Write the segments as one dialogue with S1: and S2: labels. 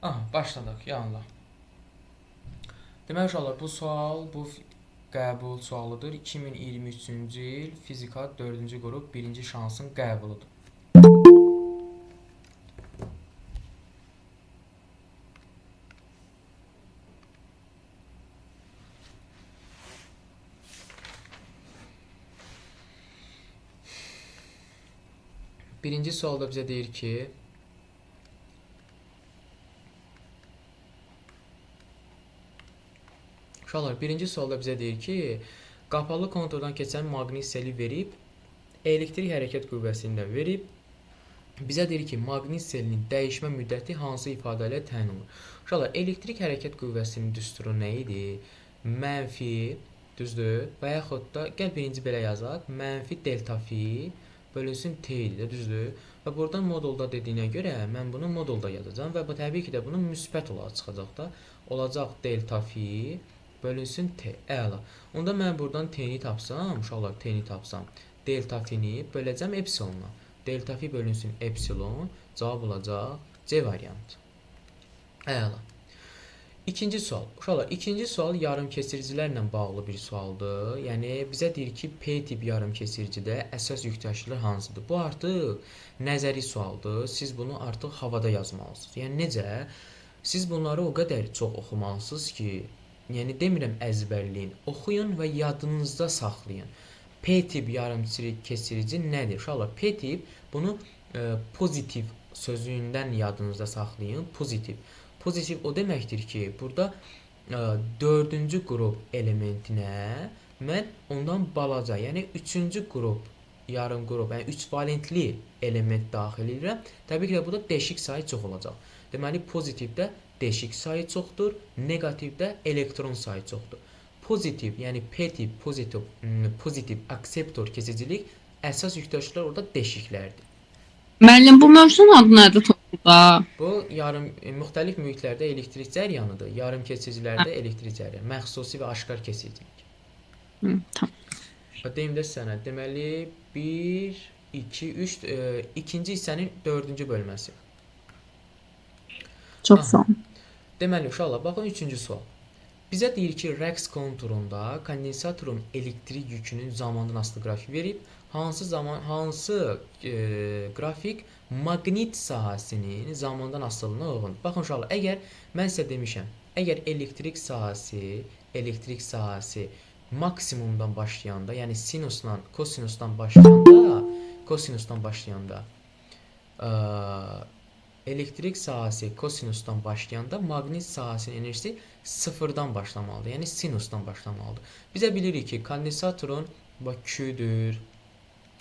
S1: Aha, başladıq. Ya Allah. Demək uşaqlar, bu qəbul sualıdır. 2023-cü il fizika 4-cü qrup 1-ci şansın qəbuludur. Birinci sualda bizə deyir ki, uşaqlar, birinci sualda bizə deyir ki, qapalı konturdan keçən maqnit seli verib, elektrik hərəkət qüvvəsini də verib, bizə deyir ki, maqnit selinin dəyişmə müddəti hansı ifadə ilə təyin olunur? Uşaqlar, elektrik hərəkət qüvvəsinin düsturu nə idi? Mənfi, düzdür? Və yaxud da, gəl birinci belə yazaq, mənfi delta fi bölünsün t idi də, düzdür? Və buradan modulda dediyinə görə mən bunu modulda yazacağam və bu təbii ki də bunun müsbət olaraq çıxacaq da. Olacaq delta fi bölünsün t. Əla. Onda mən buradan t-ni tapsam, uşaqlar t-ni tapsam, delta fi-ni böləcəm epsilonla. Delta fi bölünsün epsilon, cavab olacaq C variantı. Əla. İkinci sual. Uşaqlar, ikinci sual yarımkesiricilərlə bağlı bir sualdır. Yəni bizə deyir ki, P tip yarımkesiricidə əsas yükdaşılar hansıdır? Bu artıq nəzəri sualdır. Siz bunu artıq havada yazmalısınız. Yəni necə? Siz bunları o qədər çox oxumalısınız ki, yəni demirəm əzbərləyin, oxuyun və yadınızda saxlayın. P tip yarımkesirici nədir? Uşaqlar, P tip bunu pozitiv sözündən yadınızda saxlayın. Pozitiv. Pozitiv o deməkdir ki, burada 4-cü qrup elementinə mən ondan balaca, yəni 3-cü qrup, yarım qrup, yəni 3 valentli element daxil edirəm. Təbii ki də burada deşik sayı çox olacaq. Deməli, pozitivdə deşik sayı çoxdur, negativdə elektron sayı çoxdur. Pozitiv, yəni P tip pozitiv akseptor kesicilik əsas yükdaşlar orada deşiklərdir.
S2: Müəllim, bu mövzunun adı nədir topluluğa?
S1: Bu müxtəlif mühitlərdə elektrik cəryanıdır. Yarım kesicilərdə elektrik cəryanı, məxsusi və aşkar kesicilik.
S2: Tamam.
S1: Deyim də sənə, deməli 1, 2, 3, ikinci hissənin 4-cü bölməsi.
S2: Çox sağ olun.
S1: Deməli uşaqlar, baxın 3-cü sual. Bizə deyir ki, rəqs konturunda kondensatorun elektrik yükünün zamandan asılı qrafik verib, hansı qrafik maqnit sahəsinin zamandan asılılığına uyğundur. Baxın uşaqlar, əgər mən sizə demişəm, əgər elektrik sahəsi maksimumdan başlayanda, yəni sinusdan, kosinusdan başlayanda elektrik sahəsi kosinusdan başlayanda maqnit sahəsinin enerjisi sıfırdan başlamalıdır. Yəni sinusdan başlamalıdır. Bizə bilirik ki, kondensatorun Q-dür,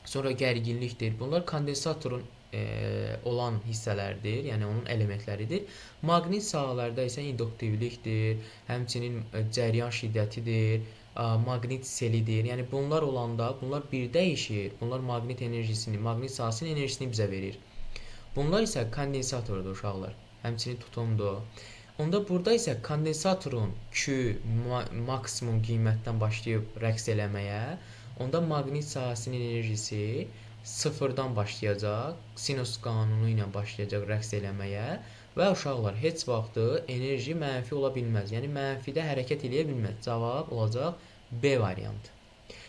S1: sonra gərginlikdir. Bunlar kondensatorun olan hissələrdir, yəni onun elementləridir. Maqnit sahələrdə isə induktivlikdir, həmçinin cəryan şiddətidir, maqnit selidir. Yəni bunlar olanda, bunlar bir dəyişir. Bunlar maqnit sahəsinin enerjisini bizə verir. Bunlar isə kondensatordur uşaqlar. Həmçinin tutumdur. Onda burada isə kondensatorun Q maksimum qiymətdən başlayıb rəqs eləməyə, onda maqnit sahəsinin enerjisi sıfırdan başlayacaq, sinus qanunu ilə başlayacaq rəqs eləməyə və uşaqlar heç vaxtı enerji mənfi ola bilməz. Yəni mənfidə hərəkət eləyə bilməz. Cavab olacaq B variantı.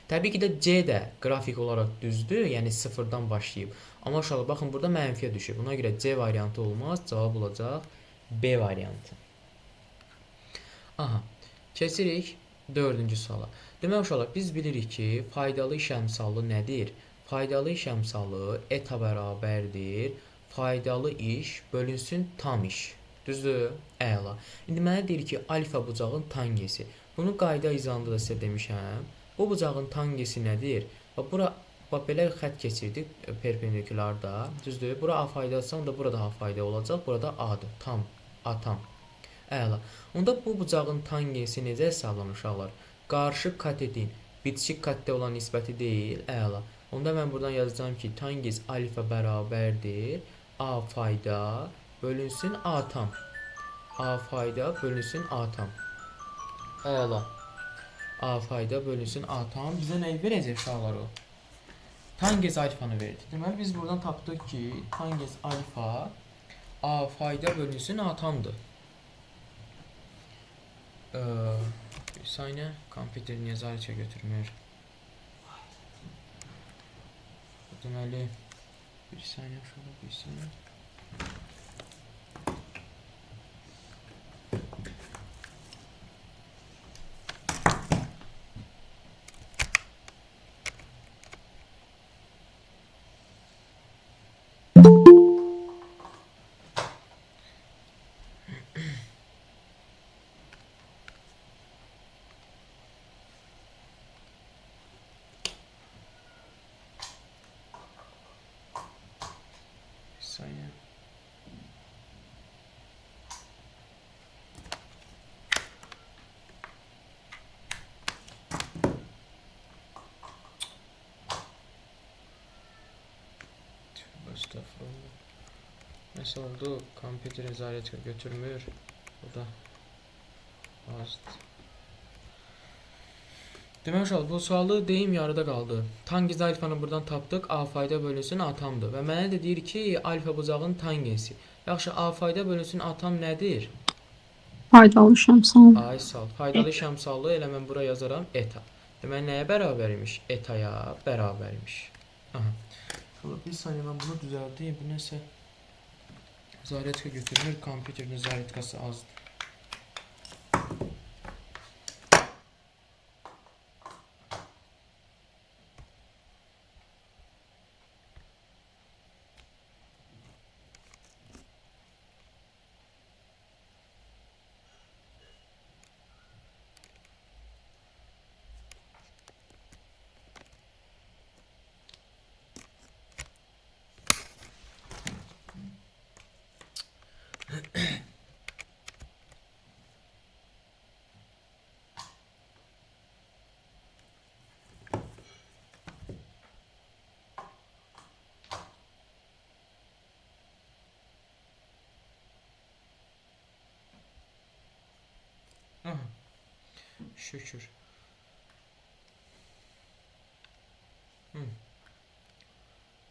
S1: Təbii ki də C də qrafik olaraq düzdür, yəni sıfırdan başlayıb. Amma uşaqlar, baxın, burada mənfiyə düşür. Buna görə C variantı olmaz, cavab olacaq B variantı. Aha, keçirik 4-cü suala. Demək uşaqlar, biz bilirik ki, faydalı iş əmsalı nədir? Faydalı iş əmsalı eta bərabərdir. Faydalı iş bölünsün tam iş. Düzdür? Əla. İndi mənə deyir ki, alfa bucağın tangesi. Bunu qayda izahında da sizə demişəm. Bu bucağın tangesi nədir? Bura belə xətt keçirdik perpendikularda. Düzdür? Bura A faydasam da burada A fayda olacaq. Burada A-dır. Tam. Əla. Onda bu bucağın tangesi necə hesablanır uşaqlar? Qarşı katetin bitişik katdə olan nisbəti deyil. Əla. Onda mən buradan yazacağım ki, tangens alfa bərabərdir. A fayda bölünsün A tam. A fayda bölünsün A tam. Əla. A fayda bölünsün A tam. Bizə nə verəcək uşaqlar o? Tangens alfanı verdi. Deməli biz buradan tapdıq ki, tangens alfa A fayda bölünsün atamdır. Ee, Bir saniye, kompüter nəzarətə götürmür. Deməli, bir saniye şurada bir saniye. Bir saniye. Estağfurullah. Nasıl oldu? Kompüter nezarətə götürmür. Bu da azdır. Demək uşaqlar, bu sualı deyim yarıda qaldı. Tangens alfanı buradan tapdıq. A fayda bölünsün atamdır. Və mənə də deyir ki, alfa bucağın tangensi. Yaxşı, A fayda bölünsün atam nədir?
S2: Faydalı şəmsal.
S1: Ay sal. Faydalı şəmsallı elə mən bura yazaram eta. Deməli nəyə bərabər imiş? Etaya bərabər imiş. Aha. Bir saniye ben bunu düzelteyim. Bu neyse. Zaretka götürülür. Kompüterin zaretkası az. Aha. Şükür.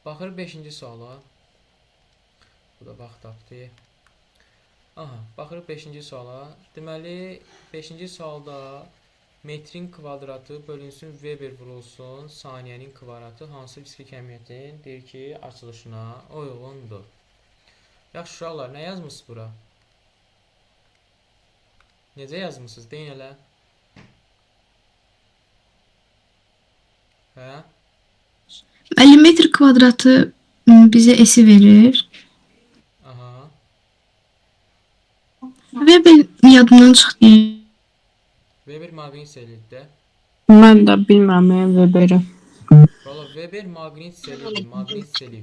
S1: Baxır 5-ci suala. Bu da bax tapdı. Aha, baxırıq 5-ci suala. Deməli 5-ci sualda metrin kvadratı bölünsün Weber vurulsun saniyənin kvadratı hansı fiziki kəmiyyətin deyir ki, açılışına uyğundur. Yaxşı uşaqlar, nə yazmısınız bura? Necə yazmısınız? Deyin elə. Hə?
S2: 50 metr kvadratı bize S verir.
S1: Aha.
S2: Ve ben yadımdan çıxdı.
S1: Weber maqnit selitdə.
S2: Mən də bilmirəm Weber'i.
S1: Valla Weber maqnit selidir. Maqnit seli.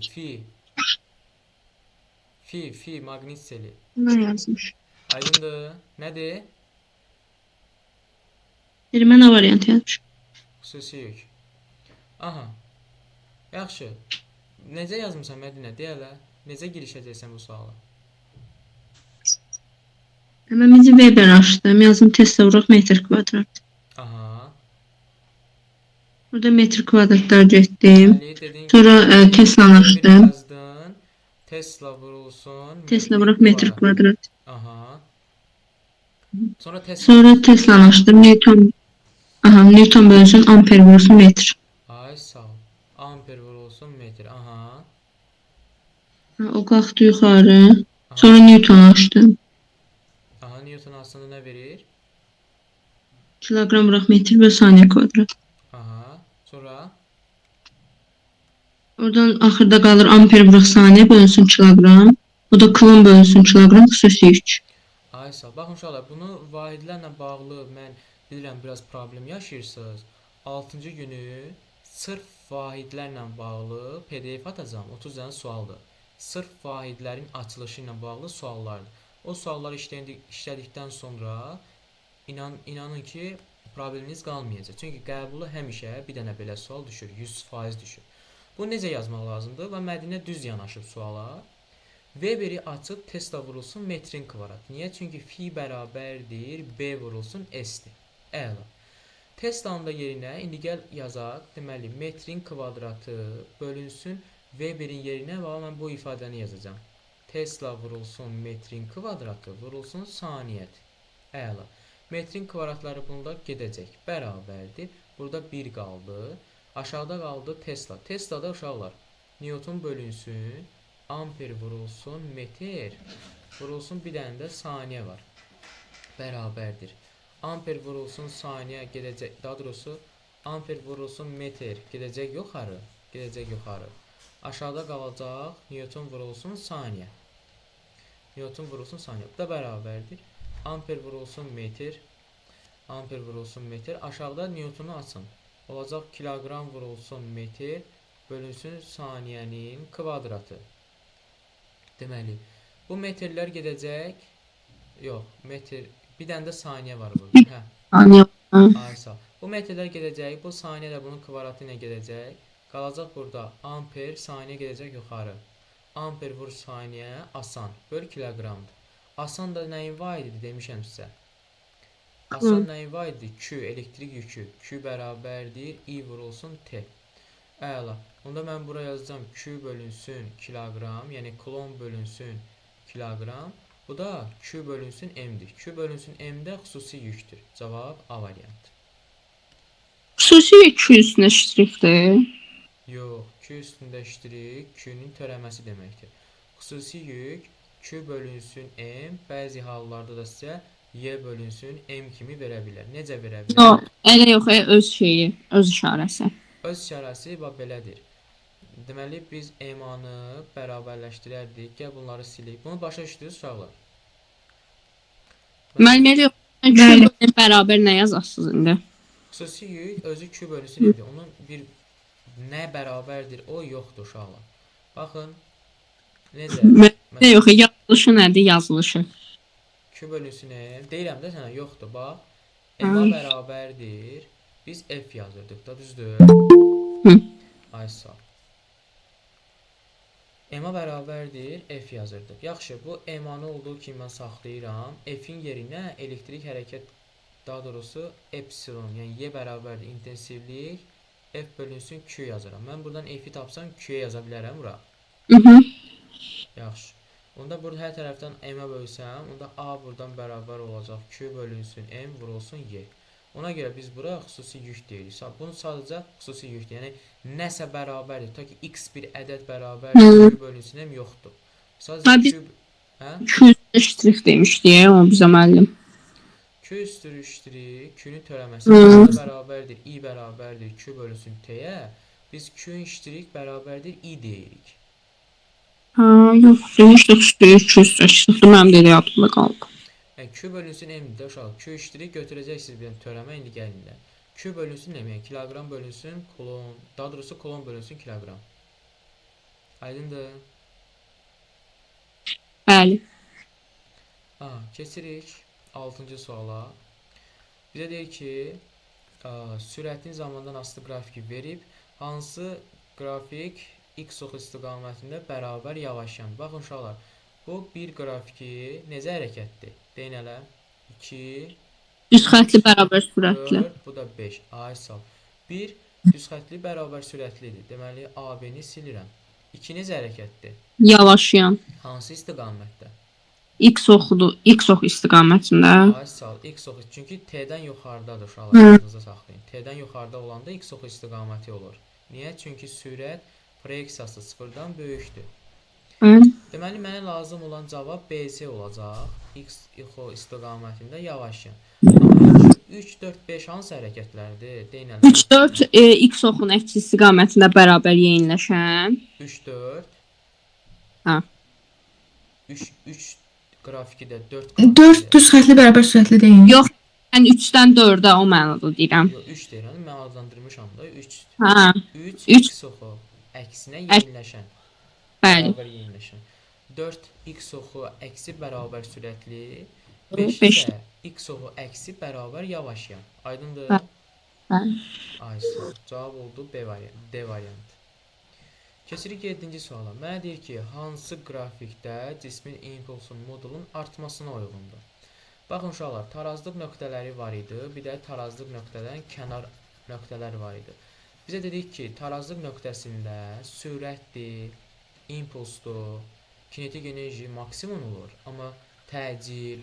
S1: Fi maqnit seli.
S2: Nə yazmış?
S1: Aydındır. Nədir?
S2: Mən A variantı yazmış.
S1: Xüsusi yük. Aha. Yaxşı. Necə yazmısan Mədinə? Deyə elə. Necə girişəcəksən bu suala?
S2: Mən bizi Weber açdım. Yazım testə vuraq metr kvadrat.
S1: Aha.
S2: Burada metr kvadratlar getdim.
S1: Deməli, dedin ki,
S2: Sonra Tesla
S1: Weber
S2: açdım.
S1: yazdın. Tesla vurulsun.
S2: Tesla
S1: metrin
S2: vuraq metr kvadrat.
S1: Aha. Sonra Tesla.
S2: Sonra Tesla açdım. Newton. Aha, Newton bölünsün amper vurulsun metr.
S1: Ay sağ ol. Amper vurulsun metr. Aha.
S2: O qalxdı yuxarı.
S1: Aha.
S2: Sonra Newton açdım.
S1: Aha, Newton aslında nə verir?
S2: Kilogram vuraq metr bölü saniyə kvadrat.
S1: Aha. Sonra
S2: Oradan axırda qalır amper vuraq saniyə bölünsün kilogram. O da kulon bölünsün kilogram xüsusi yük.
S1: ay sağ ol. Baxın uşaqlar, bunu vahidlərlə bağlı mən bilirəm biraz problem yaşayırsınız. 6-cı günü sırf vahidlərlə bağlı PDF atacağam. 30 dənə sualdır. Sırf vahidlərin açılışı ilə bağlı suallardır. O sualları işlədikdən sonra inanın ki probleminiz qalmayacaq. Çünki qəbulu həmişə bir dənə belə sual düşür, 100% düşür. Bu necə yazmaq lazımdır? Və Mədinə düz yanaşıb suala. Weber'i açıb Tesla vurulsun metrin kvadrat. Niyə? Çünki fi bərabərdir B vurulsun S-dir. Əla. Tesla'nın da yerinə indi gəl yazaq. Deməli metrin kvadratı bölünsün Weber'in yerinə və mən bu ifadəni yazacağam. Tesla vurulsun metrin kvadratı vurulsun saniyət. Əla. Metrin kvadratları bunlar gedəcək. Bərabərdir. Burada 1 qaldı. Aşağıda qaldı Tesla. Tesla'da uşaqlar Newton bölünsün, amper vurulsun, metr vurulsun, bir dənə də saniyə var. Bərabərdir. Amper vurulsun saniyə gedəcək. Daha doğrusu amper vurulsun metr gedəcək yuxarı. Gedəcək yuxarı. Aşağıda qalacaq Newton vurulsun saniyə. Newton vurulsun saniyə. Bu da bərabərdir. Amper vurulsun metr. Amper vurulsun metr. Aşağıda Newton'u açın. Olacaq kilogram vurulsun metr bölünsün saniyənin kvadratı. Deməli, bu metrlər gedəcək. Yox, metr. Bir dənə də saniyə var burada. Hə.
S2: Saniyə.
S1: Aysa. Bu metrlər gedəcək. Bu saniyə də bunun kvadratı ilə gedəcək. Qalacaq burada amper, saniyə gedəcək yuxarı. Amper vur saniyə, asan. Böl kiloqramdır. Asan da nəyin vaididir demişəm sizə. Asan nəyin vaididir? Q, elektrik yükü. Q bərabərdir, I vurulsun T. Əla. Onda mən buraya yazacağım Q bölünsün kiloqram, yəni kulon bölünsün kiloqram. Bu da Q bölünsün M'dir. Q bölünsün M-də xüsusi yüktür. Cavab A variantı.
S2: Xüsusi yük üstünə ştrixdir.
S1: Yox, Q üstündə iştirik, Q-nin törəməsi deməkdir. Xüsusi yük Q bölünsün M, bəzi hallarda da sizə Y bölünsün M kimi verə bilər. Necə verə bilər?
S2: Yox, elə yox, öz şeyi, öz işarəsi.
S1: Öz işarəsi bax belədir. Deməli, biz M-anı bərabərləşdirərdik. Gəl bunları silək. Bunu başa düşdünüz uşaqlar?
S2: Müəllim yox, Q bərabər nə yazasınız indi?
S1: Xüsusi yük özü Q bölünsün M-dir. Onun bir nə bərabərdir o yoxdur uşaqlar. Baxın, necə?
S2: Nə yox, yazılışı nədir yazılışı?
S1: Q bölünsün M. Deyirəm də sənə yoxdur. Bax, M-a bərabərdir. Biz F yazırdıq da, düzdür? Ay sağ. M-a bərabərdir, F yazırdıq. Yaxşı, bu M-anı olduğu kimi mən saxlayıram. F-in yerinə elektrik hərəkət, daha doğrusu epsilon, yəni Y bərabərdir intensivlik, F bölünsün Q yazıram. Mən buradan F-i tapsam Q-ya yaza bilərəm bura. Yaxşı. Onda burada hər tərəfdən M-ə bölsəm, onda A buradan bərabər olacaq. Q bölünsün M vurulsun Y. Ona görə biz bura xüsusi yük deyirik. Bunu sadəcə xüsusi yükdür. Yəni nəsə bərabərdir. Ta ki X bir ədəd bərabərdir, Q bölünsün M yoxdur. Sadəcə Q...
S2: Q iştirik demişdi o bizə müəllim.
S1: Q üstür iştirik, Q-nin törəməsi bərabərdir, I bərabərdir, Q bölünsün T-yə. Biz Q iştirik bərabərdir, I deyirik.
S2: Yox, iştirik, Q iştirik, mənim də yadımda qaldı.
S1: Q bölünsün M-dir uşaq. Q iştirik götürəcəksiniz bir törəmə, indi gəlin. Q bölünsün M, yəni kiloqram bölünsün kulon, daha doğrusu kulon bölünsün kiloqram. Aydındır?
S2: Bəli.
S1: Keçirik 6-cı suala. Bizə deyir ki, sürətin zamandan asılı qrafiki verib, hansı qrafik X ox istiqamətində bərabər yavaşlayan. Baxın uşaqlar, bu bir qrafiki necə hərəkətdir? Deyin hələ. 2
S2: düz xəttli bərabər sürətli.
S1: 4, bu da 5. Ay sağ. 1 düz xəttli bərabər sürətlidir. Deməli AB-ni silirəm. 2 necə hərəkətdir?
S2: Yavaşlayan.
S1: Hansı istiqamətdə?
S2: X oxudur, X ox istiqamətində.
S1: Ay sağ ol, X ox. Çünki T-dən yuxarıdadır uşaqlar, yadınızda saxlayın. T-dən yuxarıda olanda X ox istiqaməti olur. Niyə? Çünki sürət proyeksiyası sıfırdan böyükdür. Deməli, mənə lazım olan cavab BC olacaq. X ox istiqamətində yavaşlayan. 3, 4, 5 hansı hərəkətlərdir? Deyin hələ.
S2: 3, 4 X oxun əks istiqamətində bərabər yeyinləşən.
S1: 3, 4.
S2: Hə.
S1: 3 qrafiki də 4
S3: 4 düz xəttli bərabər sürətli deyil.
S2: Yox, mən 3-dən 4-ə o mənada deyirəm.
S1: Yox, 3 deyirəm. Mən adlandırmışam da 3.
S2: Hə.
S1: 3
S2: Üç.
S1: X oxu əksinə yeyinləşən.
S2: Bəli.
S1: Bərabər yeyinləşən. 4 X oxu əksi bərabər sürətli.
S2: 5
S1: 5 isə X oxu əksi bərabər yavaşlayan. Aydındır?
S2: Bəli.
S1: Ay sağ ol. Cavab oldu B variantı, D variantı. Keçirik 7-ci suala. Mənə deyir ki, hansı qrafikdə cismin impulsun modulun artmasına uyğundur? Baxın uşaqlar, tarazlıq nöqtələri var idi. Bir də tarazlıq nöqtədən kənar nöqtələr var idi. Bizə dedik ki, tarazlıq nöqtəsində sürətdir, impulsdur, kinetik enerji maksimum olur, amma təcil,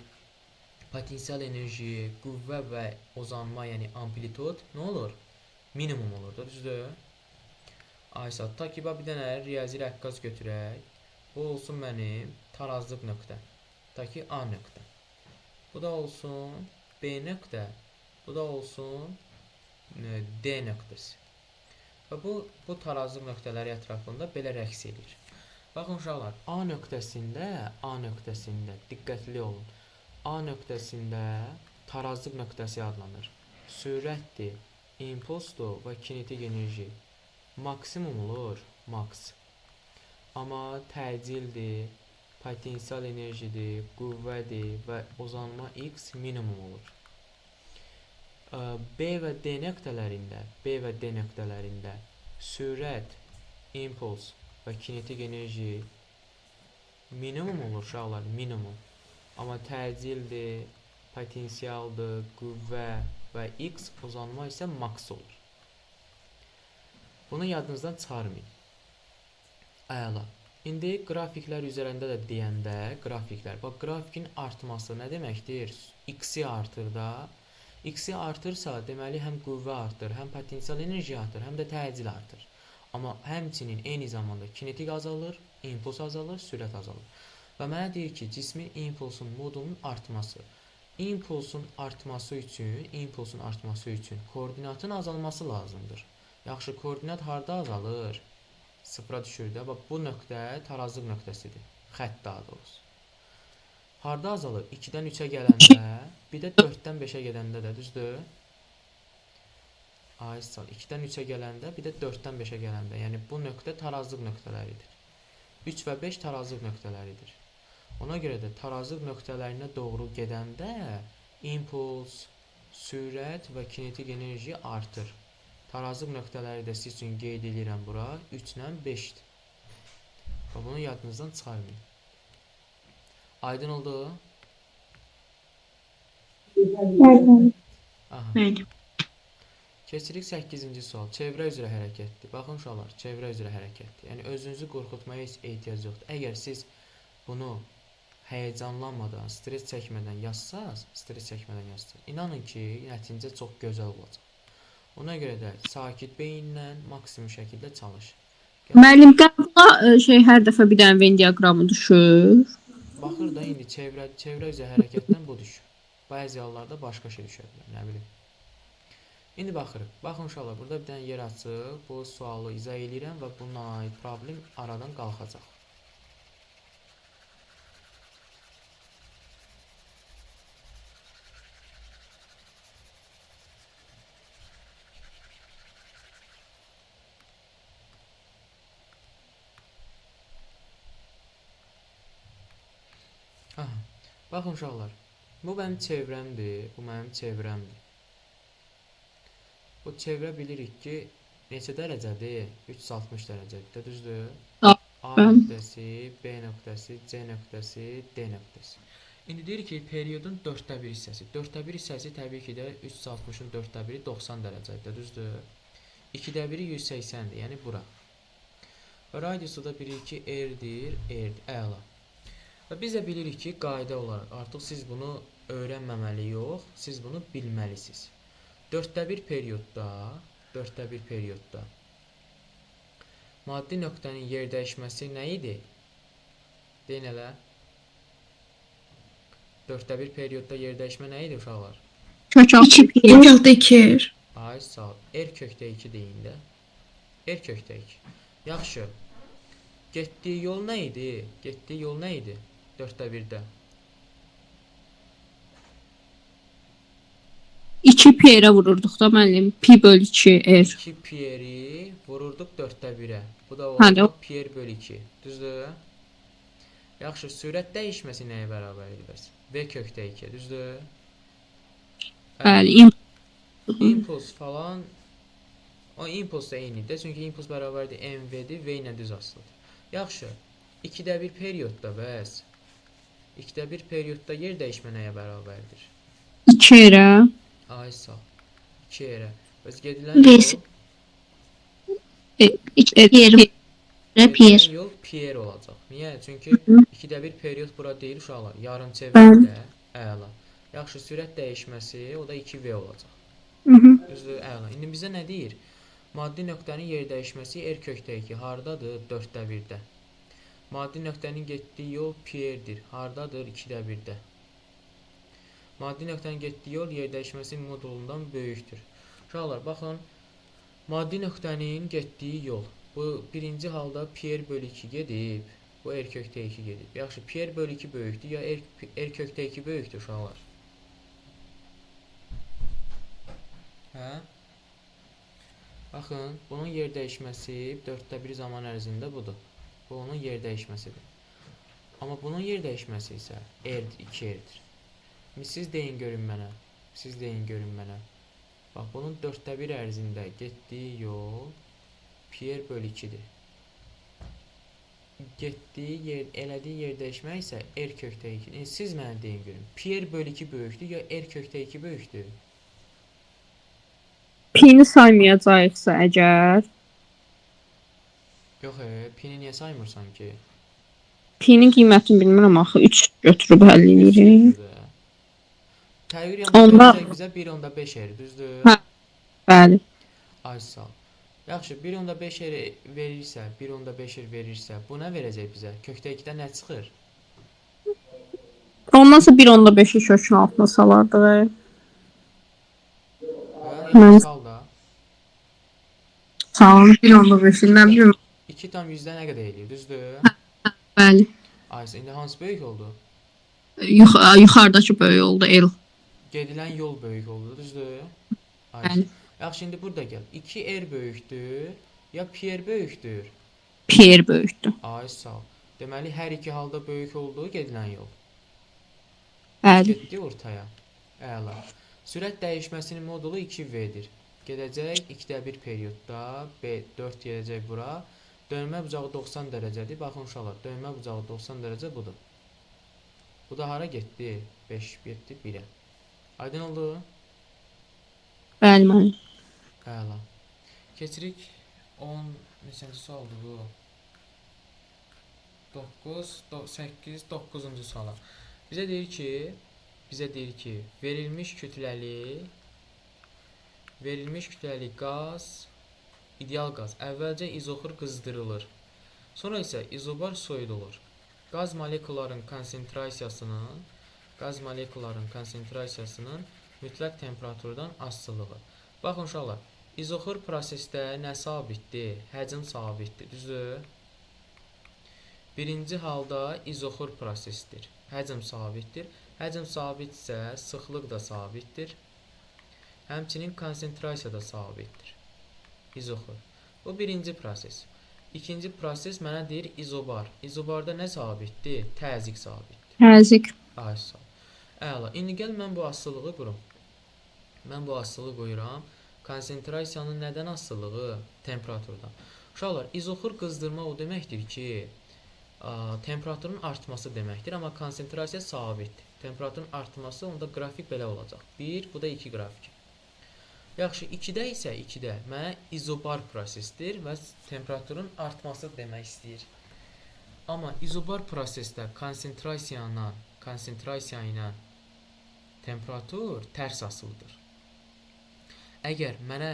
S1: potensial enerji, qüvvə və uzanma, yəni amplitud nə olur? Minimum olur da, düzdür? Aysa, ta ki, bir dənə riyazi rəqqas götürək. Bu olsun mənim tarazlıq nöqtə. Ta ki, A nöqtə. Bu da olsun B nöqtə. Bu da olsun D nöqtəsi. Və bu tarazlıq nöqtələri ətrafında belə rəqs edir. Baxın uşaqlar, A nöqtəsində diqqətli olun. A nöqtəsində tarazlıq nöqtəsi adlanır. Sürətdir, impulsdur və kinetik enerji maksimum olur, maks. Amma təcildir, potensial enerjidir, qüvvədir və uzanma x minimum olur. B və D nöqtələrində sürət, impuls və kinetik enerji minimum olur uşaqlar, minimum. Amma təcildir, potensialdır, qüvvə və x uzanma isə maks olur. Bunu yadınızdan çıxarmayın. Əla. İndi qrafiklər üzərində də deyəndə, bax, grafikin artması nə deməkdir? X-i artır da. X-i artırsa, deməli, həm qüvvə artır, həm potensial enerji artır, həm də təcil artır. Amma həmçinin eyni zamanda kinetik azalır, impuls azalır, sürət azalır. Və mənə deyir ki, cismin impulsun modunun artması. İmpulsun artması üçün koordinatın azalması lazımdır. Yaxşı, koordinat harda azalır? Sıfıra düşür də. Bax, bu nöqtə tarazlıq nöqtəsidir. Xətt daha doğrusu. Harda azalır? 2-dən 3-ə gələndə, bir də 4-dən 5-ə gedəndə də, düzdür? Aysa, 2-dən 3-ə gələndə, bir də 4-dən 5-ə gələndə. Yəni, bu nöqtə tarazlıq nöqtələridir. 3 və 5 tarazlıq nöqtələridir. Ona görə də tarazlıq nöqtələrinə doğru gedəndə impuls, sürət və kinetik enerji artır. Tarazlıq nöqtələri də siz üçün qeyd edirəm bura. 3 ilə 5-dir. Və bunu yadınızdan çıxarmayın. Aydın oldu? Aha.
S2: Bəli.
S1: Keçirik 8-ci sual. Çevrə üzrə hərəkətdir. Baxın uşaqlar, çevrə üzrə hərəkətdir. Yəni, özünüzü qorxutmaya heç ehtiyac yoxdur. Əgər siz bunu həyəcanlanmadan, stres çəkmədən yazsaz, inanın ki, nəticə çox gözəl olacaq. Ona görə də sakit beyinlə maksimum şəkildə çalış.
S2: Müəllim, qəbula hər dəfə bir dənə Venn diaqramı düşür.
S1: Baxır da indi çevrə üzrə hərəkətdən bu düşür. Bəzi hallarda başqa şey düşə bilər, nə bilim. İndi baxırıq. Baxın uşaqlar, burada bir dənə yer açıq. Bu sualı izah edirəm və bununla aid problem aradan qalxacaq. Aha. Baxın uşaqlar, bu mənim çevrəmdir, bu mənim çevrəmdir. Bu çevrə bilirik ki, neçə dərəcədir? 360 dərəcədir, düzdür? A nöqtəsi, B nöqtəsi, C nöqtəsi, D nöqtəsi. İndi deyir ki, periodun 4də 1 hissəsi. 4də 1 hissəsi təbii ki də 360-ın 4də 1-i 90 dərəcədir, düzdür? 2də 1-i 180-dir, yəni bura. Və radiusu da bilirik ki, R-dir, əla. Və biz də bilirik ki, qayda olaraq artıq siz bunu öyrənməməli yox, siz bunu bilməlisiniz. 4də 1 periodda maddi nöqtənin yer dəyişməsi nə idi? Deyin elə. 4də 1 periodda yer dəyişmə nə idi uşaqlar?
S2: Kök altı
S3: 2R.
S1: Ay sağ ol. R kökdə 2 deyin də. R kökdə 2. Yaxşı. Getdiyi yol nə idi? 4də 1-də.
S2: 2 pi-yə vururduq da müəllim. Pi bölü 2 r.
S1: 2 pi-yi vururduq 4də 1-ə. Bu da
S2: Hadi.
S1: oldu pi bölü 2. Düzdür? Yaxşı, sürət dəyişməsi nəyə bərabərdir bəs? V kökdə 2, düzdür?
S2: Bəli.
S1: İmpuls falan. O impuls da eynidir, çünki impuls bərabərdir mv-dir, v ilə düz asılıdır. Yaxşı, 2də 1 periodda bəs. 2də 1 periodda yer dəyişmə nəyə bərabərdir?
S2: 2 r.
S1: Ay sağ. 2 yerə. Bəs gedilən
S2: Beş.
S1: yol, gedilən yol pi PR olacaq. Niyə? Çünki
S2: Hı.
S1: 2də 1 period bura deyil uşaqlar. Yarım
S2: Bəli.
S1: çevrədə əla. Yaxşı, sürət dəyişməsi o da 2V olacaq.
S2: Hı -hı.
S1: Düzdür, əla. İndi bizə nə deyir? Maddi nöqtənin yer dəyişməsi R kökdə 2 hardadır? 4də 1-də. Maddi nöqtənin getdiyi yol PR-dir. Hardadır? 2də 1-də. Maddi nöqtənin getdiyi yol yer dəyişməsi modulundan böyükdür. Uşaqlar, baxın. Maddi nöqtənin getdiyi yol. Bu birinci halda PR bölü 2 gedib. Bu R kökdə 2 gedib. Yaxşı, PR bölü 2 böyükdür ya R kökdə 2 böyükdür uşaqlar? Hə? Baxın, bunun yer dəyişməsi 4də 1 zaman ərzində budur. Bu onun yer dəyişməsidir. Amma bunun yer dəyişməsi isə R-dir, 2R'dir. Siz deyin görün mənə. Siz deyin görün mənə. Bax, bunun 4də 1 ərzində getdiyi yol PR bölü 2-dir. Elədiyi yer dəyişmək isə R kökdə 2. Siz mənə deyin görün. PR bölü 2 böyükdür ya R kökdə 2 böyükdür?
S4: P'ni saymayacaqsa əgər,
S1: Yox, P-ni niyə saymırsan ki?
S4: P'nin qiymətini bilmirəm axı 3 götürüb həll edirik.
S1: Təğyir
S4: Onda-
S1: verəcək bizə 1.5 R, düzdür?
S4: Hə. Bəli.
S1: Ay sağ ol. Yaxşı, 1.5 R verirsə, 1.5 R verirsə, bu nə verəcək bizə? Kökdə 2-də nə çıxır?
S4: Ondansa 1.5-i kökün altına salardıq.
S1: Hə,
S4: Mən-
S1: yəni sal da.
S2: Sağ olun. 1.5 nə bilim.
S1: 2 tam 100-də nə qədər eləyir, düzdür?
S2: Bəli.
S1: Ay, indi hansı böyük oldu?
S2: Yuxarıdakı böyük oldu L.
S1: Gedilən yol böyük oldu, düzdür? Ay.
S2: Bəli.
S1: Yaxşı, indi burada gəl. 2R böyükdür, ya PR böyükdür?
S2: PR böyükdür.
S1: Ay, sağ ol. Deməli, hər iki halda böyük olduğu gedilən yol.
S2: Bəli.
S1: Getdi ortaya. Əla. Sürət dəyişməsinin modulu 2V-dir. Gedəcək 2də 1 periodda, 4 gedəcək bura. Dönmə bucağı 90 dərəcədir. Baxın uşaqlar, dönmə bucağı 90 dərəcə budur. Bu da hara getdi? 5 getdi 1-ə. Aydın oldu?
S2: Bəli, müəllim.
S1: Əla. Keçirik 10 neçənci sualdır bu? 9, 8, 9-cu suala. Bizə deyir ki, verilmiş kütləli qaz, ideal qaz əvvəlcə izoxor qızdırılır. Sonra isə izobar soyudulur. Qaz molekularının konsentrasiyasının mütləq temperaturdan asılılığı. Baxın uşaqlar, izoxor prosesdə nə sabitdir? Həcm sabitdir, düzdür? Birinci halda izoxor prosesdir. Həcm sabitdir. Həcm sabitsə, sıxlıq da sabitdir. Həmçinin konsentrasiya da sabitdir. İzoxor. Bu birinci proses. İkinci proses mənə deyir izobar. İzobarda nə sabitdir? Təzyiq sabitdir.
S2: Təzyiq.
S1: Ay sağ ol. Əla. İndi gəl mən bu asılılığı qurum. Mən bu asılığı qoyuram. Konsentrasiyanın nədən asılılığı? Temperaturdan. Uşaqlar, izoxor qızdırma o deməkdir ki, temperaturun artması deməkdir, amma konsentrasiya sabitdir. Temperaturun artması, onda qrafik belə olacaq. 1, bu da 2 qrafik. Yaxşı, 2-də isə 2-də mənə izobar prosesdir və temperaturun artması demək istəyir. Amma izobar prosesdə konsentrasiya ilə temperatur tərs asılıdır. Əgər mənə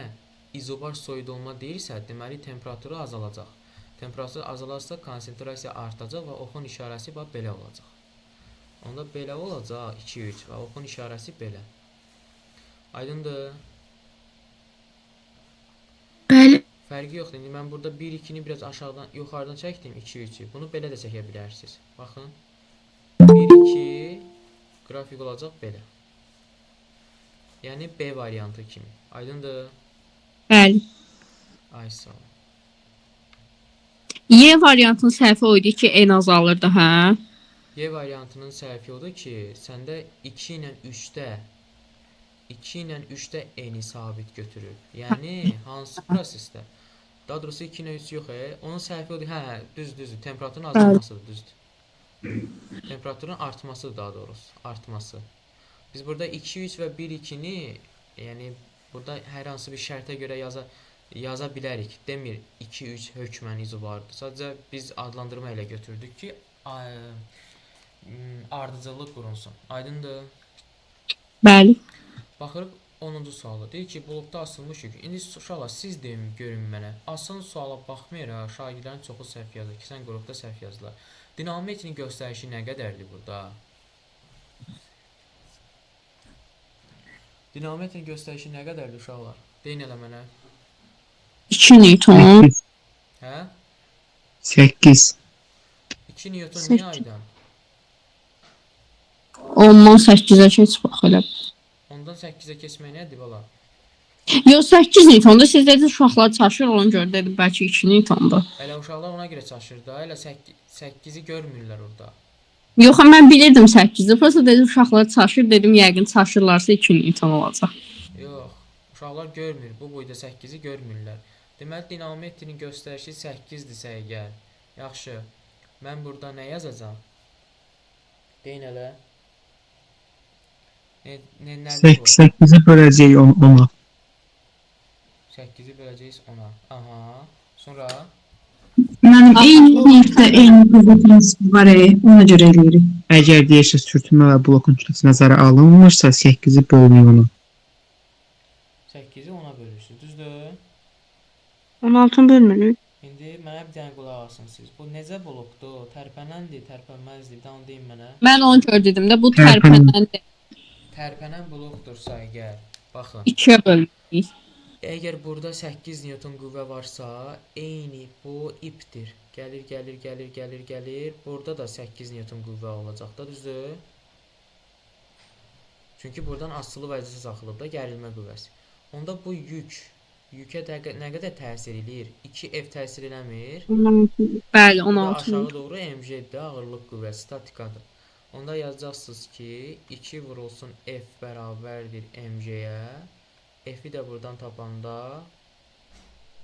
S1: izobar soyudulma deyirsə, deməli temperaturu azalacaq. Temperatur azalarsa konsentrasiya artacaq və oxun işarəsi belə olacaq. Onda belə olacaq 2-3 və oxun işarəsi belə. Aydındır?
S2: Bəli.
S1: Fərqi yoxdur. İndi mən burada 1-2-ni biraz aşağıdan, yuxarıdan çəkdim 2-3-ü. Bunu belə də çəkə bilərsiniz. Baxın. 1-2 qrafik olacaq belə. Yəni B variantı kimi. Aydındır?
S2: Bəli.
S1: Ay sağ ol.
S2: Y variantının səhvi o idi ki, n azalırdı, hə?
S1: Y variantının səhvi odur ki, səndə 2 ilə 3-də n-i sabit götürüb. Yəni hansı prosesdə? Daha doğrusu 2 ilə 3 yox, onun səhvi odur. Hə, düzdür. Temperaturun azalmasıdır, düzdür. Temperaturun artmasıdır daha doğrusu, artması. Biz burada 2-3 və 1-2-ni, yəni burada hər hansı bir şərtə görə yaza bilərik. Demir 2-3 hökmən izi vardı. Sadəcə biz adlandırma ilə götürdük ki, ardıcıllıq qurulsun. Aydındır?
S4: Bəli.
S1: Baxırıq 10-cu suala. Deyir ki, blokda asılmış yük. İndi uşaqlar siz deyin görün mənə. Asan suala baxmayaraq şagirdlərin çoxu səhv yazır. Keçən qrupda səhv yazdılar. Dinamometrin göstərişi nə qədərdir burada? Dinamometrin göstərişi nə qədərdir uşaqlar? Deyin elə mənə.
S4: 2 Newton.
S1: Hə?
S5: 8.
S1: 2 Newton niyə aydan?
S4: Ondan 8-ə keç bax elə.
S1: Ondan 8-ə keçmək nədir bala?
S4: Yox 8 Newtonda siz dediniz uşaqlar çaşır ona görə dedim bəlkə 2 Newtonda.
S1: Elə uşaqlar ona görə çaşır da. Elə 8-i görmürlər orada.
S4: Yox mən bilirdim 8-i. Prosta dedim uşaqlar çaşır dedim yəqin çaşırlarsa 2 Newton olacaq.
S1: Yox, uşaqlar görmür. Bu boyda 8-i görmürlər. Deməli dinamometrin göstərişi 8-dirsə əgər. Yaxşı. Mən burada nə yazacağam? Deyin elə. Nədir bu?
S5: 8'i böləcək 10'a.
S1: 8-i böləcəyiz 10-a. Aha. Sonra
S3: Mənim eyni linkdə eyni qüvvə prinsipi var, ona görə eləyirik.
S5: Əgər deyirsə sürtünmə və blokun kütləsi nəzərə alınmırsa 8'i bölünür ona.
S1: 8-i 10-a bölürsünüz. Düzdür?
S4: 16 bölmürük.
S1: İndi mənə bir dənə qulaq asın siz. Bu necə blokdur? Tərpənəndir, tərpənməzdir. Bir dənə deyin mənə.
S4: Mən onu görə dedim də bu
S5: Tərpənən.
S4: tərpənəndə
S1: Tərpənən blokdursa əgər, baxın.
S4: 2-yə bölürük.
S1: Əgər burada 8 Newton qüvvə varsa, eyni bu ipdir. Gəlir. Burada da 8 Newton qüvvə olacaq da, düzdür? Çünki buradan asılı vəziyyətə saxlanılıb da gərilmə qüvvəsi. Onda bu yükə nə qədər təsir eləyir? 2F təsir eləmir.
S4: Bəli,
S1: Bu da
S4: 16.
S1: aşağı doğru mg'dir, ağırlıq qüvvəsi, statikadır. Onda yazacaqsınız ki, 2 vurulsun F bərabərdir mg'yə. F'i də buradan tapanda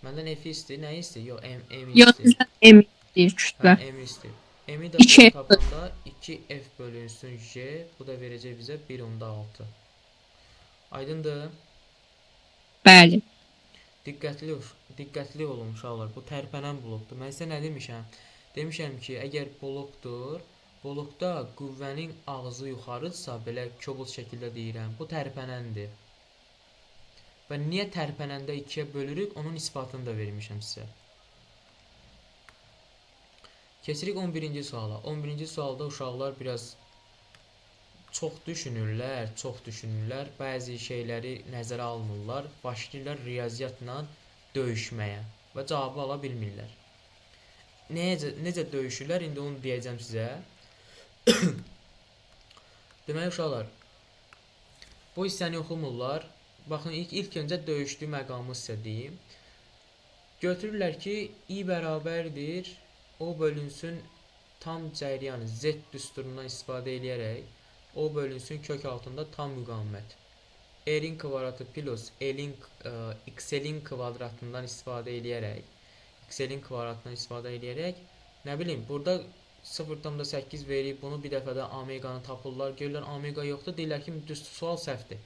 S1: məndən F'i istəyir, nə istəyir? Yox, M
S4: Yox,
S1: istəyir.
S4: sizdən M deyir kütlə.
S1: M istəyir. M'i də
S4: 2F
S1: buradan tapanda 2F bölünsün J, bu da verəcək bizə 1/6. Aydındır?
S4: Bəli.
S1: Diqqətli olun uşaqlar. Bu tərpənən blokdur. Mən sizə nə demişəm? Demişəm ki, əgər blokdur, blokda qüvvənin ağzı yuxarıdırsa, belə kobud şəkildə deyirəm, bu tərpənəndir. Və niyə tərpənəndə 2-yə bölürük, onun isbatını da vermişəm sizə. Keçirik 11-ci suala. 11-ci sualda uşaqlar biraz çox düşünürlər. Bəzi şeyləri nəzərə almırlar. Başlayırlar riyaziyyatla döyüşməyə və cavabı ala bilmirlər. Necə döyüşürlər? İndi onu deyəcəm sizə. Deməli uşaqlar, bu hissəni oxumurlar. Baxın, ilk öncə döyüşdüyü məqamı sizə deyim. Götürürlər ki, I bərabərdir, O bölünsün tam cəryanı Z düsturundan istifadə edərək, O bölünsün kök altında tam müqavimət. R-in kvadratı plus X-in kvadratından istifadə edərək, nə bilim, burada 0.8 verib, bunu bir dəfədə omeqanı tapırlar, görürlər omega yoxdur, deyirlər ki, düz sual səhvdir.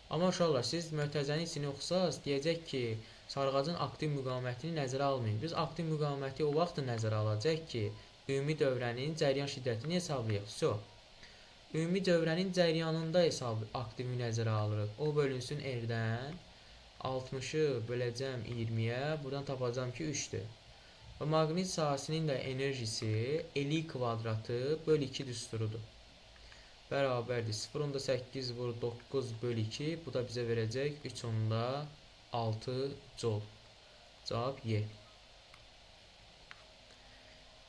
S1: Amma uşaqlar, siz mötərizənin içini oxusaz, deyəcək ki, sarğacın aktiv müqavimətini nəzərə almayın. Biz aktiv müqaviməti o vaxt nəzərə alacaq ki, ümumi dövrənin cəryan şiddətini hesablayaq. Ümumi dövrənin cəryanında aktivi nəzərə alırıq. O bölünsün R-dən 60-ı böləcəm 20-yə, buradan tapacağım ki, 3-dür. Və maqnit sahəsinin də enerjisi L kvadratı böl 2 düsturudur. Bərabərdir 0.8 vur 9 böl 2, bu da bizə verəcək 3.6 joule. Cavab Y.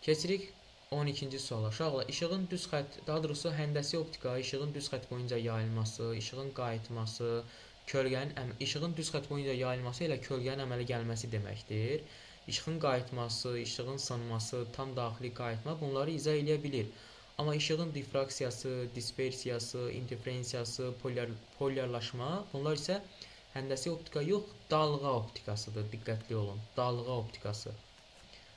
S1: Keçirik 12-ci suala. Uşaqlar, işığın düz xətt, daha doğrusu həndəsi optika, işığın düz xətt boyunca yayılması, işığın qayıtması, işığın düz xətt boyunca yayılması ilə kölgənin əmələ gəlməsi deməkdir. İşığın qayıtması, işığın sınması, tam daxili qayıtma bunları izah edə bilir. Amma işığın difraksiyası, dispersiyası, interferensiyası, polyarlaşma bunlar isə həndəsi optika yox, dalğa optikasıdır. Diqqətli olun. Dalğa optikası.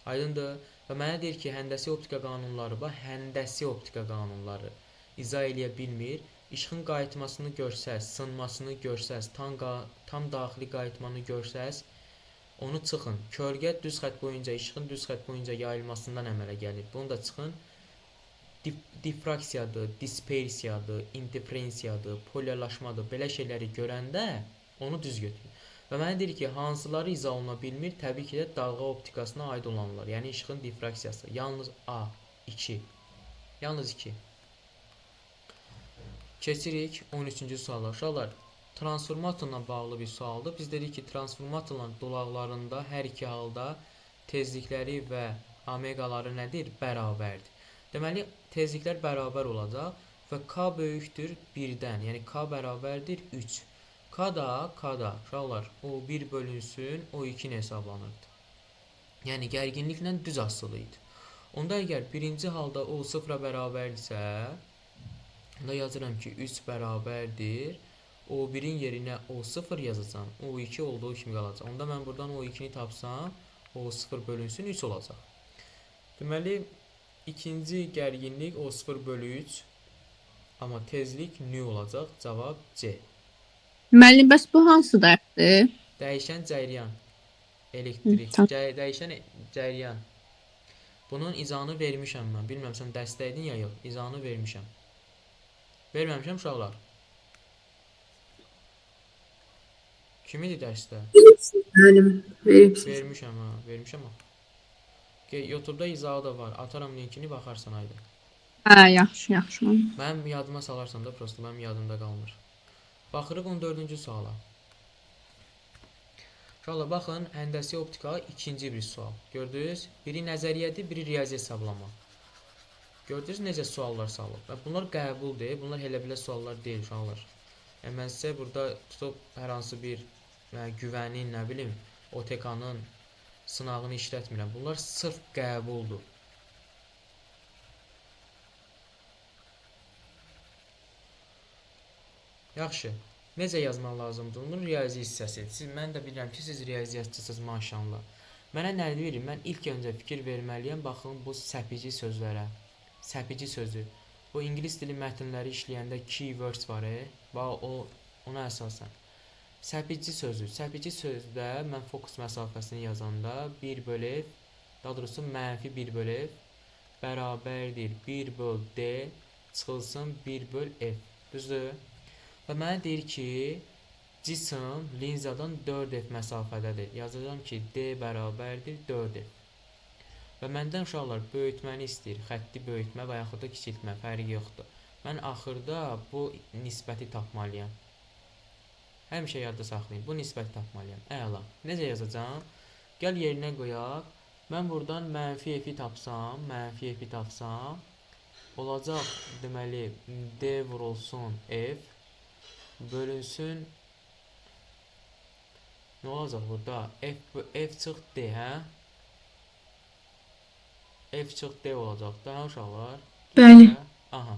S1: Aydındır? Və mənə deyir ki, həndəsi optika qanunları var. Həndəsi optika qanunları izah edə bilmir. İşığın qayıtmasını görsəz, sınmasını görsəz, tam daxili qayıtmanı görsəz, Onu çıxın. Kölgə düz xətt boyunca, işığın düz xətt boyunca yayılmasından əmələ gəlir. Bunu da çıxın. Difraksiyadır, dispersiyadır, interferensiyadır, polyarlaşmadır. Belə şeyləri görəndə onu düz götürün. Və mənə deyir ki, hansıları izah oluna bilmir? Təbii ki də dalğa optikasına aid olanlar. Yəni işığın difraksiyası. Yalnız A, 2. Yalnız 2. Keçirik 13-cü suala. Uşaqlar, transformatorla bağlı bir sualdır. Biz dedik ki, transformatorların dolaqlarında hər iki halda tezlikləri və omeqaları nədir? Bərabərdir. Deməli, tezliklər bərabər olacaq və K böyükdür 1-dən. Yəni K bərabərdir 3. K da, uşaqlar, o 1 bölünsün, o 2 hesablanırdı. Yəni gərginliklə düz asılı idi. Onda əgər birinci halda o 0-a bərabərdirsə, onda yazıram ki, 3 bərabərdir. O 1-in yerinə o 0 yazacağam. O 2 olduğu kimi qalacaq. Onda mən buradan o 2-ni tapsam, o 0 bölünsün 3 olacaq. Deməli, ikinci gərginlik o 0 bölü 3. Amma tezlik nü olacaq. Cavab C.
S4: Müəllim, bəs bu hansı dərsdir?
S1: Dəyişən cəryan. Elektrik.
S4: Tamam.
S1: Dəyişən cəryan. Bunun izahını vermişəm mən. Bilmirəm sən dərsdəydin ya yox. İzahını vermişəm. Verməmişəm uşaqlar. Kim idi dərsdə?
S3: Müəllim, veribsiz.
S1: Vermişəm ha. Vermişəm ha. YouTube'da izahı da var. Ataram linkini baxarsan haydi.
S4: Hə, yaxşı.
S1: Mənim yadıma salarsan da prosto mənim yadımda qalmır. Baxırıq 14-cü suala. Uşaqlar baxın, həndəsi optika ikinci bir sual. Gördünüz? Biri nəzəriyyədir, biri riyazi hesablama. Gördünüz necə suallar salıb? Və bunlar qəbuldur. Bunlar elə-belə suallar deyil uşaqlar. Mən sizə burada tutub hər hansı bir güvənin, nə bilim, OTK-nın sınağını işlətmirəm. Bunlar sırf qəbuldur. Yaxşı. Necə yazmaq lazımdır? Bunun riyazi hissəsi. Mən də bilirəm ki, siz riyaziyyatçısınız maşallah. Mənə nə verir? Mən ilk öncə fikir verməliyəm. Baxın bu səpici sözlərə. Səpici sözü. Bu ingilis dili mətnləri işləyəndə keywords var. Ona əsasən. Səpici sözü. Səpici sözdə mən fokus məsafəsini yazanda 1 bölü f, daha doğrusu mənfi 1 bölü f bərabərdir 1 böl d çıxılsın 1 böl f. Düzdür? Və mənə deyir ki, cisim linzadan 4f məsafədədir. Yazacağım ki, d bərabərdir 4f. Və məndən uşaqlar böyütməni istəyir. Xətti böyütmə və yaxud da kiçiltmə, fərqi yoxdur. Mən axırda bu nisbəti tapmalıyam. Həmişə yadda saxlayın. Bu nisbəti tapmalıyam. Əla. Necə yazacağım? Gəl yerinə qoyaq. Mən buradan mənfi f-i tapsam, olacaq deməli d vurulsun f bölünsün. Nə olacaq burada? F çıx d, hə? F çıx d olacaq da, uşaqlar?
S3: Bəli.
S1: Aha.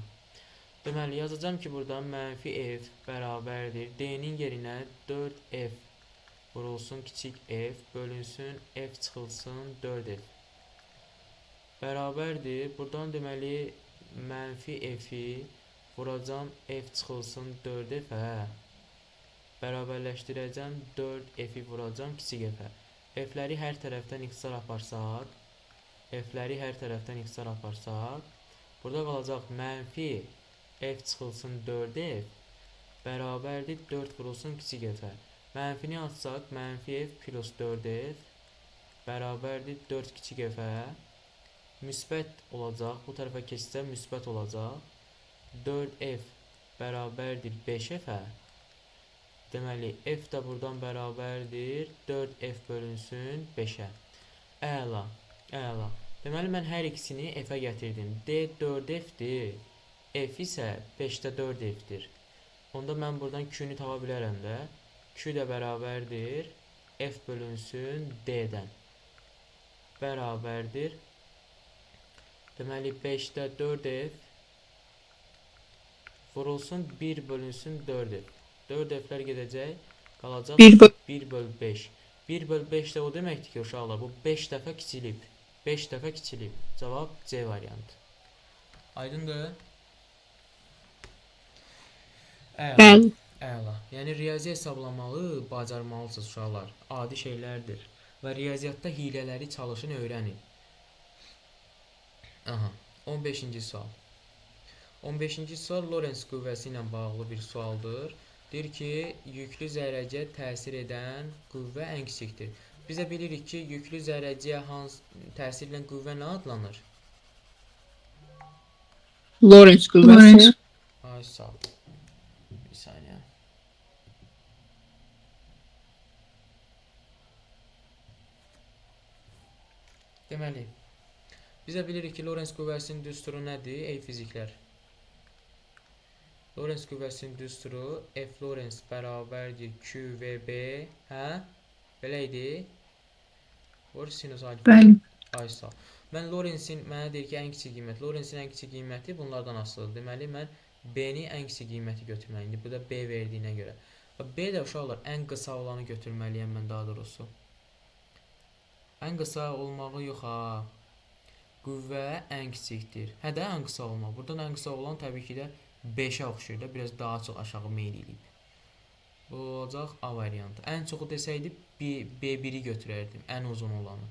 S1: Deməli, yazacağım ki, buradan mənfi f bərabərdir. D-nin yerinə 4f vurulsun kiçik f bölünsün f çıxılsın 4f. Bərabərdir. Buradan deməli, mənfi f-i vuracam f çıxılsın 4f, hə? Bərabərləşdirəcəm 4f-i vuracam kiçik f-ə. F-ləri hər tərəfdən ixtisar aparsaq, burada qalacaq mənfi f çıxılsın 4f bərabərdir 4 vurulsun kiçik f-ə. Mənfini atsaq, mənfi f plus 4f bərabərdir 4 kiçik f-ə. Müsbət olacaq, bu tərəfə keçsə müsbət olacaq. 4f bərabərdir 5f-ə. Deməli, f də buradan bərabərdir 4f bölünsün 5-ə. Əla. Deməli, mən hər ikisini f-ə gətirdim. D 4f-dir. F isə 5-də 4f-dir. Onda mən buradan q-ni tapa bilərəm də. Q də bərabərdir f bölünsün d-dən. Bərabərdir. Deməli, 5-də 4f vurulsun 1 bölünsün 4f. 4f-lər gedəcək, qalacaq 1 böl 5. 1 böl 5 də o deməkdir ki, uşaqlar, bu 5 dəfə kiçilib. 5 dəfə kiçilib. Cavab C variantı. Aydındır?
S4: Bəli.
S1: Əla. Yəni riyazi hesablamalı bacarmalısınız uşaqlar. Adi şeylərdir. və riyaziyyatda hilələri çalışın, öyrənin. Aha, 15-ci sual. 15-ci sual Lorentz qüvvəsi ilə bağlı bir sualdır. Deyir ki, yüklü zərrəciyə təsir edən qüvvə ən kiçikdir. Bizə bilirik ki, yüklü zərrəciyə təsir edən qüvvə nə adlanır?
S4: Lorentz qüvvəsi.
S3: Lorentz.
S1: Ay, sağ ol. Bir saniyə. Deməli, bizə bilirik ki, Lorentz qüvvəsinin düsturu nədir? Ey fiziklər. Lorentz qüvvəsinin düsturu F Lorentz bərabərdir QVB. Hə? Belə idi. Vur sinus alfa.
S3: Bəli.
S1: Ay, sağ ol. Mən Lorentzin, mənə deyir ki, ən kiçik qiymət. Lorentzin ən kiçik qiyməti bunlardan asılıdır. Deməli, mən B-ni ən kiçik qiyməti götürməliyim. Bu da B verdiyinə görə. B də uşaqlar ən qısa olanı götürməliyəm mən daha doğrusu. Ən qısa olmağı yox ha. Qüvvə ən kiçikdir. Hə də ən qısa olmaq. Buradan ən qısa olan təbii ki də 5-ə oxşayır da. Biraz daha çox aşağı meyl eləyib. Bu olacaq A variantı. Ən çoxu desəydi B1-i götürərdim. Ən uzun olanı.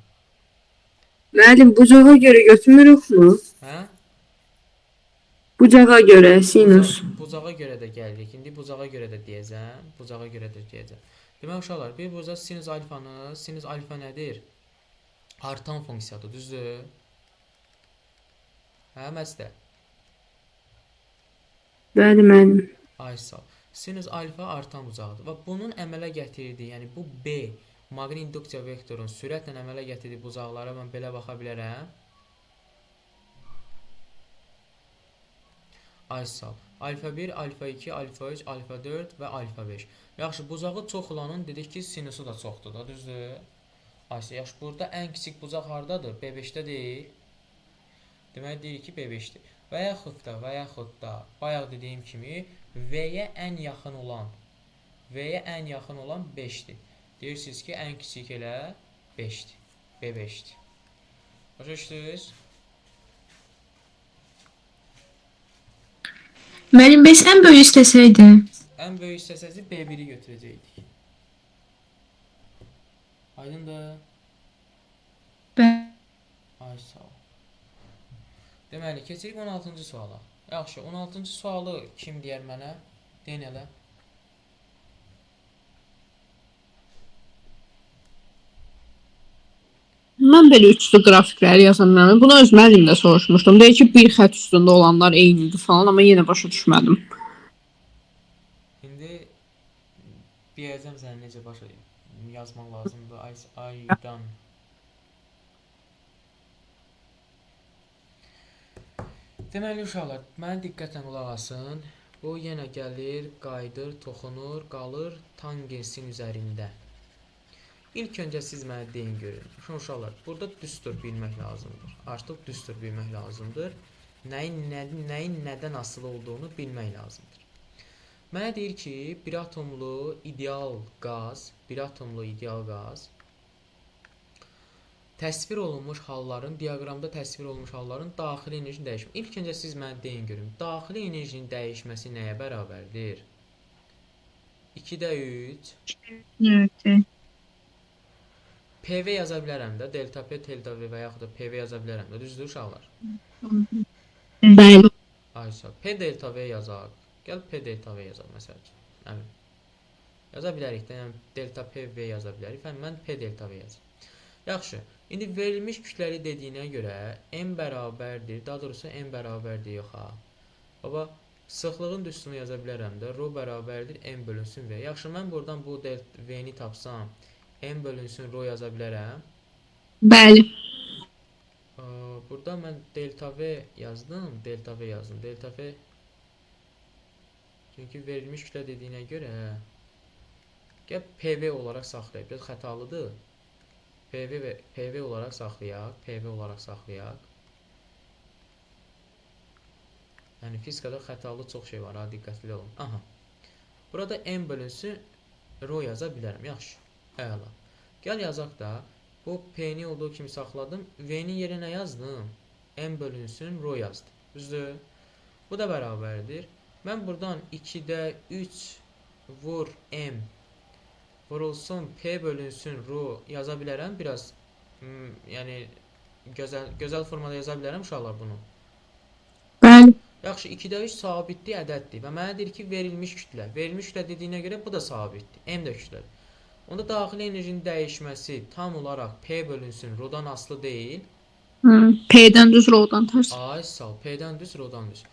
S6: Müəllim, bucağa görə götürmürük mü?
S1: Hə?
S6: Bucağa görə sinus.
S1: Bucağa görə də gəlirik. İndi bucağa görə də deyəcəm. Bucağa görə də deyəcəm. Demək uşaqlar, bir bucaq sinus alfanı, sinus alfa nədir? Artan funksiyadır, düzdür? Hə, məsələ.
S6: Bəli, müəllim.
S1: Ay sağ ol. Sinus alfa artan bucaqdır. Və bunun əmələ gətirdiyi, yəni bu B maqni induksiya vektorun sürətlə əmələ gətirdiyi bucaqlara mən belə baxa bilərəm. Ay sağ ol. Alfa 1, alfa 2, alfa 3, alfa 4 və alfa 5. Yaxşı, bucağı çox olanın dedik ki, sinusu da çoxdur da, düzdür? Ay sağ ol. Yaxşı, burada ən kiçik bucaq hardadır? B5-də deyil. Deməli deyir ki, B5-dir. Və yaxud da, bayaq dediyim kimi V-yə ən yaxın olan V-yə 5-dir. Deyirsiniz ki, ən kiçik elə 5-dir. B5-dir. Başa düşdünüz?
S3: Müəllim, bəs ən böyük istəsəydi?
S1: Ən böyük istəsəzi B1-i götürəcəkdik. Aydındır?
S3: Bəli.
S1: Ay sağ ol. Deməli, keçirik 16-cı suala. Yaxşı, 16-cı sualı kim deyər mənə? Deyin elə.
S4: Mən belə üçlü qrafikləri yazanlarım. Bunu öz müəllimdə soruşmuşdum. Deyir ki, bir xətt üstündə olanlar eynidir falan, amma yenə başa düşmədim.
S1: İndi deyəcəm sənə necə başa yazmaq lazımdır. Aydan. Deməli uşaqlar, mənə diqqətlə qulaq asın. Bu yenə gəlir, qayıdır, toxunur, qalır tangensin üzərində. İlk öncə siz mənə deyin görün. Uşaqlar, burada düstur bilmək lazımdır. Artıq düstur bilmək lazımdır. Nəyin nədən asılı olduğunu bilmək lazımdır. Mənə deyir ki, bir atomlu ideal qaz təsvir olunmuş halların, diaqramda təsvir olunmuş halların daxili enerjini dəyişmir. İlk öncə siz mənə deyin görün. Daxili enerjinin dəyişməsi nəyə bərabərdir? 2-də 3.
S3: Evet.
S1: PV yaza bilərəm də, delta P, delta V və yaxud da PV yaza bilərəm də, düzdür uşaqlar?
S4: Bəli.
S1: Ay sağ ol. P delta V yazaq. Gəl P delta V yazaq məsəl üçün. Əmin. Yaza bilərik də, yəni delta P V yaza bilərik. Mən P delta V yazım. Yaxşı. İndi verilmiş kütləli dediyinə görə M bərabərdir. Daha doğrusu M bərabərdir yox ha. Baba, sıxlığın düstunu yaza bilərəm də. Rho bərabərdir M bölünsün V. Yaxşı, mən buradan bu V-ni tapsam, M bölünsün rho yaza bilərəm.
S4: Bəli.
S1: Burada mən delta V yazdım. Delta V. Çünki verilmiş kütlə dediyinə görə gəl PV olaraq saxlayaq. Biraz xətalıdır. PV olaraq saxlayaq. Yəni fizikada xətalı çox şey var, ha, diqqətli olun. Aha. Burada M bölünsün rho yaza bilərəm. Yaxşı. Əla. Gəl yazaq da, bu P-ni olduğu kimi saxladım. V-nin yerinə yazdım. M bölünsün rho yazdım. Düzdür? Bu da bərabərdir. Mən buradan 2-də 3 vur M vurulsun P bölünsün ru yaza bilərəm biraz yəni gözəl formada yaza bilərəm uşaqlar bunu.
S3: Bəli.
S1: Yaxşı 2-də 3 sabitli ədəddir və mənə deyir ki verilmiş kütlə. Verilmiş kütlə dediyinə görə bu da sabitdir. M də kütlədir. Onda daxili enerjinin dəyişməsi tam olaraq P bölünsün ro-dan asılı deyil.
S4: P-dən düz rho-dan tərs.
S1: Ay sağ ol. P-dən düz ro-dan düz.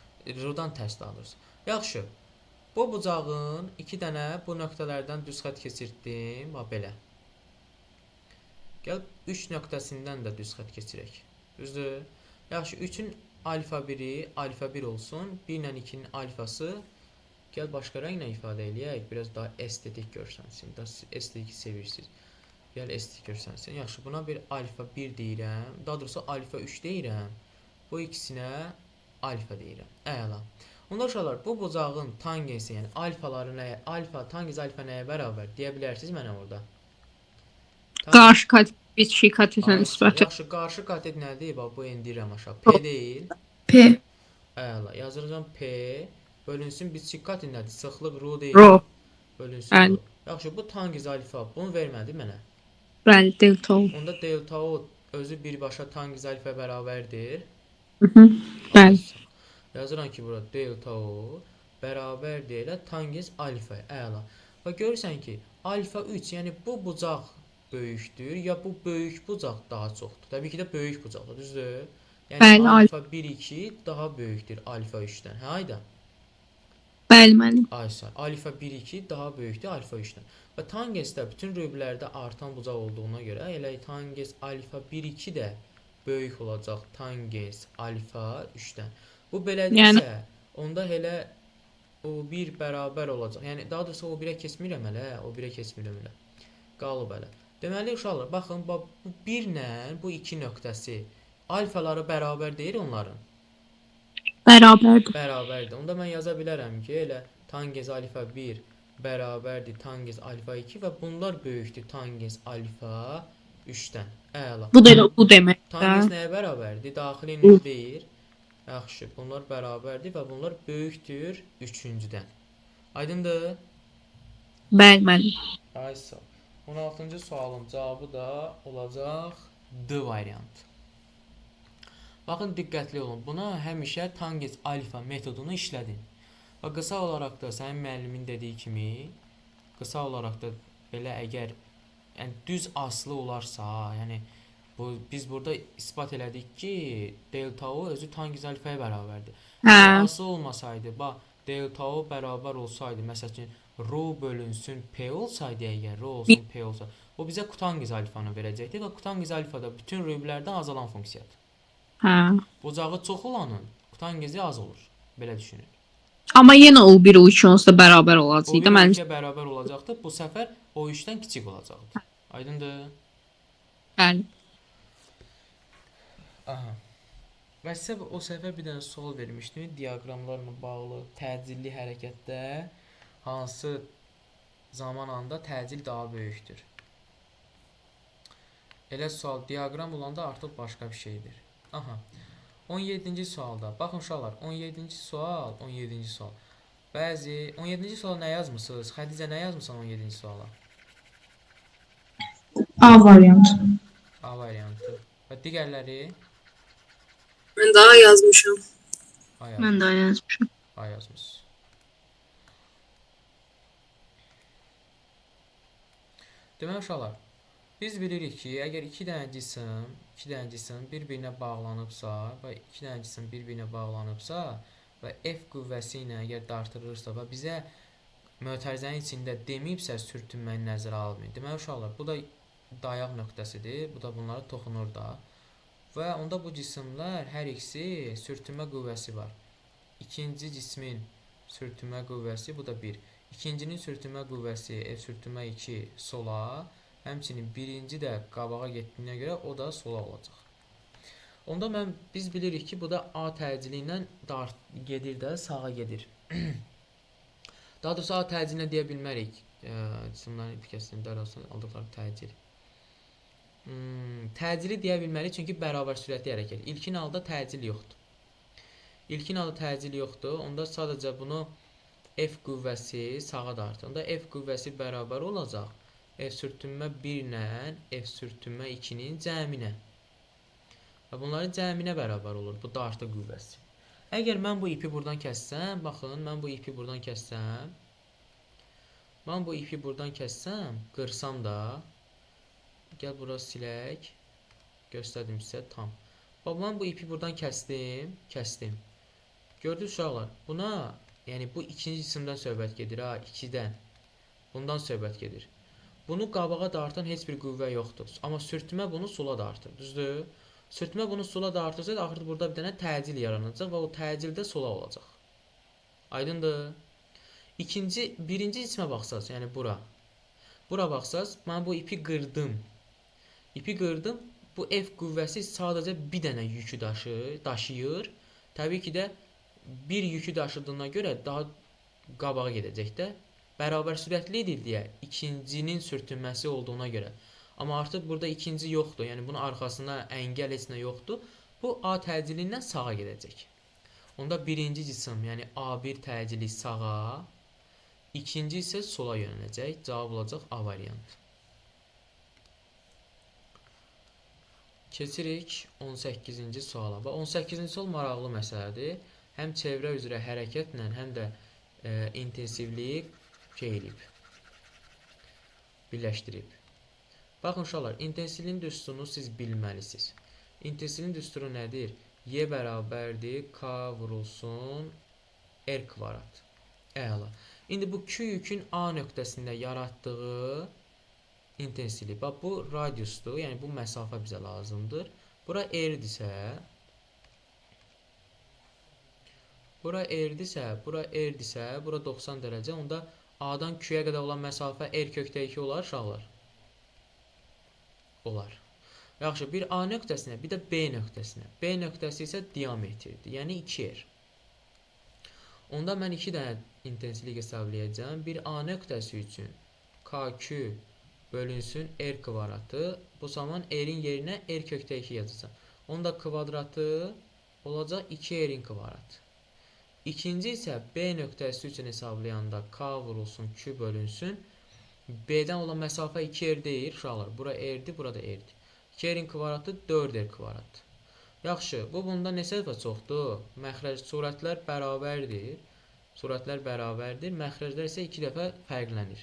S1: Ro-dan tərs daha doğrusu. Yaxşı. Bu bucağın 2 dənə bu nöqtələrdən düz xətt keçirtdim. Bax belə. Gəl 3 nöqtəsindən də düz xətt keçirək. Düzdür? Yaxşı 3-ün alfa 1-i alfa 1 olsun. 1 ilə 2-nin alfası. Gəl başqa rənglə ifadə eləyək. Biraz daha estetik görsənsin. Daha estetik sevirsiniz. Gəl estetik görsənsin. Yaxşı buna bir alfa 1 deyirəm. Daha doğrusu alfa 3 deyirəm. Bu ikisinə alfa deyirəm. Əla. Onda uşaqlar bu bucağın tangensi, yəni alfaları nəyə, tangens alfa nəyə bərabər deyə bilərsiniz mənə orada.
S4: Qarşı katet, bitişik katetlə nisbəti.
S1: Yaxşı, qarşı katet nədir? Bax bu endirirəm aşağı. P deyil.
S3: P.
S1: Əla. Yazıracağam P bölünsün bitişik katet nədir? Sıxlıq ro deyil.
S4: Rho.
S1: Bölünsün
S4: Bəli.
S1: ro. Yaxşı bu tangens alfa bunu vermədi mənə.
S4: Bəli, delta O.
S1: Onda delta O özü birbaşa tangens alfa bərabərdir.
S4: Bəli.
S1: Yazıram ki burada delta O bərabərdir elə tangens alfa. Əla. Və görürsən ki alfa 3 yəni bu bucaq böyükdür ya bu böyük bucaq daha çoxdur. Təbii ki də böyük bucaqdır, düzdür? Yəni
S4: Bəli,
S1: alfa 1 2 daha böyükdür alfa 3-dən. Hə ayda?
S4: Bəli, müəllim.
S1: Aysa alfa 1 2 daha böyükdür alfa 3-dən. Və tangensdə bütün rüblərdə artan bucaq olduğuna görə elə tangens alfa 1 2 də böyük olacaq tangens alfa 3-dən. Bu belədirsə, onda elə o 1 bərabər olacaq. Yəni daha doğrusu o 1-ə keçmirəm hələ, o 1-ə keçmirəm hələ. Qalıb hələ. Deməli uşaqlar, baxın bu 1 ilə bu 2 nöqtəsi alfaları bərabər deyil onların.
S4: Bərabərdir.
S1: Bərabərdir. Onda mən yaza bilərəm ki, elə tangens alfa 1 bərabərdir tangens alfa 2 və bunlar böyükdür tangens alfa 3-dən. Əla.
S4: Bu da elə bu demək.
S1: Tangens nəyə bərabərdir? Daxili enerji deyir. Yaxşı, bunlar bərabərdir və bunlar böyükdür 3-cüdən. Aydındır?
S4: Bəli, müəllim.
S1: Ay sağ ol. 16-cı sualın cavabı da olacaq D variantı. Baxın, diqqətli olun. Buna həmişə tangens alfa metodunu işlədin. Və qısa olaraq da sənin müəllimin dediyi kimi, qısa olaraq da belə əgər yəni düz asılı olarsa, yəni biz burada isbat elədik ki, delta O özü tangens alfaya bərabərdir.
S4: Hə.
S1: Asılı olmasaydı, bax delta O bərabər olsaydı, məsələn, rho bölünsün P olsaydı əgər, rho olsun P olsa, o bizə tangens alfanı verəcəkdi və tangens alfa da bütün rüblərdən azalan funksiyadır.
S4: Hə.
S1: Bucağı çox olanın tangezi az olur. Belə düşünün.
S4: Amma yenə o 1 o 2 onsuz da bərabər
S1: O
S4: olacaqdı.
S1: 1
S4: Mənim
S1: 2-yə bərabər olacaqdı. Bu səfər o 3-dən kiçik olacaqdı. Aydındır?
S4: bəli.
S1: Aha. Və sizə o səfər bir dənə sual vermişdim. Diaqramlarla bağlı təcilli hərəkətdə hansı zaman anda təcil daha böyükdür? Elə sual diaqram olanda artıq başqa bir şeydir. Aha. 17-ci sualda. Baxın uşaqlar, 17-ci sual. Bəzi 17-ci suala nə yazmısınız? Xədicə nə yazmısan 17-ci suala?
S3: A variantı.
S1: A variantı. Və digərləri
S6: Ben daha yazmışım.
S1: A
S2: Mən də yazmışam.
S1: A yazmısınız. Deməli uşaqlar, biz bilirik ki, əgər 2 dənə cisim bir-birinə bağlanıbsa və 2 dənə cisim bir-birinə bağlanıbsa və F qüvvəsi ilə əgər dartılırsa və bizə mötərizənin içində deməyibsə sürtünməni nəzərə almayın. Deməli uşaqlar, bu da dayaq nöqtəsidir. Bu da bunlara toxunur da. Və onda bu cisimlər hər ikisi sürtünmə qüvvəsi var. İkinci cismin sürtünmə qüvvəsi, bu da 1. İkincinin sürtünmə qüvvəsi F sürtünmə 2 sola, həmçinin birinci də qabağa getdiyinə görə o da sola olacaq. Onda biz bilirik ki, bu da A təcili ilə gedir də sağa gedir. Daha doğrusu A təcili deyə bilmərik. Cisimlərin indikəsində dərhal aldıqları təcil. Təcili deyə bilmərik çünki bərabər sürətli hərəkət. İlkin halda təcil yoxdur. Onda sadəcə bunu F qüvvəsi sağa dartır. Onda F qüvvəsi bərabər olacaq F sürtünmə 1 ilə F sürtünmə 2-nin cəminə. Və bunların cəminə bərabər olur bu dartı qüvvəsi. Əgər mən bu ipi buradan kəssəm, baxın, mən bu ipi buradan kəssəm, qırsam da, gəl bura silək, göstərdim sizə tam. Bax, mən bu ipi buradan kəsdim. Gördünüz uşaqlar, buna, yəni bu ikinci cisimdən söhbət gedir, 2-dən, bundan söhbət gedir. Bunu qabağa dartan heç bir qüvvə yoxdur, amma sürtmə bunu sola dartır, düzdür? Sürtmə bunu sola dartırsa, axır burada bir dənə təcil yaranacaq və o təcil də sola olacaq. Aydındır? Birinci cisimə baxsaz, yəni bura. Bura baxsaz, mən bu ipi qırdım. Bu F qüvvəsi sadəcə bir dənə yükü daşıyır. Təbii ki də bir yükü daşıdığına görə daha qabağa gedəcək də. Bərabər sürətli idi deyə ikincinin sürtünməsi olduğuna görə. Amma artıq burada ikinci yoxdur. Yəni bunun arxasına əngəl heç nə yoxdur. Bu A təcilindən sağa gedəcək. Onda birinci cisim, yəni A1 təcili sağa, ikinci isə sola yönələcək. Cavab olacaq A variantı. Keçirik 18-ci suala. Və 18-ci sual maraqlı məsələdir. Həm çevrə üzrə hərəkətlə, həm də intensivliyi birləşdirib. Baxın uşaqlar, intensivliyin düsturunu siz bilməlisiniz. İntensivliyin düsturu nədir? Y bərabərdir K vurulsun R kvadrat. Əla. İndi bu Q yükün A nöqtəsində yaratdığı intensivlik. Bax, bu radiusdur, yəni bu məsafə bizə lazımdır. Bura R-dirsə, bura 90 dərəcə, onda A-dan Q-yə qədər olan məsafə R kökdə 2 olar, uşaqlar. Olar. Yaxşı, bir A nöqtəsinə, bir də B nöqtəsinə. B nöqtəsi isə diametrdir, yəni 2R. Onda mən 2 dənə intensivlik hesablayacağım. Bir A nöqtəsi üçün KQ bölünsün R kvadratı. Bu zaman R-in yerinə R kökdə 2 yazacağım. Onda kvadratı olacaq 2R'in kvadratı. İkinci isə B nöqtəsi üçün hesablayanda K vurulsun Q bölünsün. B-dən olan məsafə 2R deyil, uşaqlar. Bura R-dir, burada R-dir. 2R'in kvadratı 4R kvadrat. Yaxşı, bu bunda neçə dəfə çoxdur? Surətlər bərabərdir. Məxrəclər isə 2 dəfə fərqlənir.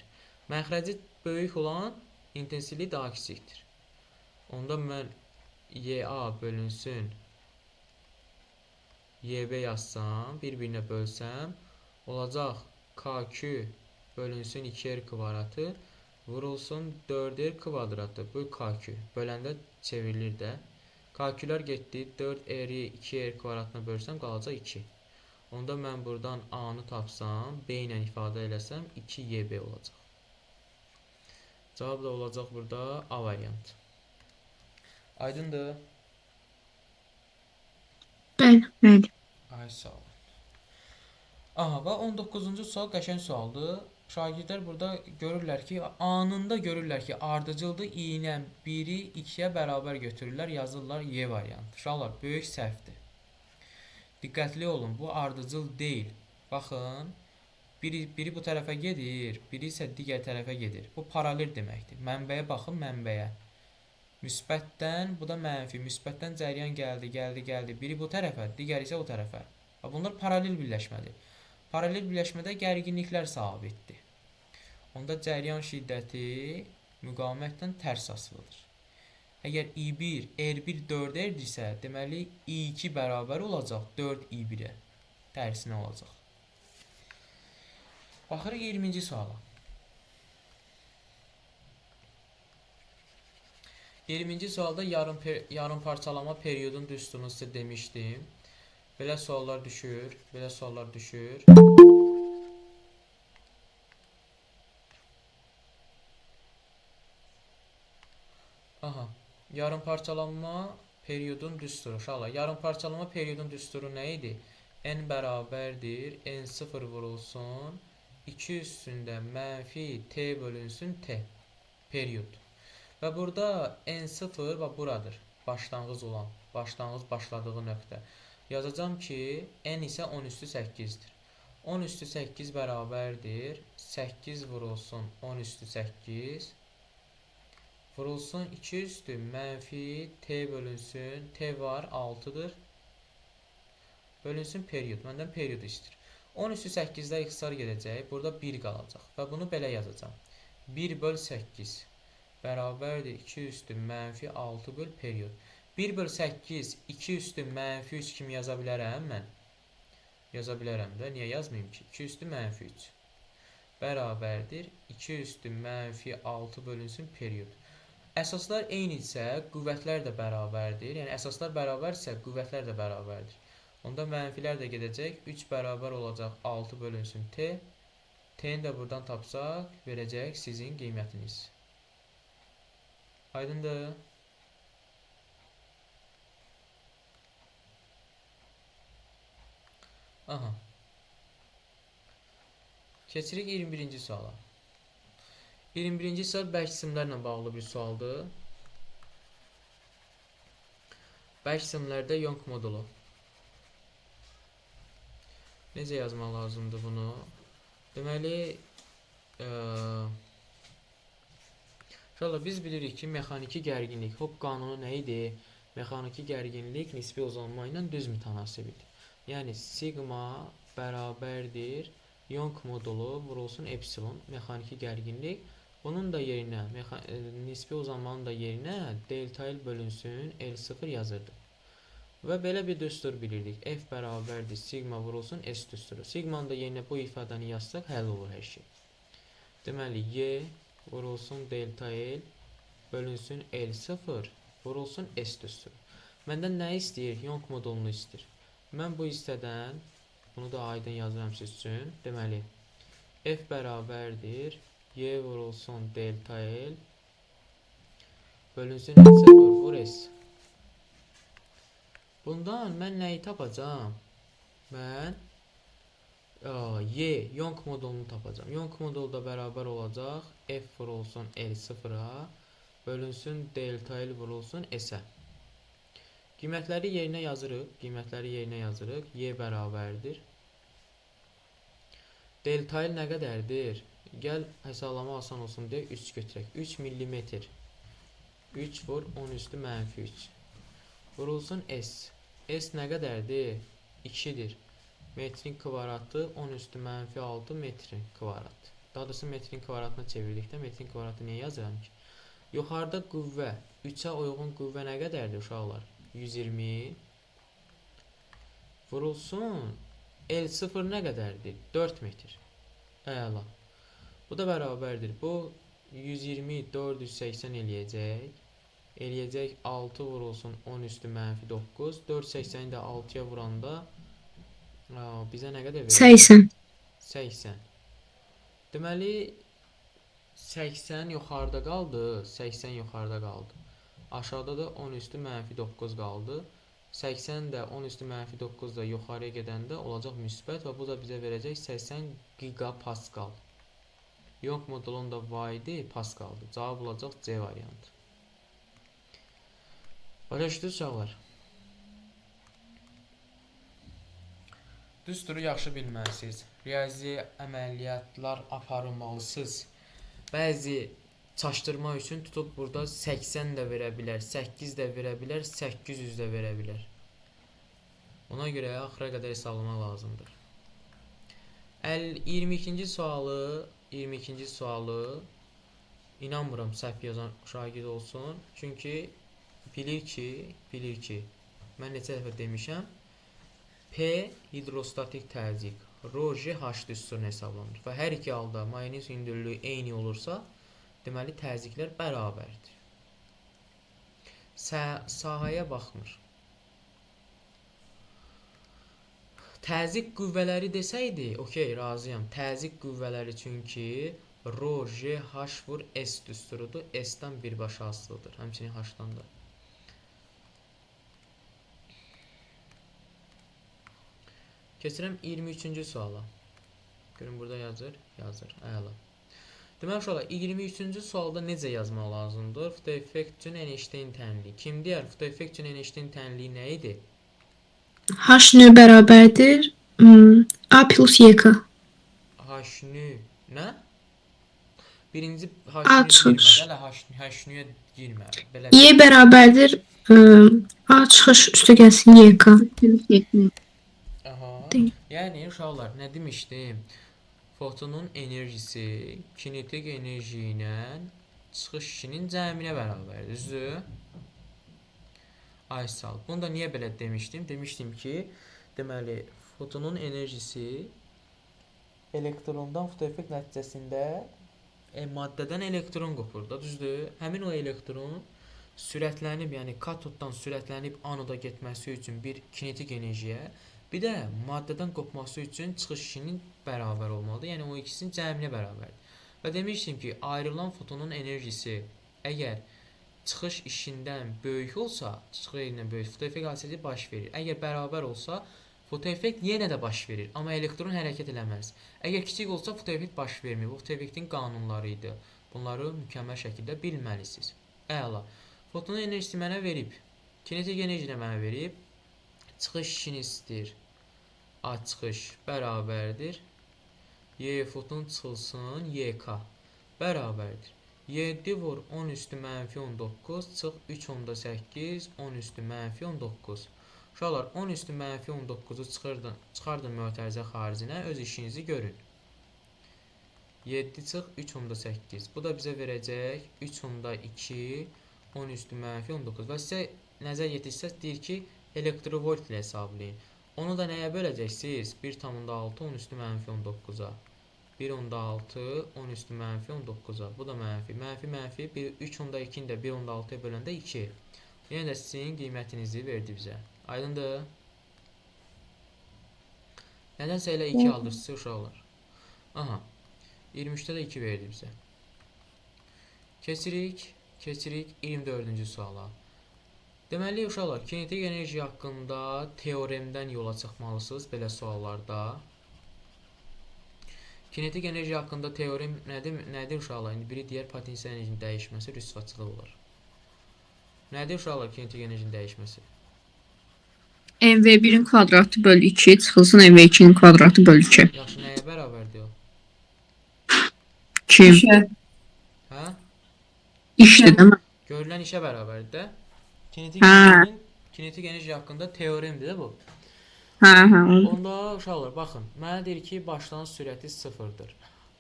S1: Məxrəci böyük olan intensivlik daha kiçikdir. Onda mən YA bölünsün YB yazsam, bir-birinə bölsəm, olacaq KQ bölünsün 2R kvadratı vurulsun 4R kvadratı. Bu KQ. Böləndə çevrilir də. KQ-lər getdi. 4R'i 2R kvadratına bölsəm, qalacaq 2. Onda mən buradan A-nı tapsam, B ilə ifadə eləsəm, 2YB olacaq. Cavab da olacaq burada A variantı. Aydındır?
S2: Bəli.
S1: Ay, sağ olun. Aha, və 19-cu sual qəşəng sualdır. Şagirdlər burada anında görürlər ki, ardıcıldır, i ilə 1-i 2-yə bərabər götürürlər, yazırlar Y variantı. Uşaqlar, böyük səhvdir. Diqqətli olun, bu ardıcıl deyil. Baxın, biri bu tərəfə gedir, biri isə digər tərəfə gedir. Bu paralel deməkdir. Mənbəyə baxın, mənbəyə. Müsbətdən, bu da mənfi. Müsbətdən cəryan gəldi. Biri bu tərəfə, digəri isə o tərəfə. Bunlar paralel birləşmədir. Paralel birləşmədə gərginliklər sabitdir. Onda cəryan şiddəti müqavimətdən tərs asılıdır. Əgər I1, R1 4R'dirsə, deməli I2 bərabər olacaq 4I1-ə. Tərsinə olacaq. Baxırıq 20-ci suala. 20-ci sualda yarım parçalama periyodun düsturunu sizə demişdim. Belə suallar düşür. Aha, yarım parçalanma periyodun düsturu. Uşaqlar, yarım parçalama periyodun düsturu nə idi? N bərabərdir, N0 vurulsun, 2 üstündə mənfi T bölünsün T. Periyod. Və burada N0 və buradır. Başlanğıc başladığı nöqtə. Yazacağım ki, N isə 10 üstü 8-dir. 10 üstü 8 bərabərdir. 8 vurulsun 10 üstü 8. vurulsun 2 üstü mənfi t bölünsün. T var 6'dır. Bölünsün period. Məndən period istəyir. 10 üstü 8-də ixtisar gedəcək. Burada 1 qalacaq. Və bunu belə yazacağım. 1 böl 8 bərabərdir 2 üstü mənfi 6 böl period. 1 böl 8 2 üstü mənfi 3 kimi yaza bilərəm mən. Yaza bilərəm də. Niyə yazmayayım ki? 2 üstü mənfi 3 bərabərdir 2 üstü mənfi 6 bölünsün period. Əsaslar eynidirsə, qüvvətlər də bərabərdir. Yəni əsaslar bərabərsə, qüvvətlər də bərabərdir. Onda mənfilər də gedəcək. 3 bərabər olacaq 6 bölünsün t. T'ni də buradan tapsaq, verəcək sizin qiymətiniz. Aydındır? Aha. Keçirik 21-ci suala. 21-ci sual bərk cisimlərlə bağlı bir sualdır. Bərk cisimlərdə Young modulu. Necə yazmaq lazımdır bunu? Deməli, biz bilirik ki, mexaniki gərginlik, Hooke qanunu nə idi? Mexaniki gərginlik nisbi uzanma ilə düz mütənasibdir. Yəni, sigma bərabərdir Young modulu vurulsun epsilon, mexaniki gərginlik. Bunun da yerinə, nisbi uzanmanın da yerinə delta L bölünsün L0 yazırdı. Və belə bir düstur bilirdik. F bərabərdir sigma vurulsun S düsturu. Sigmanın da yerinə bu ifadəni yazsaq həll olur hər şey. Deməli, Y vurulsun delta L bölünsün L0 vurulsun S düsturu. Məndən nə istəyir? Young modulunu istəyir. Mən bu hissədən, bunu da aydın yazıram siz üçün. Deməli, F bərabərdir Y vurulsun delta L bölünsün L0 vur S. Bundan mən nəyi tapacağam? Mən Y, Young modulunu tapacağam. Young modulu da bərabər olacaq F vurulsun L0'a bölünsün delta L vurulsun S-ə. Qiymətləri yerinə yazırıq. Y bərabərdir. Delta L nə qədərdir? Gəl hesablama asan olsun deyə 3 götürək. 3 millimetr. 3 vur 10 üstü mənfi 3. Vurulsun S. S nə qədərdir? 2'dir. Metrin kvadratı 10 üstü mənfi 6 metrin kvadratı. Daha doğrusu metrin kvadratına çevirdikdə metrin kvadratı niyə yazıram ki? Yuxarıda qüvvə, 3'ə uyğun qüvvə nə qədərdir uşaqlar? 120. Vurulsun L0 nə qədərdir? 4 metr. Əla. Bu da bərabərdir. Bu 120 480 eləyəcək. 6 vurulsun 10 üstü mənfi 9. 480'i də 6'ya vuranda bizə nə qədər verir? 80. Deməli 80 yuxarıda qaldı. Aşağıda da 10 üstü mənfi 9 qaldı. 80 də 10 üstü mənfi 9 da yuxarıya gedəndə olacaq müsbət və bu da bizə verəcək 80 gigapascal. Young modulun da vaydi pascaldır. Cavab olacaq C variantı. Başa düşdünüz uşaqlar? Düsturu yaxşı bilməlisiniz. Riyazi əməliyyatlar aparılmalısınız. Bəzi çaşdırma üçün tutub burada 80 də verə bilər, 8 də verə bilər, 800 də verə bilər. Ona görə axıra qədər hesaplamaq lazımdır. 22-ci sualı inanmıram səhv yazan şagird olsun. Çünki bilir ki mən neçə dəfə demişəm, P hidrostatik təzyiq, Rho J H düsturunu hesablanır və hər iki halda mayonez hündürlüyü eyni olursa, deməli təzyiqlər bərabərdir. Sahəyə baxmır. Təzyiq qüvvələri desəydi, okey, razıyam. Təzyiq qüvvələri çünki Rho J H vur S düsturudur. S-dən birbaşa asılıdır. Həmçinin H-dan da. Keçirəm 23-cü suala. Görün burada yazır. Əla. Deməli uşaqlar, 23-cü sualda necə yazmaq lazımdır? Fotoeffekt üçün Einstein tənliyi. Kim deyər? Fotoeffekt üçün Einstein tənliyi nə idi?
S2: H nö bərabərdir A plus YK.
S1: H nö nə? Birinci
S3: Açış.
S1: H-yə girmə. Hələ H-yə girmə. Belə.
S3: Y bərabərdir A çıxış üstə gəlsin YK.
S1: Aha.
S3: Deyil.
S1: Yəni uşaqlar, nə demişdim? Fotonun enerjisi kinetik enerji ilə çıxış işinin cəminə bərabərdir. Düzdür? Ay sağ ol. Bunu da niyə belə demişdim? Demişdim ki, deməli, fotonun enerjisi elektrondan fotoeffekt nəticəsində maddədən elektron qopur da, düzdür? Həmin o elektron sürətlənib, yəni katoddan sürətlənib anoda getməsi üçün bir kinetik enerjiyə, bir də maddədən qopması üçün çıxış işinin bərabər olmalıdır. Yəni o ikisinin cəminə bərabərdir. Və demişdim ki, ayrılan fotonun enerjisi əgər çıxış işindən böyük olsa, çıxış işindən böyük fotoeffekt hadisəsi baş verir. Əgər bərabər olsa, fotoeffekt yenə də baş verir, amma elektron hərəkət eləməz. Əgər kiçik olsa, fotoeffekt baş vermir. Bu fotoeffektin qanunları idi. Bunları mükəmməl şəkildə bilməlisiniz. Əla. Fotonun enerjisi mənə verib, kinetik enerji də mənə verib, çıxış işini istəyir. A çıxış bərabərdir. Y foton çıxılsın, YK bərabərdir. 7 vur 10 üstü mənfi 19 çıx 3 onda 8 10 üstü mənfi 19. Uşaqlar 10 üstü mənfi 19'u çıxardın mötərizə xaricinə, öz işinizi görün. 7 çıx 3 onda 8. Bu da bizə verəcək 3 onda 2 10 üstü mənfi 19. Və sizə nəzər yetirsəz deyir ki, elektrovolt ilə hesablayın. Onu da nəyə böləcəksiniz? 1,6 10 üstü mənfi 19'a. 1,6 10 üstü mənfi 19'a. Bu da mənfi. Mənfi. 3,2'ni də 1,6'ya böləndə 2. Yəni də sizin qiymətinizi verdi bizə. Aydındır? Nədənsə elə 2 alırsınız uşaqlar. Aha. 23'də də 2 verdi bizə. Keçirik 24-cü suala. Deməli uşaqlar, kinetik enerji haqqında teoremdən yola çıxmalısınız belə suallarda. Kinetik enerji haqqında teorem nədir uşaqlar? İndi biri deyər potensial enerjinin dəyişməsi rüsvaçılıq olur. Nədir uşaqlar kinetik enerjinin dəyişməsi?
S4: MV1'in kvadratı bölü 2 çıxılsın MV2'nin kvadratı bölü 2.
S1: Yaxşı, nəyə bərabərdir o?
S4: Kim?
S1: Hə?
S4: İşdir değil mi?
S1: Görülən işə bərabərdir də.
S4: Hə.
S1: Kinetik enerji haqqında teoremdir də bu.
S4: Hə.
S1: Onda uşaqlar baxın, mənə deyir ki, başlanğıc sürəti 0-dır.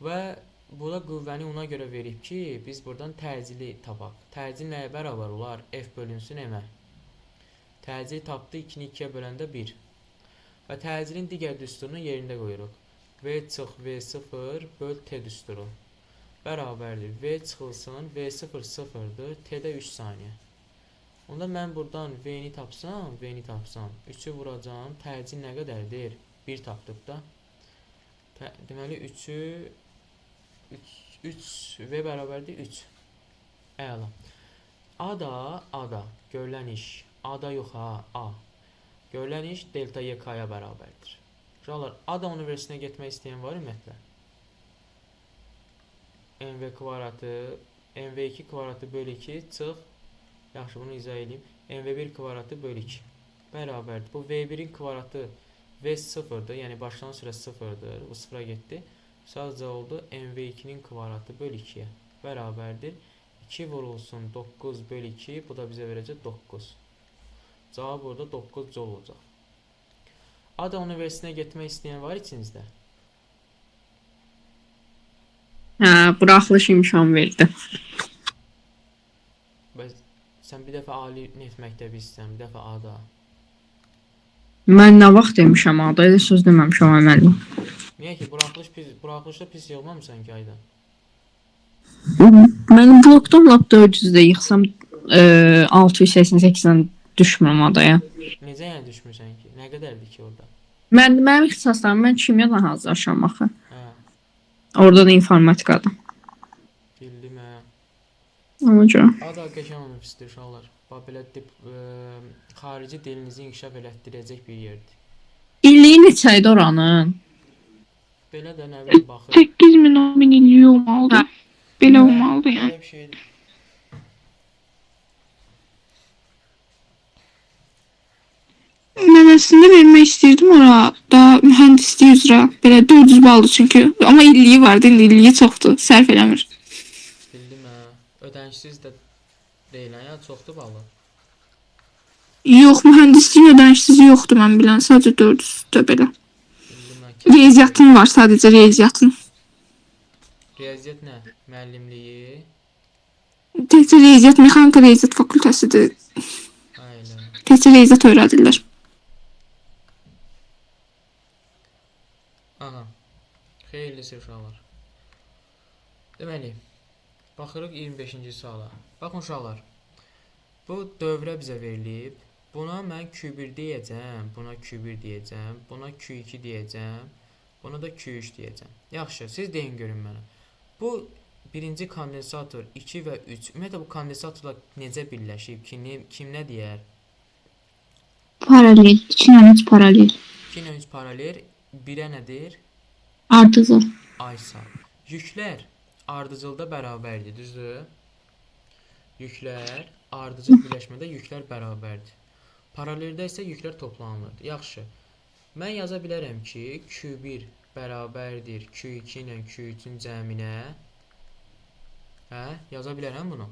S1: Və burada qüvvəni ona görə verib ki, biz buradan təcili tapaq. Təcil nəyə bərabər olar? F bölünsün M-ə. Təcil tapdı 2-ni 2-yə böləndə 1. Və təcilin digər düsturunu yerində qoyuruq. V çıx V0 böl T düsturu. Bərabərdir. V çıxılsın, V0 0-dır, T-də 3 saniyə. Onda mən buradan V-ni tapsam, 3'ü vuracağım, təcil nə qədərdir? 1 tapdıq da. Deməli 3'ü 3 V bərabərdir 3. Əla. A da görülən iş. A-da yox ha, A. Görülən iş delta YK-ya bərabərdir. Uşaqlar, A-da universitetinə getmək istəyən var ümumiyyətlə? MV kvadratı, MV2 kvadratı bölü 2 çıx. Yaxşı, bunu izah edeyim. MV1 kvadratı bölü 2 bərabərdir. Bu V1'in kvadratı V0'dır. Yəni başlanğıc sürəsi 0'dır. Bu 0'a getdi. Sadəcə oldu MV2'nin kvadratı bölü 2'yə bərabərdir. 2 vurulsun 9 bölü 2. Bu da bizə verəcək 9. Cavab burada 9 col olacaq. Ada universitetinə getmək istəyən var içinizdə?
S4: Hə, buraxılış imkan verdi.
S1: Sən bir dəfə ali neft məktəbi istəyən, bir dəfə A-da.
S4: Mən nə vaxt demişəm A-da, elə söz deməmişəm əməlim.
S1: Niyə ki, buraxılışda pis yığmamısan ki ayda?
S4: Mənim blokdan lap 400-də yıxsam 688-dən düşmürəm adaya.
S1: Necə yəni düşmürsən ki? Nə qədərdir ki orada?
S4: Mənim ixtisaslarım, mən kimyadan hazırlaşam axı.
S1: Hə,
S4: Orada da informatikadan.
S1: bildim hə.
S4: Ona görə.
S1: A-da qəşəng olmaq istəyir uşaqlar. Bax belə xarici dilinizi inkişaf elətdirəcək bir yerdir.
S4: İlliyi neçə idi oranın?
S1: Belə də nə bilim baxır.
S7: 8000 10.000 illiyi olmalıdır. Belə olmalıdır yəni.
S1: Belə bir şeydir.
S7: Mən əslində vermək istəyirdim ora da mühəndislik üzrə. Belə 400 baldır çünki. Amma illiyi vardı, indi illiyi çoxdur. Sərf eləmir.
S1: ödənişsiz də deyilən ya, çoxdur balı.
S7: Yox, mühəndislik ödənişsiz yoxdur mən bilən. Sadəcə 400-də belə.
S1: İndi mən kəsdim.
S7: Riyaziyyatın var, sadəcə riyaziyyatın.
S1: Riyaziyyat nə? Müəllimliyi.
S7: Təkcə riyaziyyat, mexanika riyaziyyat fakültəsidir.
S1: Aynen.
S7: Təkcə riyaziyyat öyrədirlər.
S1: Aha. Xeyirlisi uşaqlar. Deməli, baxırıq 25-ci suala. Baxın uşaqlar. Bu dövrə bizə verilib. Buna mən Q1 deyəcəm, buna Q1 deyəcəm, buna Q2 deyəcəm, buna da Q3 deyəcəm. Yaxşı, siz deyin görün mənə. Bu birinci kondensator 2 və 3. Ümumiyyətlə bu kondensatorlar necə birləşib? Kim nə deyər?
S2: Paralel. 2 ilə 3 paralel.
S1: 2 ilə 3 paralel, 1-ə nədir?
S2: Ardıcıl.
S1: Ay sağ. Yüklər ardıcılda bərabərdir, düzdür? Yüklər ardıcıl birləşmədə yüklər bərabərdir. Paraleldə isə yüklər toplanılır. Yaxşı. Mən yaza bilərəm ki, Q1 bərabərdir Q2 ilə Q3-ün cəminə. Hə? Yaza bilərəm bunu.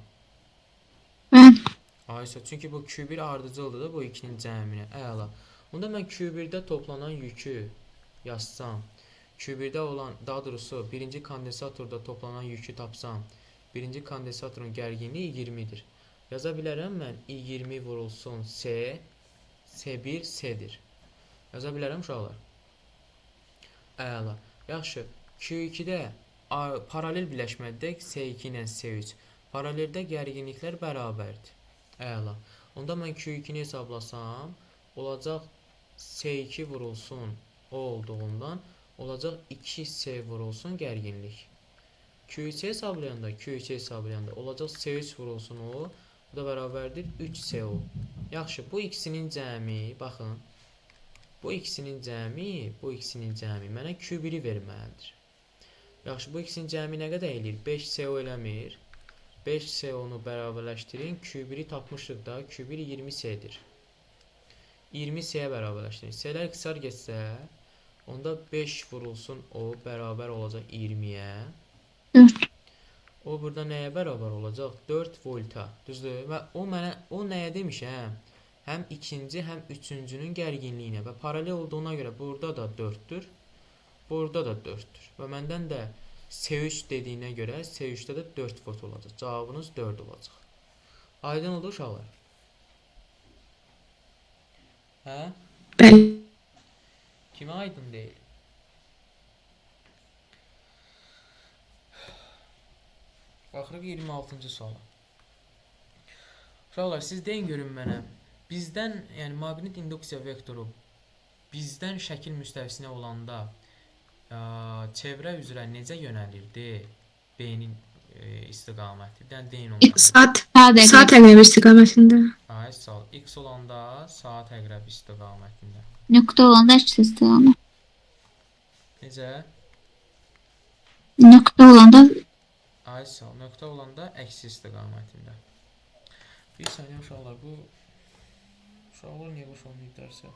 S2: Mən
S1: Aysa, çünki bu Q1 ardıcıldır da bu 2-nin cəminə. Əla. Onda mən Q1-də toplanan yükü yazsam, Q1-də olan, daha doğrusu birinci kondensatorda toplanan yükü tapsam, birinci kondensatorun gərginliyi 20-dir. Yaza bilərəm mən I20 vurulsun S, S1 S-dir. Yaza bilərəm uşaqlar. Əla. Yaxşı. Q2-də paralel birləşmədə S2 ilə S3. Paraleldə gərginliklər bərabərdir. Əla. Onda mən Q2-ni hesablasam, olacaq S2 vurulsun o olduğundan, olacaq 2S vurulsun gərginlik. Q3 hesablayanda olacaq S3 vurulsun o, bu da bərabərdir 3CO. Yaxşı, bu ikisinin cəmi, baxın. Bu ikisinin cəmi mənə Q1-i verməlidir. Yaxşı, bu ikisinin cəmi nə qədər eləyir? 5CO eləmir. 5CO-nu bərabərləşdirin. Q1-i tapmışıq da. Q1 20S-dir. 20S-yə bərabərləşdirin. S-lər qısar getsə, onda 5 vurulsun o bərabər olacaq 20-yə.
S2: 4.
S1: O burada nəyə bərabər olacaq? 4 volta. Düzdür? Və o nəyə demişəm? Həm ikinci, həm üçüncünün gərginliyinə və paralel olduğuna görə burada da 4-dür. Burada da 4-dür. Və məndən də S3 dediyinə görə S3-də də 4 volt olacaq. Cavabınız 4 olacaq. Aydın oldu uşaqlar? Hə?
S7: Bəli.
S1: Kimə aydın deyil? Baxırıq 26-cı suala. Uşaqlar, siz deyin görün mənə. Bizdən, yəni maqnit induksiya vektoru bizdən şəkil müstəvisinə olanda çevrə üzrə necə yönəlirdi? B-nin istiqaməti. Deyin onlara.
S3: Saat əqrəbi istiqamətində.
S1: Ay, sağ ol. X olanda saat əqrəb istiqamətində.
S2: Nöqtə olanda əks istiqamət.
S1: Necə?
S2: Nöqtə olanda
S1: Ay, sağ ol. Nöqtə olanda əks istiqamətində. Bir saniyə uşaqlar, bu uşaqlar niyə boş olmayıb dərsə?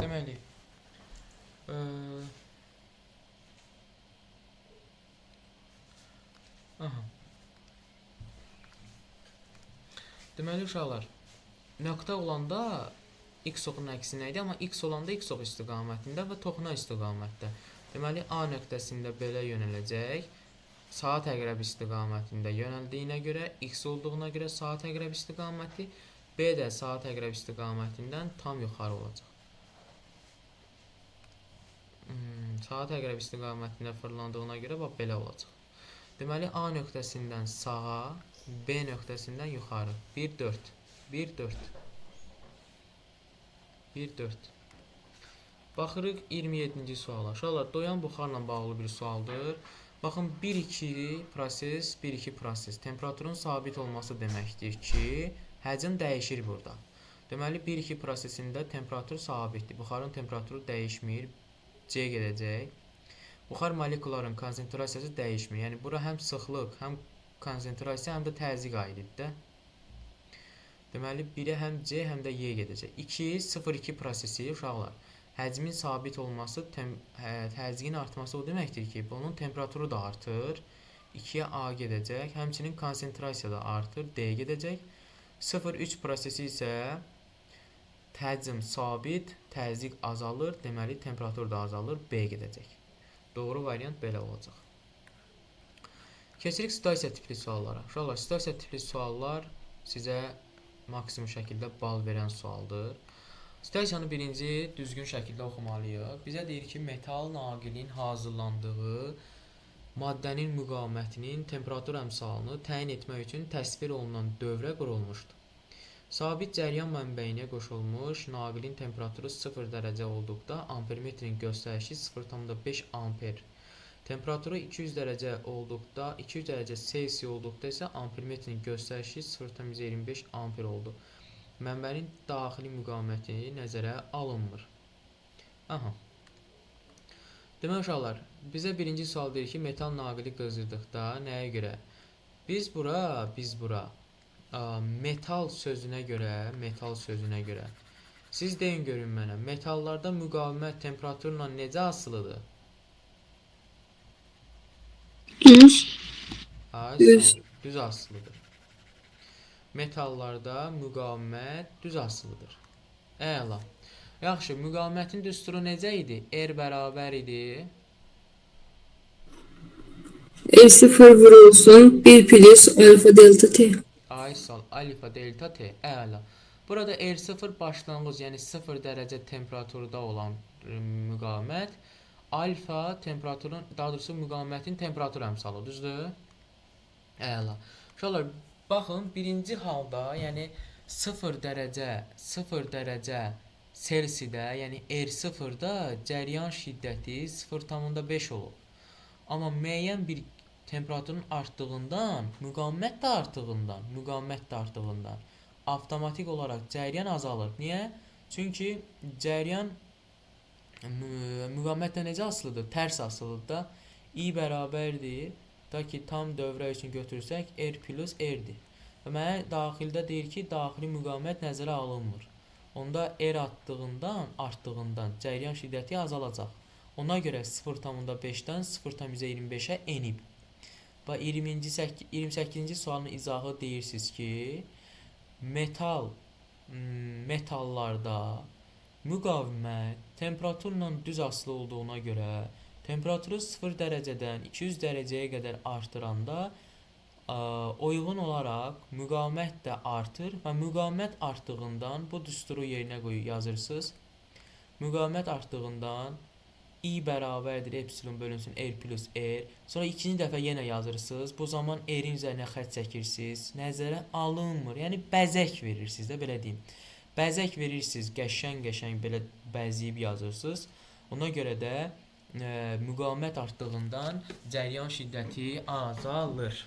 S1: Deməli, deməli uşaqlar, nöqtə olanda x oxunun əksi nə idi? Amma x olanda x ox istiqamətində və toxuna istiqamətdə. Deməli, A nöqtəsində belə yönələcək. Saat əqrəb istiqamətində yönəldiyinə görə, x olduğuna görə saat əqrəb istiqaməti, B də saat əqrəb istiqamətindən tam yuxarı olacaq. Saat əqrəb istiqamətində fırlandığına görə bax belə olacaq. Deməli, A nöqtəsindən sağa, B nöqtəsindən yuxarı. 1, 4. 1, 4. 1, 4. Baxırıq 27-ci suala. Uşaqlar, doyan buxarla bağlı bir sualdır. Baxın 1-2 proses, 1-2 proses. Temperaturun sabit olması deməkdir ki, həcm dəyişir burada. Deməli 1-2 prosesində temperatur sabitdir. Buxarın temperaturu dəyişmir. C gedəcək. Buxar molekuların konsentrasiyası dəyişmir. Yəni bura həm sıxlıq, həm konsentrasiya, həm də təzyiq aiddir də. Deməli 1-ə həm C, həm də Y gedəcək. 2, 0-2 prosesi uşaqlar. Həcmin sabit olması, təzyiqin artması o deməkdir ki, bunun temperaturu da artır. 2-yə A gedəcək. Həmçinin konsentrasiya da artır. D gedəcək. 0-3 prosesi isə həcm sabit, təzyiq azalır. Deməli temperatur da azalır. B gedəcək. Doğru variant belə olacaq. Keçirik situasiya tipli suallara. Uşaqlar, situasiya tipli suallar sizə maksimum şəkildə bal verən sualdır. Situasiyanı birinci düzgün şəkildə oxumalıyıq. Bizə deyir ki, metal naqilin hazırlandığı maddənin müqavimətinin temperatur əmsalını təyin etmək üçün təsvir olunan dövrə qurulmuşdur. Sabit cəryan mənbəyinə qoşulmuş naqilin temperaturu 0 dərəcə olduqda ampermetrin göstərişi 0,5 amper. Temperaturu 200 dərəcə olduqda, 200 dərəcə Selsi olduqda isə ampermetrin göstərişi 0,25 amper oldu. Mənbənin daxili müqaviməti nəzərə alınmır. Aha. Demək uşaqlar, bizə birinci sual deyir ki, metal naqili qızdırdıqda nəyə görə? Biz bura metal sözünə görə siz deyin görün mənə, metallarda müqavimət temperaturla necə asılıdır?
S2: Düz.
S1: Düz asılıdır. Metallarda müqavimət düz asılıdır. Əla. Yaxşı, müqavimətin düsturu necə idi? R bərabər idi.
S6: R0 vurulsun 1 plus alfa delta T.
S1: Ay sal alfa delta T. Əla. Burada R0 başlanğıc, yəni 0 dərəcə temperaturda olan müqavimət, alfa temperaturun, daha doğrusu müqavimətin temperatur əmsalı, düzdür? Əla. Uşaqlar, baxın, birinci halda, yəni 0 dərəcə Selsidə, yəni R0-da cəryan şiddəti 0,5 olur. Amma müəyyən bir temperaturun artdığından, müqavimət də artığından avtomatik olaraq cəryan azalır. Niyə? Çünki cəryan müqavimətlə necə asılıdır? Tərs asılıdır da. I bərabərdir. Da ki, tam dövrə üçün götürsək, R plus R-dir. Və mənə daxildə deyir ki, daxili müqavimət nəzərə alınmır. Onda R artdığından cəryan şiddəti azalacaq. Ona görə 0,5-dən 0,25-ə enib. Və 28-ci sualın izahı deyirsiniz ki, metallarda müqavimət temperaturla düz asılı olduğuna görə temperaturu 0 dərəcədən 200 dərəcəyə qədər artıranda uyğun olaraq müqavimət də artır və müqavimət artdığından bu düsturu yerinə yazırsınız. Müqavimət artdığından I bərabərdir epsilon bölünsün R plus R. Sonra ikinci dəfə yenə yazırsınız. Bu zaman R-in üzərinə xətt çəkirsiniz. Nəzərə alınmır. Yəni bəzək verirsiniz də, belə deyim. Bəzək verirsiniz, qəşəng belə bəzəyib yazırsınız. Ona görə də müqavimət artdığından cəryan şiddəti azalır.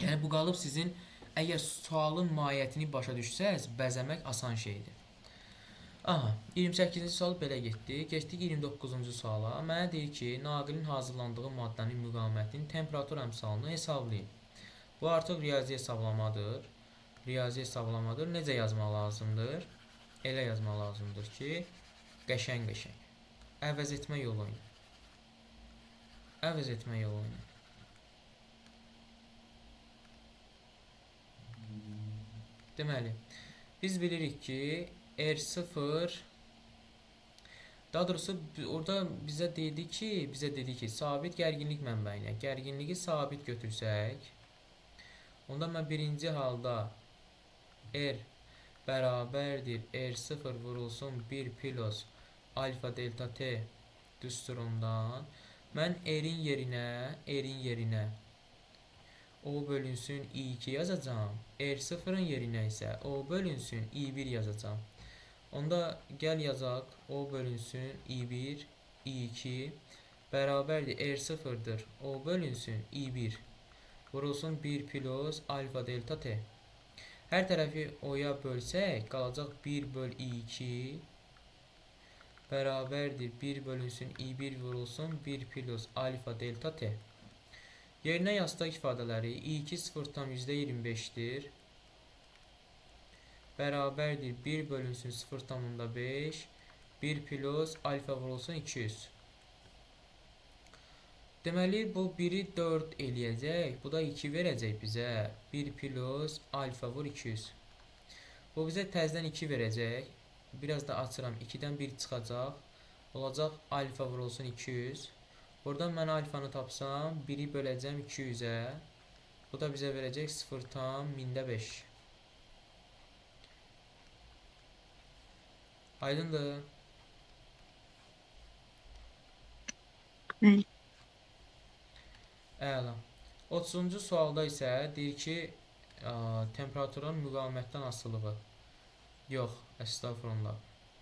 S1: Yəni bu qalıb sizin, əgər sualın mahiyyətini başa düşsəz, bəzəmək asan şeydir. Aha, 28-ci sual belə getdi. Keçdik 29-cu suala. Mənə deyir ki, naqilin hazırlandığı maddənin müqavimətinin temperatur əmsalını hesablayın. Bu artıq riyazi hesablamadır. Necə yazmaq lazımdır? Elə yazmaq lazımdır ki, qəşəng. Əvəz etmə yolu ilə. Deməli, biz bilirik ki, R0, daha doğrusu orada bizə dedi ki, sabit gərginlik mənbəyinə gərginliyi sabit götürsək, onda mən birinci halda R bərabərdir R0 vurulsun 1 plus alfa delta T düsturundan mən R-in yerinə O bölünsün I2 yazacağım. R0-ın yerinə isə O bölünsün I1 yazacağım. Onda gəl yazaq, O bölünsün I1, I2 bərabərdir R0'dır. O bölünsün I1 vurulsun 1 plus alfa delta T. Hər tərəfi O'ya bölsək, qalacaq 1 böl I2 bərabərdir 1 bölünsün I1 vurulsun 1 plus alfa delta T. Yerinə yazdıq ifadələri. I2 0,25'dir. Bərabərdir 1 bölünsün 0,5 1 plus alfa vurulsun 200. Deməli bu 1'i 4 eləyəcək. Bu da 2 verəcək bizə. 1 plus alfa vur 200. Bu bizə təzədən 2 verəcək. Biraz da açıram. 2'dən 1 çıxacaq. Olacaq alfa vurulsun 200. Buradan mən alfanı tapsam 1'i böləcəm 200'ə. Bu da bizə verəcək 0,5. Aydındır.
S2: Bəli.
S1: Əla. 30-cu sualda isə deyir ki, temperaturun müqavimətdən asılılığı. Yox, estağfurullah.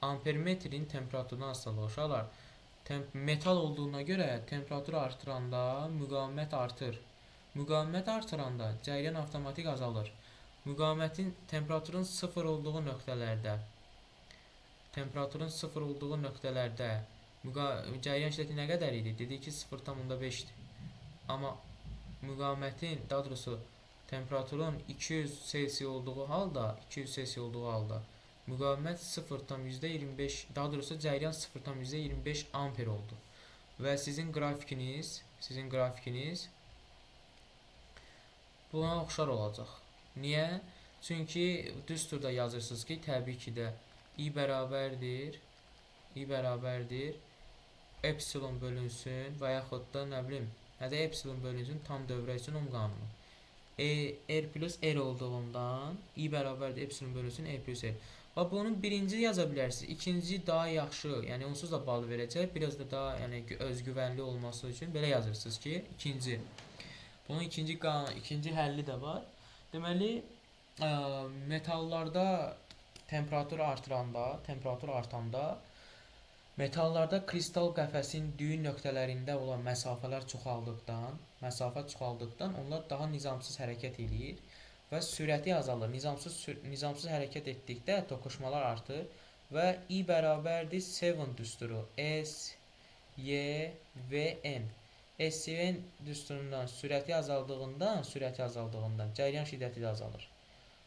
S1: Ampermetrin temperaturdan asılılığı. Uşaqlar, metal olduğuna görə temperatur artıranda müqavimət artır. Müqavimət artıranda cəryan avtomatik azalır. Müqavimətin temperaturun 0 olduğu nöqtələrdə cəryan şiddəti nə qədər idi? Dedik ki 0,5'dir. Amma müqavimətin, daha doğrusu temperaturun 200 Celsius olduğu halda müqavimət 0,25, daha doğrusu cəryan 0,25 amper oldu. Və sizin qrafikiniz buna oxşar olacaq. Niyə? Çünki düz turda yazırsınız ki, təbii ki də I bərabərdir epsilon bölünsün və yaxud da nə bilim, nədə epsilon bölünsün tam dövrə üçün qanunu. R plus R olduğundan I bərabərdir epsilon bölünsün E plus R. Və bunun birinci yaza bilərsiniz. İkinci daha yaxşı, yəni onsuz da bal verəcək. Biraz da daha özgüvənli olması üçün belə yazırsınız ki, ikinci. Bunun ikinci həlli də var. Deməli, metallarda temperatur artanda metallarda kristal qəfəsin düyün nöqtələrində olan məsafə çoxaldıqdan onlar daha nizamsız hərəkət edir və sürəti azalır. Nizamsız hərəkət etdikdə toqquşmalar artır və I bərabərdir 7 düsturu S, Y və N. S-N düsturundan sürəti azaldığından cəryan şiddəti də azalır.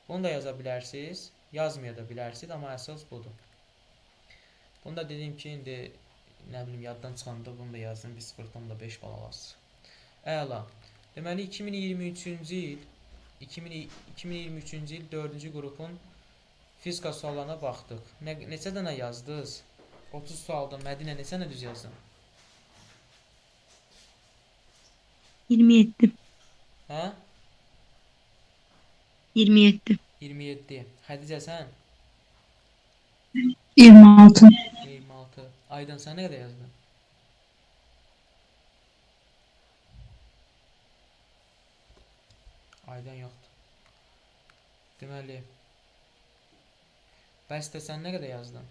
S1: Bunu da yaza bilərsiniz, yazmaya da bilərsiniz, amma əsas budur. Bunu da dedim ki, indi nə bilim yaddan çıxanda bunu da yazdım, 0,5 bal alasınız. Əla. Deməli 2023-cü il 4-cü qrupun fizika suallarına baxdıq. Neçə dənə yazdınız? 30 sualda Mədinə neçə dənə düz yazdın?
S2: 27.
S1: Hə?
S2: 27.
S1: 27. Xədicə sən?
S3: 26.
S1: 26. Aydın sən nə qədər yazdın? Aydın yoxdur. Deməli, Bəstə sən nə qədər yazdın?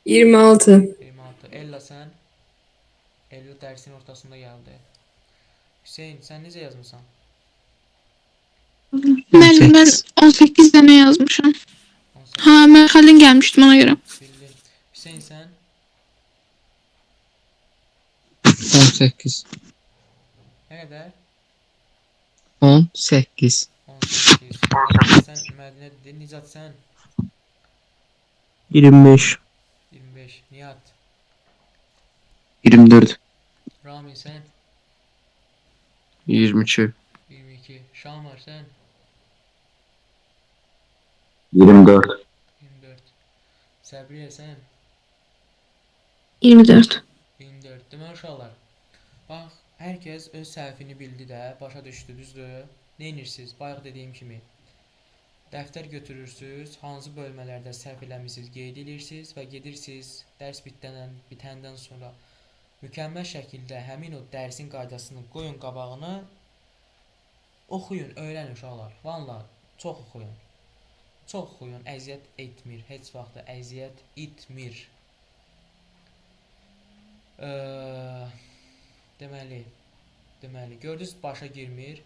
S6: 26.
S1: 26. Ella sən? Ella dərsin ortasında gəldi. Hüseyn sən necə yazmısan?
S7: Müəllim, mən 18 dənə yazmışam.
S1: 18.
S7: Ha, mən Xəlin gəlmişdim ona görə.
S1: Bildim. Hüseyn sən?
S5: 18.
S1: Nə qədər?
S5: 18.
S1: 18. Sən Mədinə dedin. Nicat sən?
S5: 25.
S1: 25. Nihat?
S8: 24.
S1: Ramin sən?
S8: 22.
S1: 22. Şamar sən?
S8: 24.
S1: 24. Səbriyə sən?
S2: 24.
S1: 24. Deməli uşaqlar, bax, hər kəs öz səhvini bildi də, başa düşdü, düzdür? Neyinirsiniz? Bayaq dediyim kimi, dəftər götürürsünüz, hansı bölmələrdə səhv eləmişsiniz, qeyd edirsiniz və gedirsiniz, dərs bitəndən sonra mükəmməl şəkildə həmin o dərsin qaydasını qoyun qabağına, oxuyun, öyrənin uşaqlar. Vallahi, çox oxuyun. Çox oxuyun, əziyyət etmir, heç vaxt əziyyət etmir. Deməli, gördünüz başa girmir.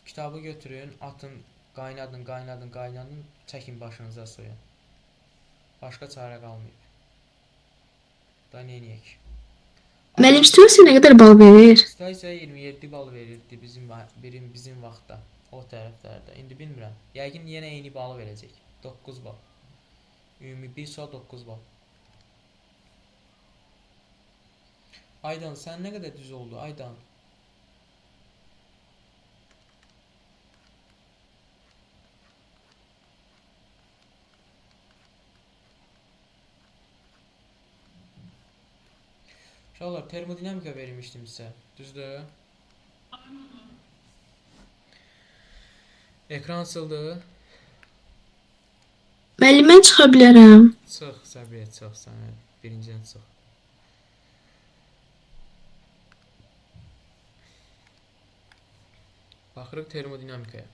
S1: Kitabı götürün, atın, qaynadın, çəkin başınıza suya. Başqa çarə qalmayıb. Da neyniyək?
S7: Müəllim istiyorsa nə qədər bal verir?
S1: Stasiya 27 bal verirdi bizim vaxtda. O tərəflərdə. İndi bilmirəm. Yəqin yenə eyni balı verəcək. 9 bal. Ümumi 1 sual 9 bal. Aydan, sən nə qədər düz oldu? Aydan. Uşaqlar, termodinamika vermişdim sizə. Düzdür? Ekran açıldı.
S7: Müəllim mən çıxa bilərəm.
S1: Çıx, Səbriyə, çıx sən. Birincidən çıx. Baxırıq termodinamikaya.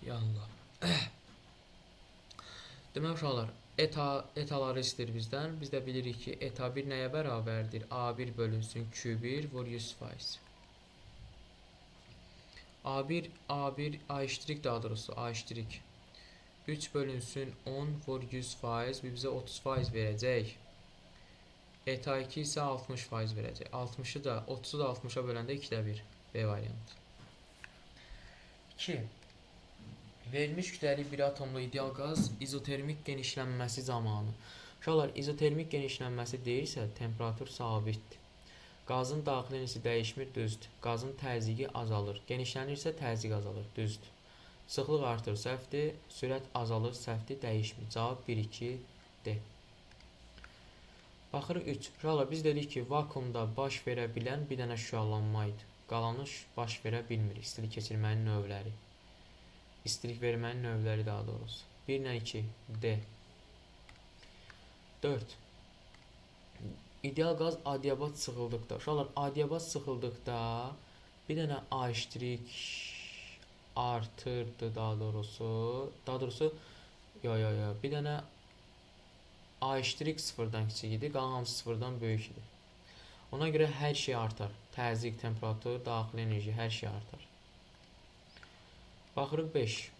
S1: Ya Allah. Demək uşaqlar, etaları istəyir bizdən. Biz də bilirik ki, eta 1 nəyə bərabərdir? A1 bölünsün Q1 vur 100%. A1, A iştirik daha doğrusu, A iştirik. 3 bölünsün 10 vur 100%, bu bizə 30% verəcək. Eta 2 isə 60% verəcək. 30'u da 60'a böləndə 2'də 1. B variantı. 2. Verilmiş kütləli bir atomlu ideal qaz izotermik genişlənməsi zamanı. Uşaqlar, izotermik genişlənməsi deyirsə, temperatur sabitdir. Qazın daxili enerjisi dəyişmir, düzdür. Qazın təzyiqi azalır. Genişlənirsə təzyiq azalır, düzdür. Sıxlıq artır, səhvdir. Sürət azalır, səhvdir, dəyişmir. Cavab 1, 2, D. Baxırıq 3. Uşaqlar, biz dedik ki, vakuumda baş verə bilən bir dənə şüalanma idi. Qalanı baş verə bilmir. İstilik keçirmənin növləri. İstilik vermənin növləri daha doğrusu. 1 ilə 2, D. 4. İdeal qaz adiabat sıxıldıqda. Uşaqlar, adiabat sıxıldıqda bir dənə A iştirik artırdı daha doğrusu. Bir dənə A iştirik sıfırdan kiçik idi, qalan hamısı sıfırdan böyük idi. Ona görə hər şey artar. Təzyiq, temperatur, daxili enerji, hər şey artar. Baxırıq 5.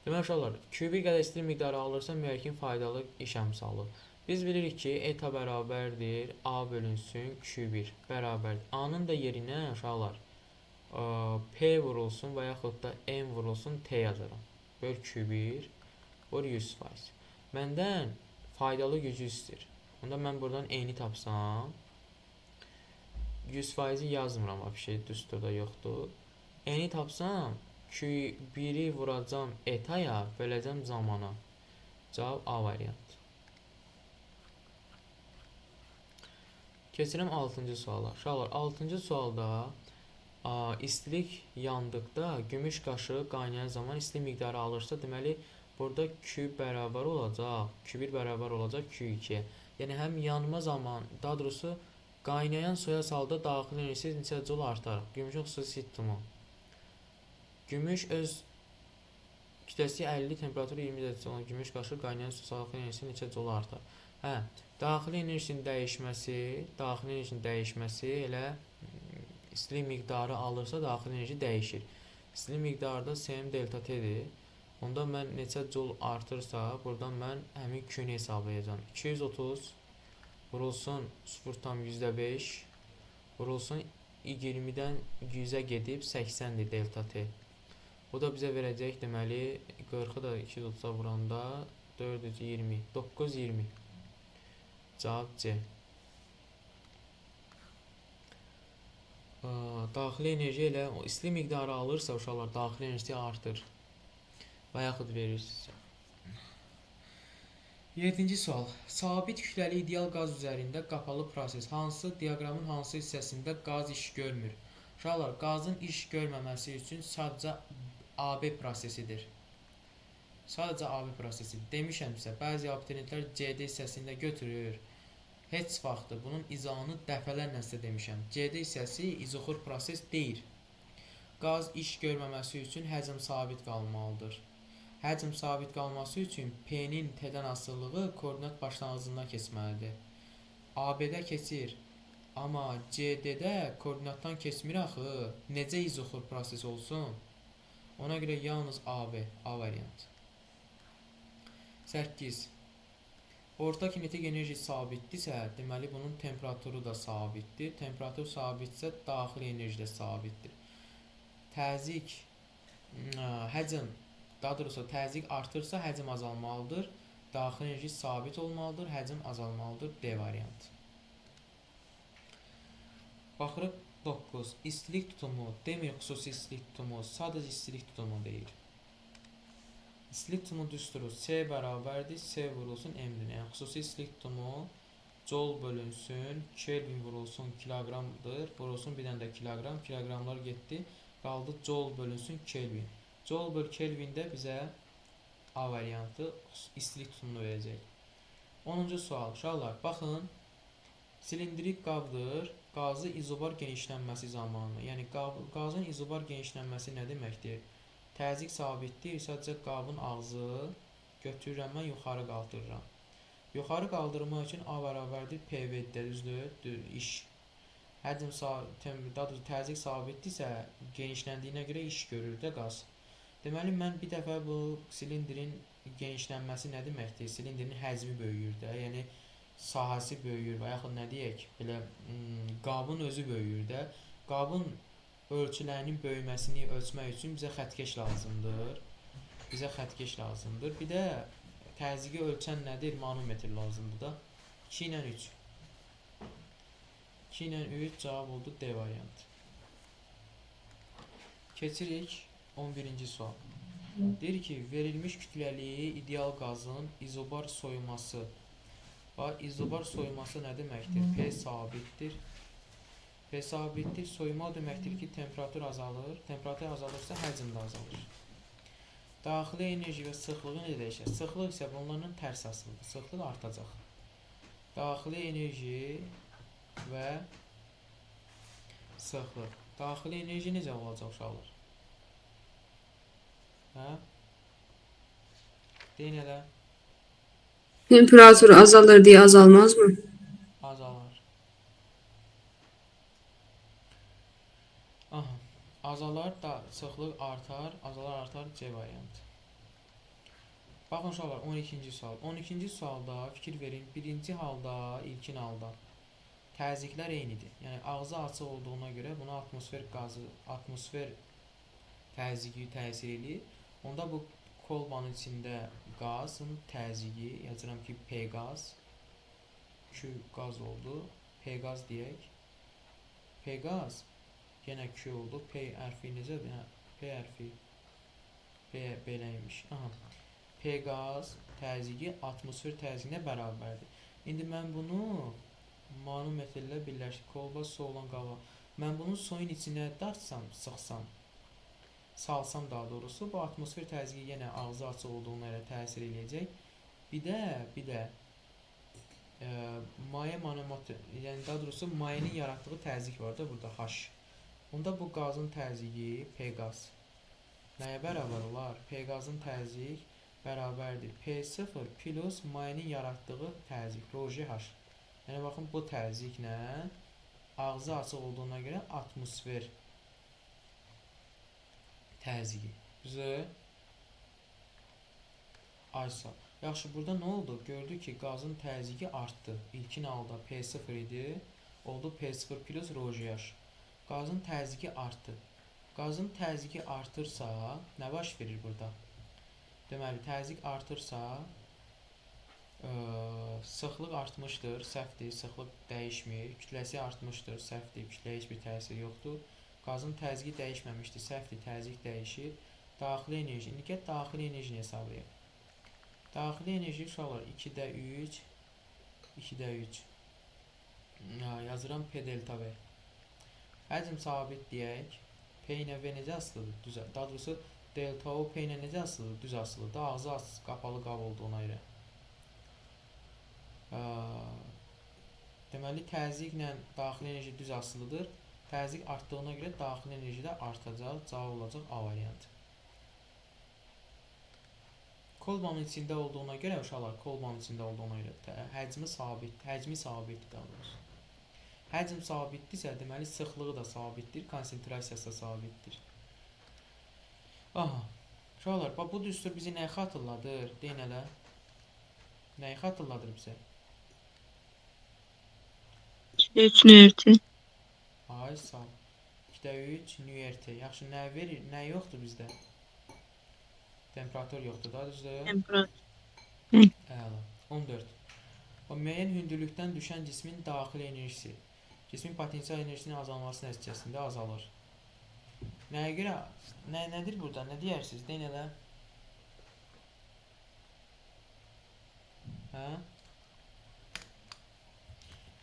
S1: Demək uşaqlar, Q1 qədər istilik miqdarı alırsa mühərrikin faydalı iş əmsalı. Biz bilirik ki, eta bərabərdir A bölünsün Q1 bərabərdir. A-nın da yerinə uşaqlar P vurulsun və yaxud da M vurulsun T yazaram. Böl Q1 vur 100%. Məndən faydalı gücü istəyir. Onda mən buradan eyni tapsam 100%-i yazmıram, düsturda yoxdur. Eyni tapsam Q1'i vuracam etaya, böləcəm zamana. Cavab A variantı. Keçirəm 6-cı suala. Uşaqlar, 6-cı sualda istilik yandıqda gümüş qaşığı qaynayan zaman istilik miqdarı alırsa, deməli burada Q bərabər olacaq, Q1 bərabər olacaq Q2-yə. Yəni həm yanma zaman, daha doğrusu qaynayan soya salda daxili enerjisi neçə joule artar? Gümüşün xüsusi itumu. Gümüş öz kütləsi 50, temperaturu 20 dərəcə olan gümüş qaşığı qaynayan su daxili enerjisi neçə joule artar? Daxili enerjinin dəyişməsi elə istilik miqdarı alırsa daxili enerji dəyişir. İstilik miqdarı da Cm delta T'dir. Onda mən neçə joule artırsa, buradan mən həmin Q-ni hesablayacağam. 230 vurulsun 0,5 vurulsun 20-dən 100-ə gedib 80-dir delta T. Bu da bizə verəcək, deməli 40-ı da 230-a vuranda 420, 920. Cavab C. Daxili enerji ilə istilik miqdarı alırsa uşaqlar daxili enerjisi artır və yaxud verir sizə. 7-ci sual. Sabit kütləli ideal qaz üzərində qapalı proses hansı diaqramın hansı hissəsində qaz iş görmür? Uşaqlar, qazın iş görməməsi üçün sadəcə AB prosesidir. Sadəcə AB prosesi. Demişəmsə, bəzi abituriyentlər CD hissəsində götürür. Heç vaxtı bunun izahını dəfələrlə sizə demişəm. CD hissəsi izoxor proses deyil. Qaz iş görməməsi üçün həcm sabit qalmalıdır. Həcm sabit qalması üçün P-nin T-dən asılılığı koordinat başlanğıcından keçməlidir. AB-də keçir, amma CD-də koordinatdan keçmir axı. Necə izoxor proses olsun? Ona görə yalnız AB, A variantı. 8. Orta kinetik enerji sabitdirsə, deməli bunun temperaturu da sabitdir. Temperatur sabitsə, daxili enerji də sabitdir. Təzyiq, həcm, daha doğrusu təzyiq artırsa, həcm azalmalıdır. Daxili enerji sabit olmalıdır, həcm azalmalıdır. D variantı. Baxırıq 9. İstilik tutumu demir, xüsusi istilik tutumu, sadəcə istilik tutumu deyil. İstilik tutumu düsturu C bərabərdir, C vurulsun M-dir. Yəni xüsusi istilik tutumu Joule bölünsün, Kelvin vurulsun kiloqramdır, vurulsun bir dənə də kiloqram, kiloqramlar getdi, qaldı Joule bölünsün Kelvin. Joule böl Kelvində bizə A variantı istilik tutumunu verəcək. 10-cu sual. Uşaqlar, baxın, silindrik qabdır, qazı izobar genişlənməsi zamanı. Yəni qazın izobar genişlənməsi nə deməkdir? Təzyiq sabitdir, sadəcə qabın ağzı götürürəm, mən yuxarı qaldırıram. Yuxarı qaldırmaq üçün A bərabərdir PV-də, düzdür, iş. Həcm təzyiq sabitdirsə, genişləndiyinə görə iş görür də qaz. Deməli, mən bir dəfə bu silindrin genişlənməsi nə deməkdir? Silindrin həcmi böyüyür də, yəni sahəsi böyüyür və yaxud nə deyək, belə qabın özü böyüyür də. Qabın ölçülərinin böyüməsini ölçmək üçün bizə xəttkeş lazımdır. Bir də təzyiqi ölçən nədir? Manometr lazımdır da. 2 ilə 3. 2 ilə 3 cavab oldu D variantı. Keçirik 11-ci sual. Deyir ki, verilmiş kütləliyi ideal qazın izobar soyuması. İzobar soyuması nə deməkdir? P sabitdir. P sabitdir. Soyuma o deməkdir ki, temperatur azalır. Temperatur azalırsa həcm də azalır. Daxili enerji və sıxlığı necə dəyişir? Sıxlıq isə bunların tərs asılıdır. Sıxlıq artacaq. Daxili enerji və sıxlıq. Daxili enerji necə olacaq uşaqlar? Deyin elə.
S6: Temperatur azalır deyə azalmaz mı?
S1: Azalar. Aha. Azalar da sıxlıq artar, azalar artar C variantı. Baxın uşaqlar 12-ci sual. 12-ci sualda fikir verin. Birinci halda, ilkin halda təzyiqlər eynidir. Yəni ağzı açıq olduğuna görə buna atmosfer təzyiqi təsir edir. Onda bu kolbanın içində qazın təzyiqi, yazıram ki P qaz, Q qaz oldu. P qaz deyək. P qaz yenə Q oldu. P hərfi necədir? P hərfi P beləymiş. P qaz təzyiqi atmosfer təzyiqinə bərabərdir. İndi mən bunu manometrlə birləşdirib, kolba su olan qaba, mən bunu suyun içinə dartsam, sıxsam, salsam daha doğrusu, bu atmosfer təzyiqi yenə ağzı açıq olduğuna görə təsir eləyəcək. Bir də maye manometr, yəni daha doğrusu mayenin yaratdığı təzyiq var da burada H. Onda bu qazın təzyiqi P qaz nəyə bərabər olar? P qazın təzyiq bərabərdir P0 plus mayenin yaratdığı təzyiq ρ H. Yəni baxın bu təzyiqlə ağzı açıq olduğuna görə atmosfer təzyiqi. Düzdür? Aysa. Yaxşı, burada nə oldu? Gördük ki, qazın təzyiqi artdı. İlkin halda P0 idi. Oldu P0 plus ρ H. Qazın təzyiqi artdı. Qazın təzyiqi artırsa, nə baş verir burada? Deməli, təzyiq artırsa, sıxlıq artmışdır, səhvdir, sıxlıq dəyişmir. Kütləsi artmışdır, səhvdir, kütləyə heç bir təsir yoxdur. Qazın təzyiqi dəyişməmişdir, səhvdir, təzyiq dəyişir. Daxili enerji, indi gəl daxili enerjini hesablayaq. Daxili enerji uşaqlar 2-də 3, 2-də 3. Yazıram P delta V. Həcm sabit deyək. P ilə V necə asılıdır? Daha doğrusu delta O P ilə necə asılıdır? Düz asılıdır. Ağzı qapalı qab olduğuna görə. Deməli, təzyiqlə daxili enerji düz asılıdır. Təzyiq artdığına görə daxili enerji də artacaq. Cavab olacaq A variantı. kolbanın içində olduğuna görə uşaqlar, kolbanın içində olduğuna görə həcmi sabitdir daha doğrusu. Həcm sabitdirsə, deməli sıxlığı da sabitdir, konsentrasiyası da sabitdir. Aha. Uşaqlar, bax bu düstur bizi nəyə xatırladır? Deyin elə. Nəyi xatırladır bizə?
S2: 3 növrti.
S1: Ay sağ. 2-də 3 nüerti. Yaxşı, nə verir? Nə yoxdur bizdə? Temperatur yoxdur da, düzdür?
S2: Temperatur.
S1: Əla. 14. O müəyyən hündürlükdən düşən cismin daxili enerjisi. Cismin potensial enerjisinin azalması nəticəsində azalır. Nəyə görə? Nədir burada? Nə deyirsiniz? Deyin elə. Hə?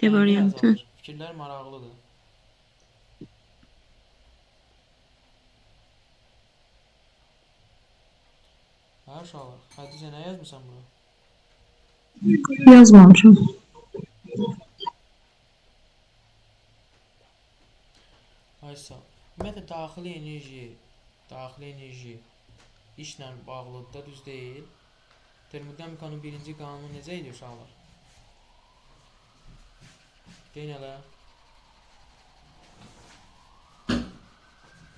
S2: De variantı.
S1: Fikirlər maraqlıdır. Hə uşaqlar, Xədicə nə yazmısan bura?
S3: Yazmamışam.
S1: Ay sağ. Ümumiyyətlə daxili enerji işlə bağlıdır da, düz deyil. Termodinamikanın birinci qanunu necə idi uşaqlar? Deyin elə.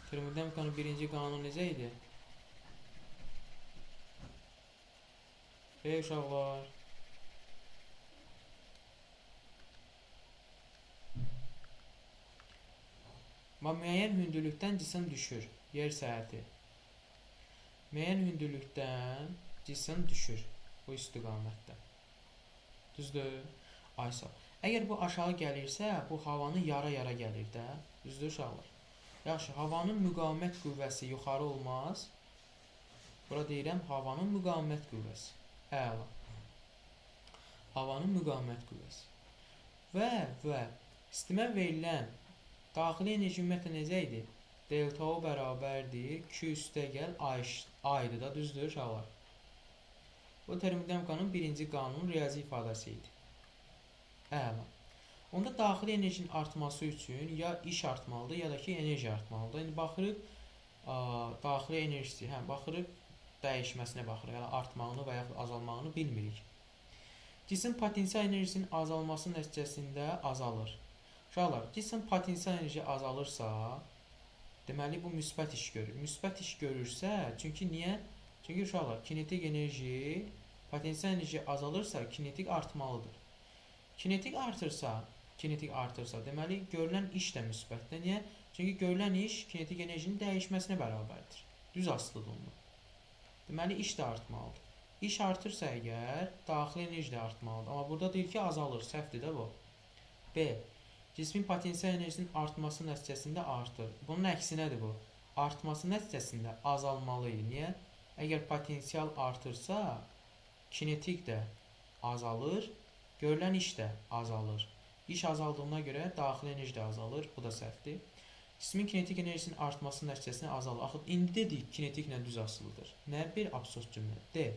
S1: Termodinamikanın birinci qanunu necə idi? Ey uşaqlar. Müəyyən hündürlükdən cisim düşür. Yer səthi. Müəyyən hündürlükdən cisim düşür. Bu istiqamətdə. Düzdür? Aysa. Əgər bu aşağı gəlirsə, bu havanı yara-yara gəlir də. Düzdür uşaqlar? Yaxşı, havanın müqavimət qüvvəsi yuxarı olmaz. Bura deyirəm, havanın müqavimət qüvvəsi. Əla. Havanın müqavimət qüvvəsi. Və sistemə verilən daxili enerji ümumiyyətlə necə idi? Delta O bərabərdir, Q üstə gəl, A-ydı da, düzdür uşaqlar? Bu termodinamikanın birinci qanunun riyazi ifadəsi idi. Əla. Onda daxili enerjinin artması üçün ya iş artmalıdır, ya da ki enerji artmalıdır. İndi baxırıq, daxili enerjisi, baxırıq dəyişməsinə baxırıq, yəni artmağını və yaxud azalmağını bilmirik. Cisim potensial enerjisinin azalması nəticəsində azalır. Uşaqlar, cisim potensial enerji azalırsa, deməli bu müsbət iş görür. Müsbət iş görürsə, çünki niyə? Çünki uşaqlar, kinetik enerji, potensial enerji azalırsa, kinetik artmalıdır. Kinetik artırsa, deməli görülən iş də müsbətdir. Niyə? Çünki görülən iş kinetik enerjinin dəyişməsinə bərabərdir. Düz asılıdır onu. Deməli, iş də artmalıdır. İş artırsa əgər, daxili enerji də artmalıdır. Amma burada deyir ki, azalır. Səhvdir də bu. B. Cismin potensial enerjisinin artması nəticəsində artır. Bunun əksinədir bu. Artması nəticəsində azalmalı idi. Niyə? Əgər potensial artırsa, kinetik də azalır, görülən iş də azalır. İş azaldığına görə daxili enerji də azalır. Bu da səhvdir. Cismin kinetik enerjisinin artması nəticəsində azalır. Axı, indi dedik kinetiklə düz asılıdır. Nə bir absurd cümlə. D.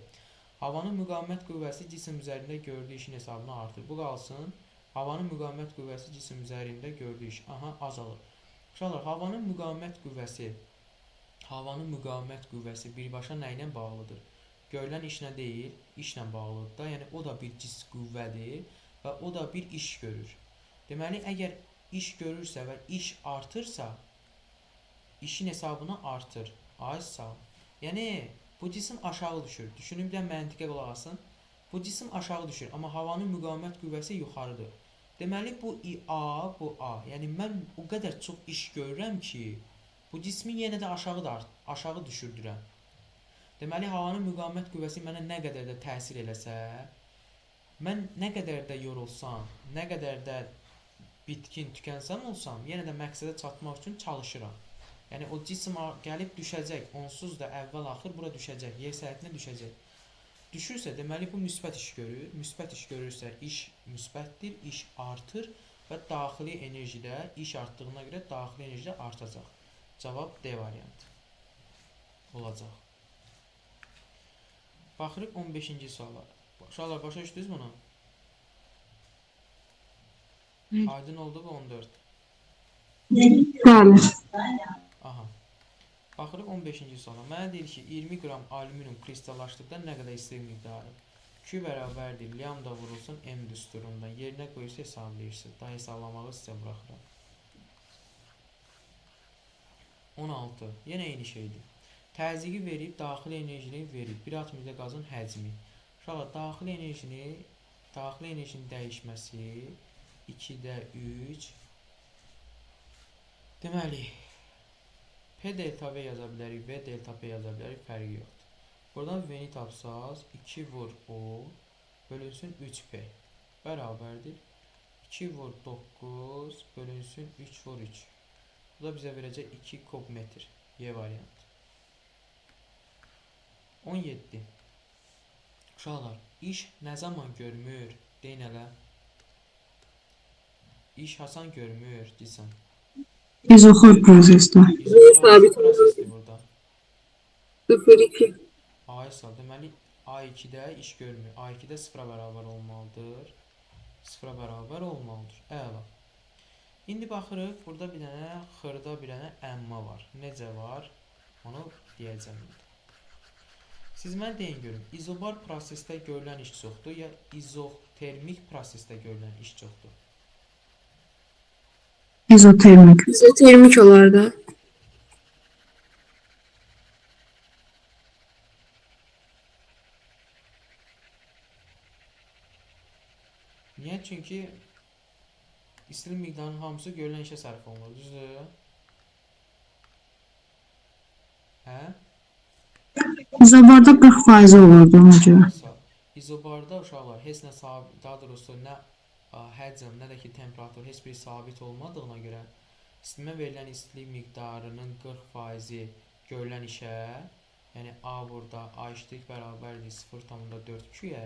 S1: Havanın müqavimət qüvvəsi cisim üzərində gördüyü işin hesabına artır. Bu qalsın. Havanın müqavimət qüvvəsi cisim üzərində gördüyü iş. Aha, azalır. Uşaqlar, havanın müqavimət qüvvəsi birbaşa nə ilə bağlıdır? Görülən işlə deyil, işlə bağlıdır da. Yəni, o da bir cis qüvvədir və o da bir iş görür. Deməli, əgər iş görürsə və iş artırsa, işin hesabına artır. Ay sağ. Yəni, bu cisim aşağı düşür. Düşünün, bir də məntiqə qulaq asın. Bu cisim aşağı düşür, amma havanın müqavimət qüvvəsi yuxarıdır. Deməli, bu A, bu A. Yəni, mən o qədər çox iş görürəm ki, bu cismi yenə də aşağı düşürdürəm. Deməli, havanın müqavimət qüvvəsi mənə nə qədər də təsir eləsə, mən nə qədər də yorulsam, nə qədər də bitkin, tükənsəm olsam, yenə də məqsədə çatmaq üçün çalışıram. Yəni, o cisim gəlib düşəcək, onsuz da əvvəl-axır bura düşəcək, yer səthətinə düşəcək. Düşürsə, deməli, bu müsbət iş görür. Müsbət iş görürsə, iş müsbətdir, iş artır və daxili enerjidə, iş artdığına görə daxili enerji də artacaq. Cavab D variantı olacaq. Baxırıq 15-ci suala. Uşaqlar, başa düşdünüz bunu? Aydın oldu bu 14.
S3: Bəli.
S1: Aha. Baxırıq 15-ci suala. Mənə deyir ki, 20 qram alüminium kristallaşdıqda nə qədər istilik miqdarı? Q bərabərdir. Lambda vurulsun M düsturundan. Yerinə qoyursa hesablayırsınız. Daha hesablamağı sizə buraxıram. 16. Yenə eyni şeydir. Təzyiqi verib, daxili enerjini verib. 1 atmosfer qazın həcmi. Uşaqlar, daxili enerjinin dəyişməsi 2-də 3. Deməli, P delta V yaza bilərik, V delta P yaza bilərik, fərqi yoxdur. Buradan V-ni tapsaz, 2 vur O bölünsün 3P bərabərdir. 2 vur 9 bölünsün 3 vur 3. Bu da bizə verəcək 2 kubmetr. Y variantı. 17. Uşaqlar, iş nə zaman görmür? Deyin hələ. İş hasan görmür, desən.
S3: İzoxor prosesdə.
S6: Sabit
S1: prosesdir burada.
S6: 0-2.
S1: A-sa, deməli A2-də iş görmür. A2-də 0-a bərabər olmalıdır. 0-a bərabər olmalıdır. Əla. İndi baxırıq, burada bir dənə xırda bir dənə əmma var. Necə var? Onu deyəcəm indi. Siz mən deyin görün, izobar prosesdə görülən iş çoxdur, ya izotermik prosesdə görülən iş çoxdur?
S3: İzotermik.
S6: İzotermik olar da.
S1: Niyə? Çünki istilik miqdarının hamısı görülən işə sərf olunur, düzdür? Hə?
S3: İzobarda 40% olurdu ona görə.
S1: İzobarda uşaqlar heç nə sabit, daha doğrusu nə həcm, nə də ki temperatur heç bir sabit olmadığına görə sistemə verilən istilik miqdarının 40%-i görülən işə, yəni A burada A işlik bərabərdir 0,4 Q-yə,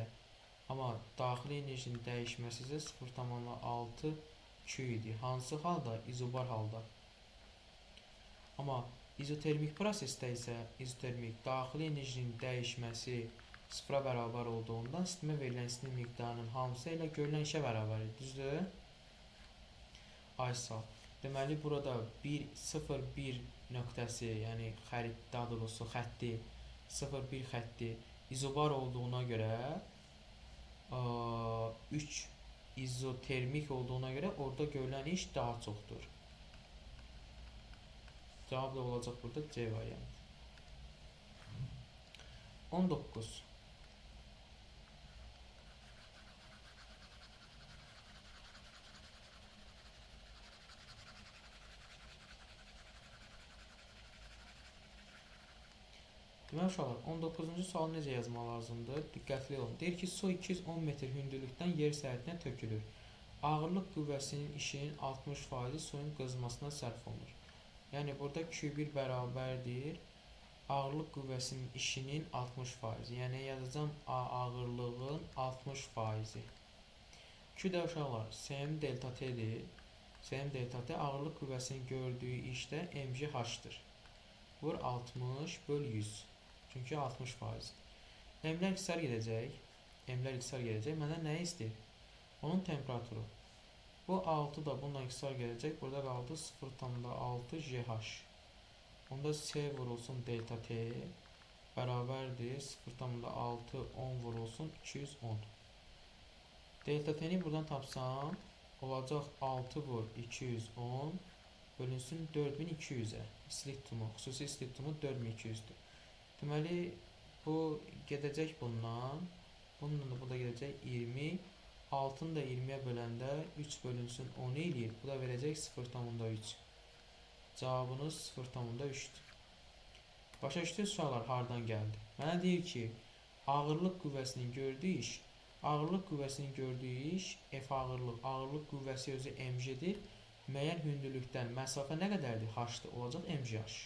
S1: amma daxili enerjinin dəyişməsi isə 0,6 Q idi. Hansı halda? İzobar halda. Amma izotermik prosesdə isə daxili enerjinin dəyişməsi 0-a bərabər olduğundan sistemə verilən istilik miqdarının hamısı ilə görülən işə bərabərdir. Düzdür? Aysa. Deməli burada 0,1 nöqtəsi, yəni xərit, daha doğrusu xətti, 0,1 xətti izobar olduğuna görə 3 izotermik olduğuna görə orada görülən iş daha çoxdur. Cavab da olacaq burada C variantı. 19. Deməli uşaqlar, 19-cu sualı necə yazmaq lazımdır? Diqqətli olun. Deyir ki, su 210 metr hündürlükdən yer səthətinə tökülür. Ağırlıq qüvvəsinin işinin 60% suyun qızmasına sərf olunur. Yəni burada Q1 bərabərdir. Ağırlıq qüvvəsinin işinin 60%. Yəni yazacağım ağırlığın 60%. Q də uşaqlar Sm delta T'dir. Sm delta T ağırlıq qüvvəsinin gördüyü işdə mgh-dır. Vur 60 böl 100. Çünki 60%. M'lər iksar gedəcək. M'lər iksar gedəcək. Məndən nə istəyir? Onun temperaturu. Bu 6 da bununla iksar gələcək. Burada qaldı 0,6 GH. Onda C vurulsun delta T bərabərdir 0,6 10 vurulsun 210. Delta T'ni buradan tapsam olacaq 6 vur 210 bölünsün 4200-ə. İstilik tutumu, xüsusi istilik tutumu 4200-dür. Deməli bu gedəcək bundan. Bununla da bu da gedəcək 20. 6-nı da 20-yə böləndə 3 bölünsün 10 eləyir. Bu da verəcək 0,3. Cavabınız 0,3-dür. Başa düşdünüz uşaqlar hardan gəldi? Mənə deyir ki, ağırlıq qüvvəsinin gördüyü iş, F ağırlıq qüvvəsi özü mg'dir. Müəyyən hündürlükdən məsafə nə qədərdir? H-dır. Olacaq mgh.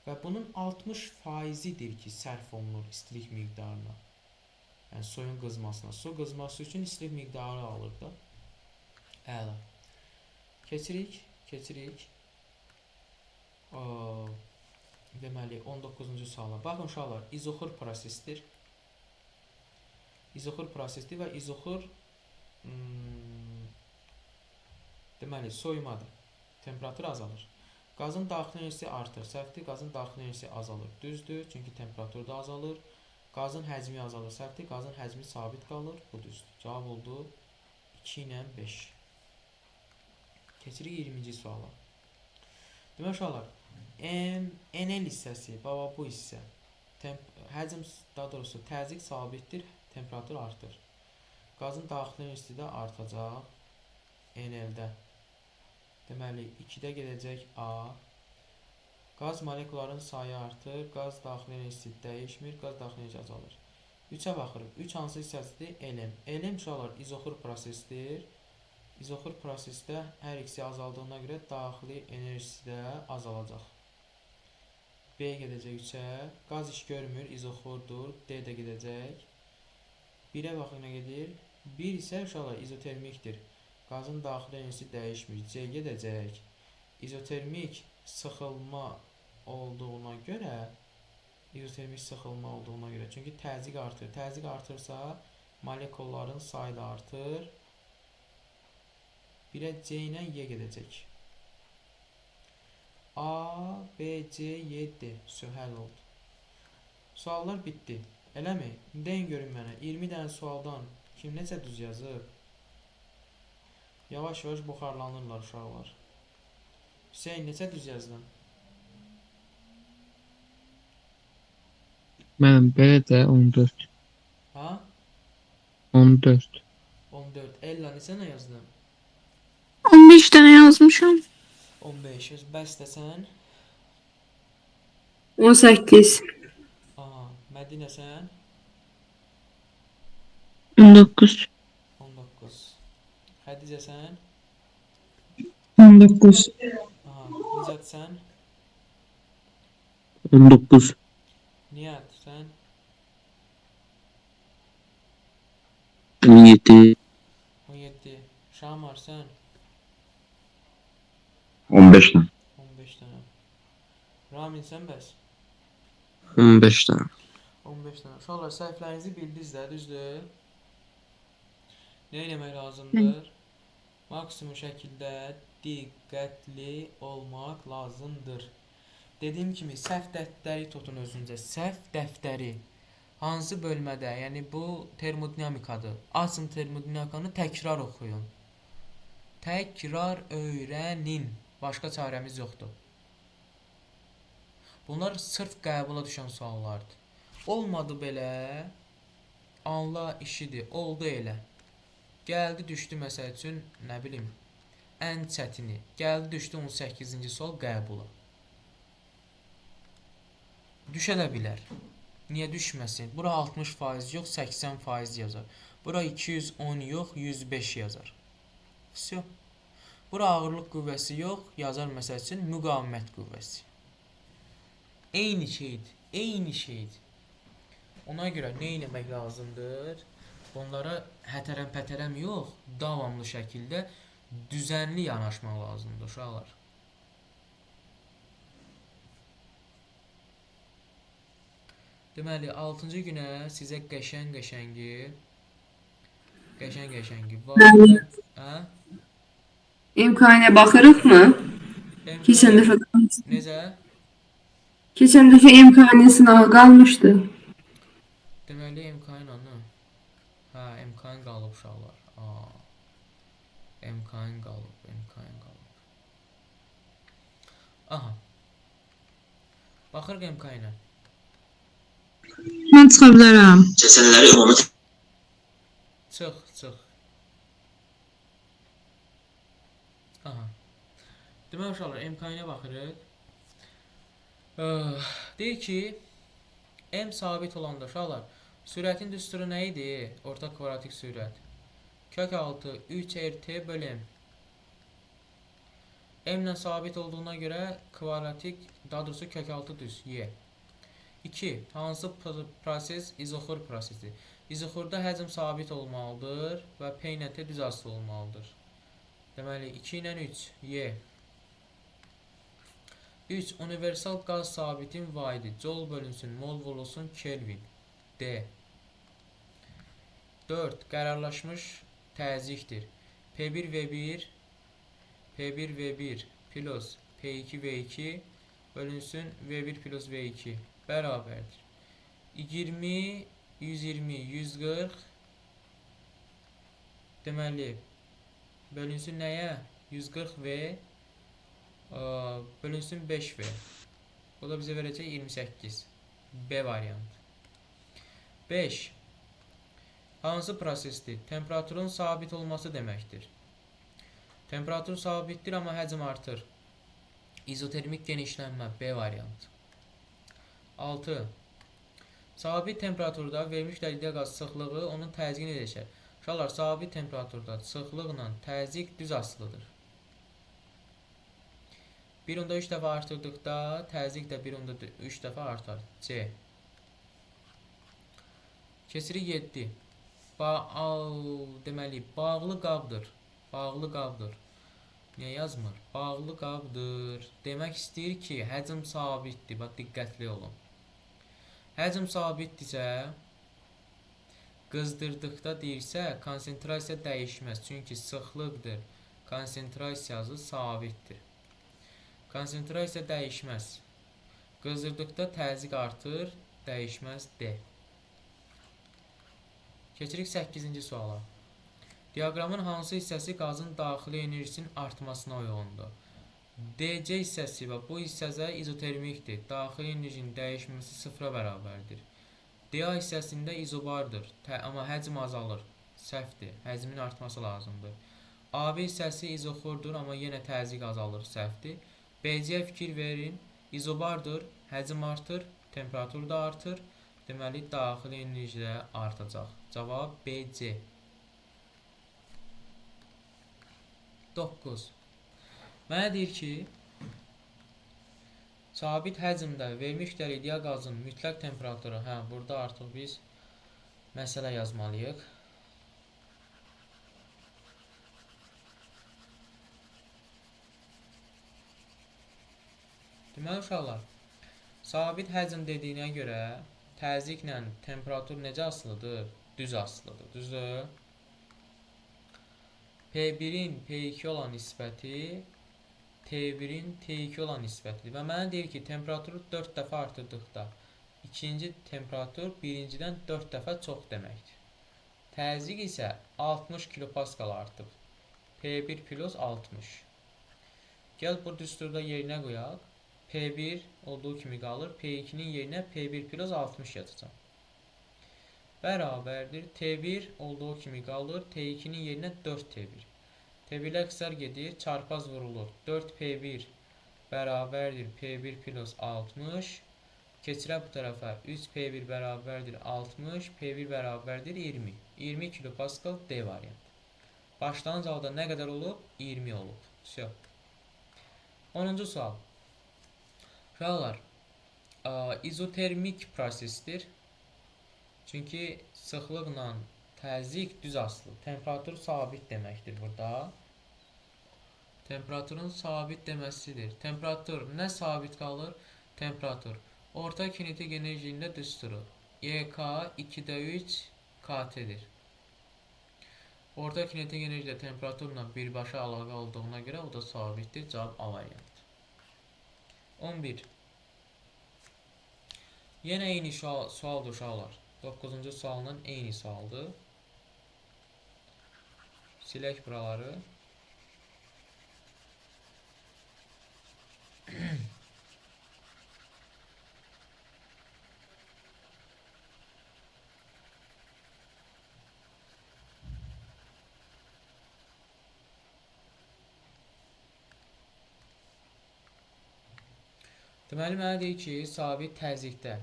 S1: Və bunun 60%-dir ki, sərf olunur istilik miqdarına. Yəni suyun qızmasına. Su qızması üçün istilik miqdarı alır da. Əla. Keçirik. Deməli 19-cu suala. Baxın uşaqlar, izoxor prosesdir. Və izoxor deməli soyumadır. Temperatur azalır. Qazın daxili enerjisi artır. Səhvdir. Qazın daxili enerjisi azalır. Düzdür. Çünki temperatur da azalır. Qazın həcmi azalır. Səhvdir. Qazın həcmi sabit qalır. Bu düzdür. Cavab oldu 2 ilə 5. Keçirik 20-ci suala. Demək uşaqlar, NL hissəsi, baba bu hissə, həcm, daha doğrusu təzyiq sabitdir, temperatur artır. Qazın daxili enerjisi də artacaq NL-də. Deməli, 2-də gedəcək A. Qaz molekularının sayı artır, qaz daxili enerjisi dəyişmir, qaz daxili enerjisi azalır. 3-ə baxırıq. 3 hansı hissəsidir? LM. LM uşaqlar izoxor prosesdir. İzoxor prosesdə hər ikisi azaldığına görə daxili enerjisi də azalacaq. B gedəcək 3-ə. Qaz iş görmür, izoxordur. D də gedəcək. 1-ə baxın nə gedir? 1 isə uşaqlar izotermikdir. Qazın daxili enerjisi dəyişmir. C gedəcək. İzotermik sıxılma olduğuna görə, çünki təzyiq artır. Təzyiq artırsa molekulların sayı da artır. 1-ə C ilə Y gedəcək. A, B, C, Y, D. Həll oldu. Suallar bitdi. Eləmi? Deyin görün mənə. 20 dənə sualdan kim necə düz yazıb? Yavaş-yavaş buxarlanırlar uşaqlar. Hüseyin, necə düz yazdın?
S5: Mənim belə də 14.
S1: Ha?
S5: 14.
S1: 14. Ella, necə nə yazdın?
S7: 15 dənə yazmışam.
S1: 15. Bəs də sən?
S6: 18.
S1: Aha. Mədinə sən?
S2: 19.
S1: 19. Xədicə sən?
S3: 19.
S1: Aha. Nicat sən?
S5: 19.
S1: Nihat sən?
S5: 17.
S1: 17. Şamar sən?
S8: 15 dənə.
S1: 15 dənə. Ramin sən bəs?
S5: 15 dənə.
S1: 15 dənə. Uşaqlar səhvlərinizi bildiniz də, düzdür? Nə etmək lazımdır? Maksimum şəkildə diqqətli olmaq lazımdır. Dediyim kimi səhv dəftəri tutun özünüzə. Səhv dəftəri hansı bölmədə? Yəni bu termodinamikadır. Açın termodinamikanı, təkrar oxuyun. Təkrar öyrənin. Başqa çarəmiz yoxdur. Bunlar sırf qəbula düşən suallardır. Olmadı belə, anla işidir. Oldu elə. Gəldi düşdü məsəl üçün, nə bilim, ən çətini. Gəldi düşdü 18-ci sual qəbula. Düşə də bilər. Niyə düşməsin? Bura 60% yox, 80% yazar. Bura 210 yox, 105 yazar. Всё. Bura ağırlıq qüvvəsi yox, yazar məsəl üçün müqavimət qüvvəsi. Eyni şeydir. Eyni şeydir. Ona görə nə etmək lazımdır? Bunlara hətərəm-pətərəm yox, davamlı şəkildə düzənli yanaşmaq lazımdır uşaqlar. Deməli, 6-cı günə sizə qəşəng-qəşəngi hə?
S6: İmkanə baxırıq mı? Keçən dəfə
S1: Necə?
S6: Keçən dəfə imkanə sınağı qalmışdı.
S1: Deməli, MK'nın anı. Hə, MK'nın qalıb uşaqlar. MK'nın qalıb. Aha. Baxırıq MK'nə.
S2: Mən çıxa bilərəm.
S1: Çıx. Aha. Demək uşaqlar, MK'nə baxırıq. Deyir ki, M sabit olanda uşaqlar, sürətin düsturu nə idi? Orta kvadratik sürət. Kök altı 3RT bölü M. M ilə sabit olduğuna görə kvadratik, daha doğrusu kök altı düz, Y. 2. Hansı proses izoxor prosesidir? İzoxorda həcm sabit olmalıdır və P ilə T düz asılı olmalıdır. Deməli, 2 ilə 3, Y. 3. Universal qaz sabitin vahidi. Joule bölünsün, mol vurulsun, Kelvin. D. 4. Qərarlaşmış təzyiqdir. P1 V1 plus P2 V2 bölünsün V1 plus V2 bərabərdir. 20, 120, 140 deməli bölünsün nəyə? 140V bölünsün 5V. Bu da bizə verəcək 28. B variantı. 5. Hansı prosesdir? Temperaturun sabit olması deməkdir. Temperatur sabitdir, amma həcm artır. İzotermik genişlənmə B variantı. 6. Sabit temperaturda verilmiş dəlildə qaz sıxlığı onun təzyiqini edəcək. Uşaqlar, sabit temperaturda sıxlıqla təzyiq düz asılıdır. 1.3 dəfə artırdıqda təzyiq də 1.3 dəfə artar. C. Keçirik 7. Deməli, bağlı qabdır. Bağlı qabdır. Niyə yazmır? Bağlı qabdır. Demək istəyir ki, həcm sabitdir. Bax, diqqətli olun. Həcm sabitdirsə, qızdırdıqda deyirsə, konsentrasiya dəyişməz. Çünki sıxlıqdır. Konsentrasiyası sabitdir. Konsentrasiya dəyişməz. Qızdırdıqda təzyiq artır, dəyişməz D. Keçirik 8-ci suala. Diaqramın hansı hissəsi qazın daxili enerjisinin artmasına uyğundur? DC hissəsi və bu hissədə izotermikdir. Daxili enerjinin dəyişməsi sıfıra bərabərdir. DA hissəsində izobardır, amma həcm azalır. Səhvdir, həcmin artması lazımdır. AB hissəsi izoxordur, amma yenə təzyiq azalır. Səhvdir. BC-yə fikir verin. İzobardır, həcm artır, temperatur da artır. Deməli, daxili enerji də artacaq. Cavab BC. 9. Mənə deyir ki, sabit həcmdə verilmiş dəlildə qazın mütləq temperaturu, burada artıq biz məsələ yazmalıyıq. Deməli, uşaqlar, sabit həcm dediyinə görə təzyiqlə temperatur necə asılıdır? Düz asılıdır, düzdür? P1-in P2 olan nisbəti T1-in T2 olan nisbətidir. Və mənə deyir ki, temperaturu 4 dəfə artırdıqda ikinci temperatur birincidən 4 dəfə çox deməkdir. Təzyiq isə 60 kilopascal artıb. P1 plus 60. Gəl bu düsturda yerinə qoyaq. P1 olduğu kimi qalır. P2-nin yerinə P1 plus 60 yazacaq. Bərabərdir. T1 olduğu kimi qalır. T2-nin yerinə 4T1. T1-lər qısar gedir. Çarpaz vurulur. 4P1 bərabərdir. P1 plus 60. Keçirə bu tərəfə. 3P1 bərabərdir 60. P1 bərabərdir 20. 20 kilopascal D variantı. Başlanğıc halda nə qədər olub? 20 olub. Всё. 10-cu sual. Uşaqlar, izotermik prosesdir. Çünki sıxlıqla təzyiq düz asılı. Temperatur sabit deməkdir burada. Temperaturun sabit deməsidir. Temperatur nə sabit qalır? Temperatur. Orta kinetik enerjinin düsturu. EK 2/3 KT-dir. Orta kinetik enerji temperaturla birbaşa əlaqə olduğuna görə o da sabitdir. Cavab A variantı. 11. Yenə eyni sualdır uşaqlar. 9-cu sualın eyni sualdır. Silək buraları. Deməli, mənə deyir ki, sabit təzyiqdə.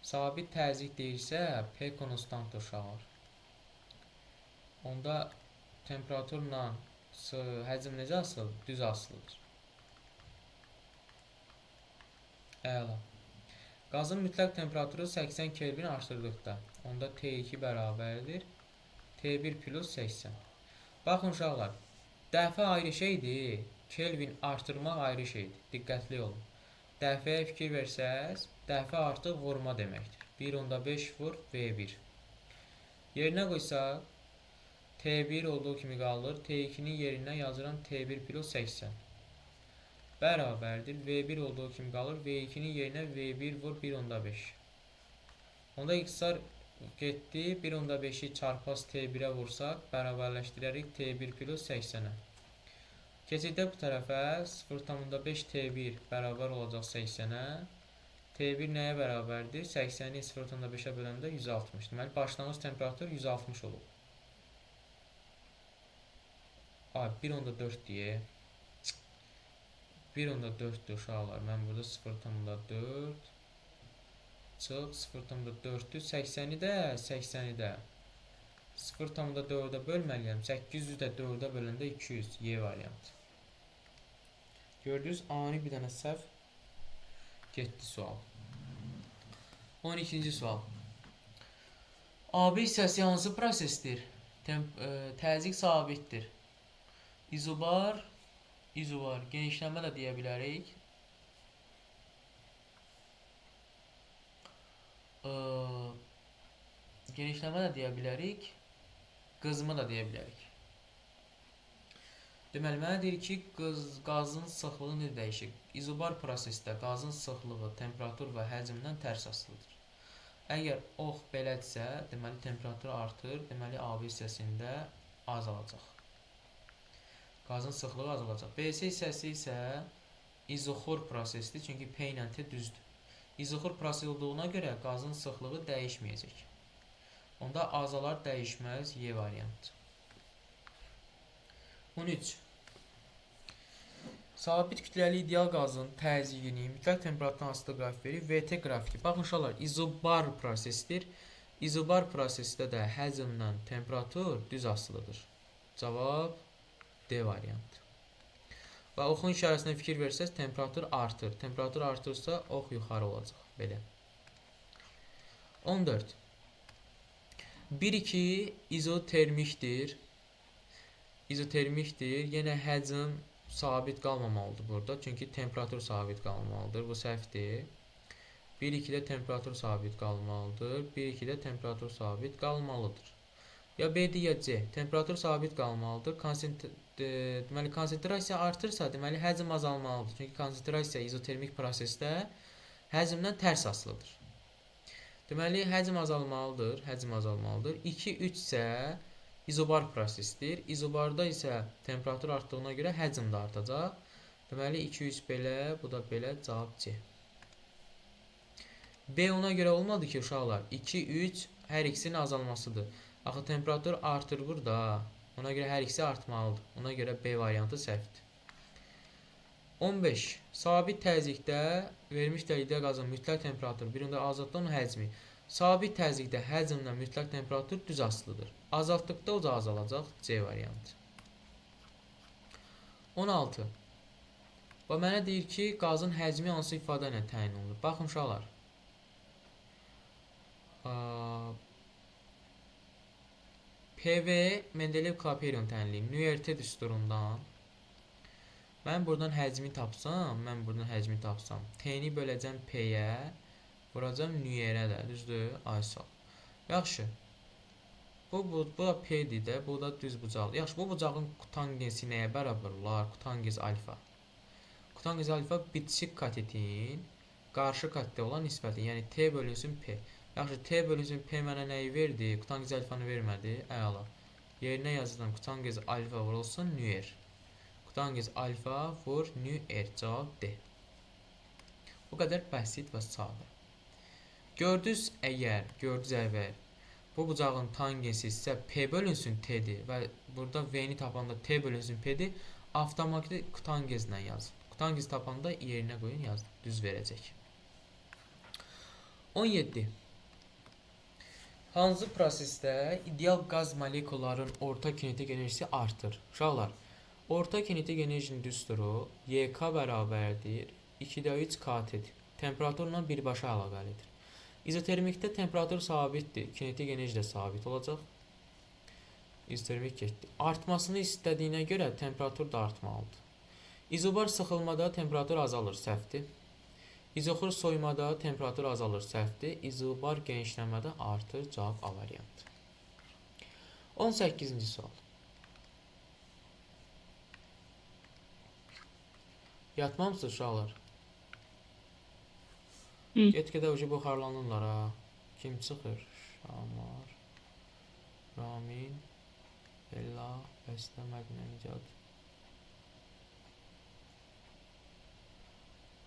S1: Sabit təzyiq deyirsə, P konstantdır uşaqlar. Onda temperaturla həcm necə asılıdır? Düz asılıdır. Əla. Qazın mütləq temperaturu 80 Kelvin artırdıqda, onda T2 bərabərdir. T1 plus 80. Baxın uşaqlar, dəfə ayrı şeydir. Kelvin artırmaq ayrı şeydir. Diqqətli olun. Dəfəyə fikir versəz, dəfə artıq vurma deməkdir. 1.5 vur V1. Yerinə qoysaq, T1 olduğu kimi qalır. T2-nin yerinə yazıram T1 plus 80. bərabərdir. V1 olduğu kimi qalır. V2-nin yerinə V1 vur 1/5. Onda x'lar getdi. 1/5'i çarpaz T1'ə vursaq, bərabərləşdirərik T1 plus 80'ə. Keçiddə bu tərəfə 0,5 T1 bərabər olacaq 80'ə. T1 nəyə bərabərdir? 80'i 0,5'ə böləndə 160. Deməli, başlanğıc temperatur 160 olub. 1/4 deyə. 1/4'dür uşaqlar. Mən burada 0,4 çıx 0,4'dür. 80'i də 0,4'ə bölməliyəm. 800'ü də 4'ə böləndə 200. Y variantı. Gördünüz, ani bir dənə səhv getdi sual. 12-ci sual. AB hissəsi hansı prosesdir? Təzyiq sabitdir. İzobar genişlənmə də deyə bilərik. Genişlənmə də deyə bilərik. Qızma da deyə bilərik. Deməli, mənə deyir ki, qazın sıxlığı necə dəyişir? İzobar prosesdə qazın sıxlığı temperatur və həcmdən tərs asılıdır. Əgər ox belədirsə, deməli temperatur artır, deməli AB hissəsində azalacaq. Qazın sıxlığı azalacaq. BC hissəsi isə izoxor prosesdir, çünki P ilə T düzdür. İzoxor proses olduğuna görə qazın sıxlığı dəyişməyəcək. Onda azalar dəyişməz, Y variantı. 13. Sabit kütləli ideal qazın təzyiqini mütləq temperaturdan asılı qrafik verir. VT qrafiki. Baxın uşaqlar, izobar prosesdir. İzobar prosesdə də həcmdən temperatur düz asılıdır. Cavab D variantı. Və oxun işarəsinə fikir versəz, temperatur artır. Temperatur artırsa, ox yuxarı olacaq. Belə. 14. 1-2 izotermikdir. İzotermikdir. Yenə həcm sabit qalmamalıdır burada. Çünki temperatur sabit qalmalıdır. Bu səhvdir. 1-2-də temperatur sabit qalmalıdır. 1-2-də temperatur sabit qalmalıdır. Ya B-dir ya C. Temperatur sabit qalmalıdır. Deməli, konsentrasiya artırsa, deməli, həcm azalmalıdır. Çünki konsentrasiya izotermik prosesdə həcmdən tərs asılıdır. Deməli, həcm azalmalıdır. 2-3 isə izobar prosesdir. İzobarda isə temperatur artdığına görə həcm də artacaq. Deməli, 2-3 belə, bu da belə, cavab C. B ona görə olmadı ki, uşaqlar. 2-3 hər ikisinin azalmasıdır. Axı, temperatur artır burada. Ona görə hər ikisi artmalıdır. Ona görə B variantı səhvdir. 15. Sabit təzyiqdə verilmiş dəlikdə qazın mütləq temperatur, birində azaltda onun həcmi. Sabit təzyiqdə həcmlə mütləq temperatur düz asılıdır. Azaltdıqda o da azalacaq. C variantı. 16. Və mənə deyir ki, qazın həcmi hansı ifadə ilə təyin olunur? Baxın, uşaqlar. PV Mendeleev-Klapeyron tənliyi Nüerte düsturundan mən buradan həcmi tapsam, T-ni böləcəm P-yə, vuracam Nüyerə də, düzdür? Aysal. Yaxşı. Bu da P-dir də, bu da düz bucaq. Yaxşı, bu bucağın kutangensi nəyə bərabər olar? Kutangens alfa. Kutangens alfa bitişik katetin qarşı katdə olan nisbəti, yəni T bölünsün P. Yaxşı, T bölünsün P mənə nəyi verdi? Kutangens alfanı vermədi. Əla. Yerinə yazılan kutangens alfa vurulsun Nüyer. Kutangens alfa vur Nüyer. Cavab D. Bu qədər bəsit və sadə. Gördünüz əgər bu bucağın tangensi isə P bölünsün T-dir və burada V-ni tapanda T bölünsün P-dir, avtomatik kutangenslə yazın. Kutangens tapanda yerinə qoyun, yazın. Düz verəcək. 17. Hansı prosesdə ideal qaz molekulların orta kinetik enerjisi artır? Uşaqlar, orta kinetik enerjinin düsturu YK bərabərdir 2/3 KT. Temperaturla birbaşa əlaqəlidir. İzotermikdə temperatur sabitdir. Kinetik enerji də sabit olacaq. İzotermik getdi. Artmasını istədiyinə görə temperatur da artmalıdır. İzobar sıxılmada temperatur azalır. Səhvdir. İzoxor soyumada temperatur azalır. Səhvdir. İzobar genişlənmədə artır. Cavab A variantı. 18-ci sual. Yatmamısınız uşaqlar? Get-gedə ucu buxarlanırlar ha. Kim çıxır? Şamar, Ramin, Ella, Bəstə, Mədinə, Nicat.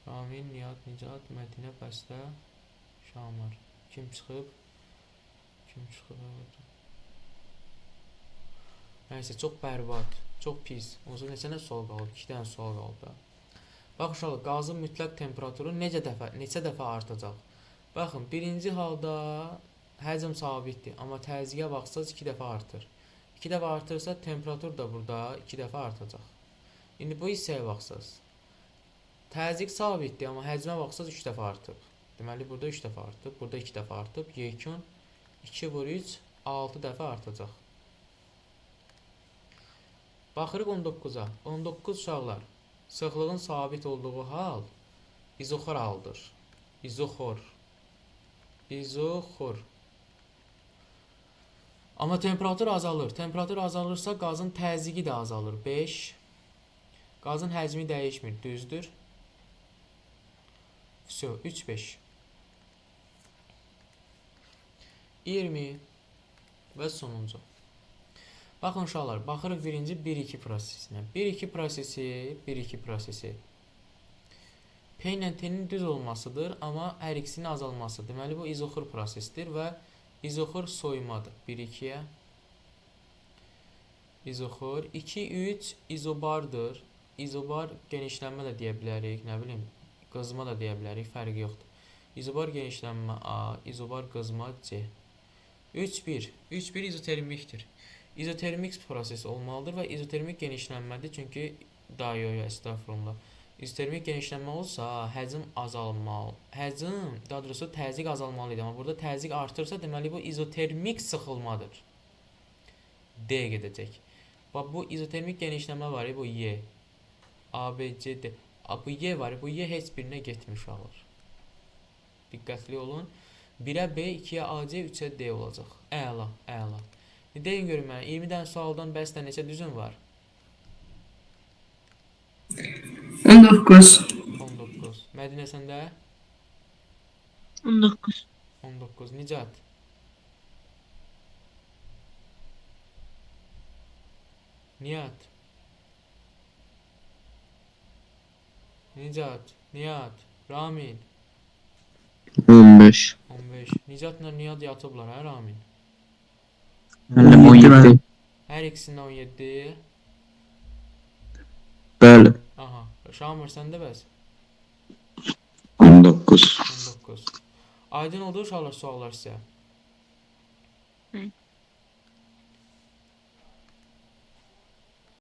S1: Ramin, Nicat, Mədinə, Bəstə, Şamar. Kim çıxıb? Kim çıxıb? Nəysə, çox bərbad, çox pis. Onsuz neçə dənə sual qalıb? 2 dənə sual qalıb da. Bax uşaqlar, qazın mütləq temperaturu neçə dəfə artacaq? Baxın, birinci halda həcm sabitdir, amma təzyiqə baxsaz 2 dəfə artır. 2 dəfə artırsa temperatur da burada 2 dəfə artacaq. İndi bu hissəyə baxsaz. Təzyiq sabitdir, amma həcmə baxsaz 3 dəfə artıb. Deməli, burada 3 dəfə artıb, burada 2 dəfə artıb. Yekun 2 vur 3, 6 dəfə artacaq. Baxırıq 19-a. 19 uşaqlar. Sıxlığın sabit olduğu hal izoxor haldır. İzoxor. İzoxor. Amma temperatur azalır. Temperatur azalırsa qazın təzyiqi də azalır. 5. Qazın həcmi dəyişmir. Düzdür? Vəsə 3 5. 20 və sonuncu. Baxın uşaqlar, baxırıq birinci 1-2 prosesinə. 1-2 prosesi P ilə T-nin düz olmasıdır, amma hər ikisinin azalması. Deməli, bu izoxor prosesdir və izoxor soyumadır. 1-2-yə izoxor. 2-3 izobardır. İzobar genişlənmə də deyə bilərik, nə bilim, qızma da deyə bilərik, fərqi yoxdur. İzobar genişlənmə A, izobar qızma C. 3-1 izotermikdir. İzotermik proses olmalıdır və izotermik genişlənmədir, çünki estağfurullah. İzotermik genişlənmə olsa, həcm azalmalı. Daha doğrusu təzyiq azalmalıydı, amma burada təzyiq artırsa, deməli bu izotermik sıxılmadır. D gedəcək. Bax, bu izotermik genişlənmə var, bu Y. A, B, C, D. Bu Y var, bu Y heç birinə getmiş alır. Diqqətli olun. 1-ə B, 2-yə AC, 3-ə D olacaq. Əla. Deyin görün mənə, 20 dənə sualdan bəsdə neçə düzün var?
S6: 19.
S1: 19. Mədinə səndə?
S2: 19.
S1: 19. Nicat? Nihat? Nihat? Ramin?
S5: 15.
S1: 15. Nicatla Nihat yatıblar, hə Ramin?
S5: Mənim 17.
S1: Hər ikisində 17.
S5: Bəli.
S1: Aha. Şamır səndə bəs?
S8: 19.
S1: 19. Aydın oldu uşaqlar suallar sizə?
S2: Hı.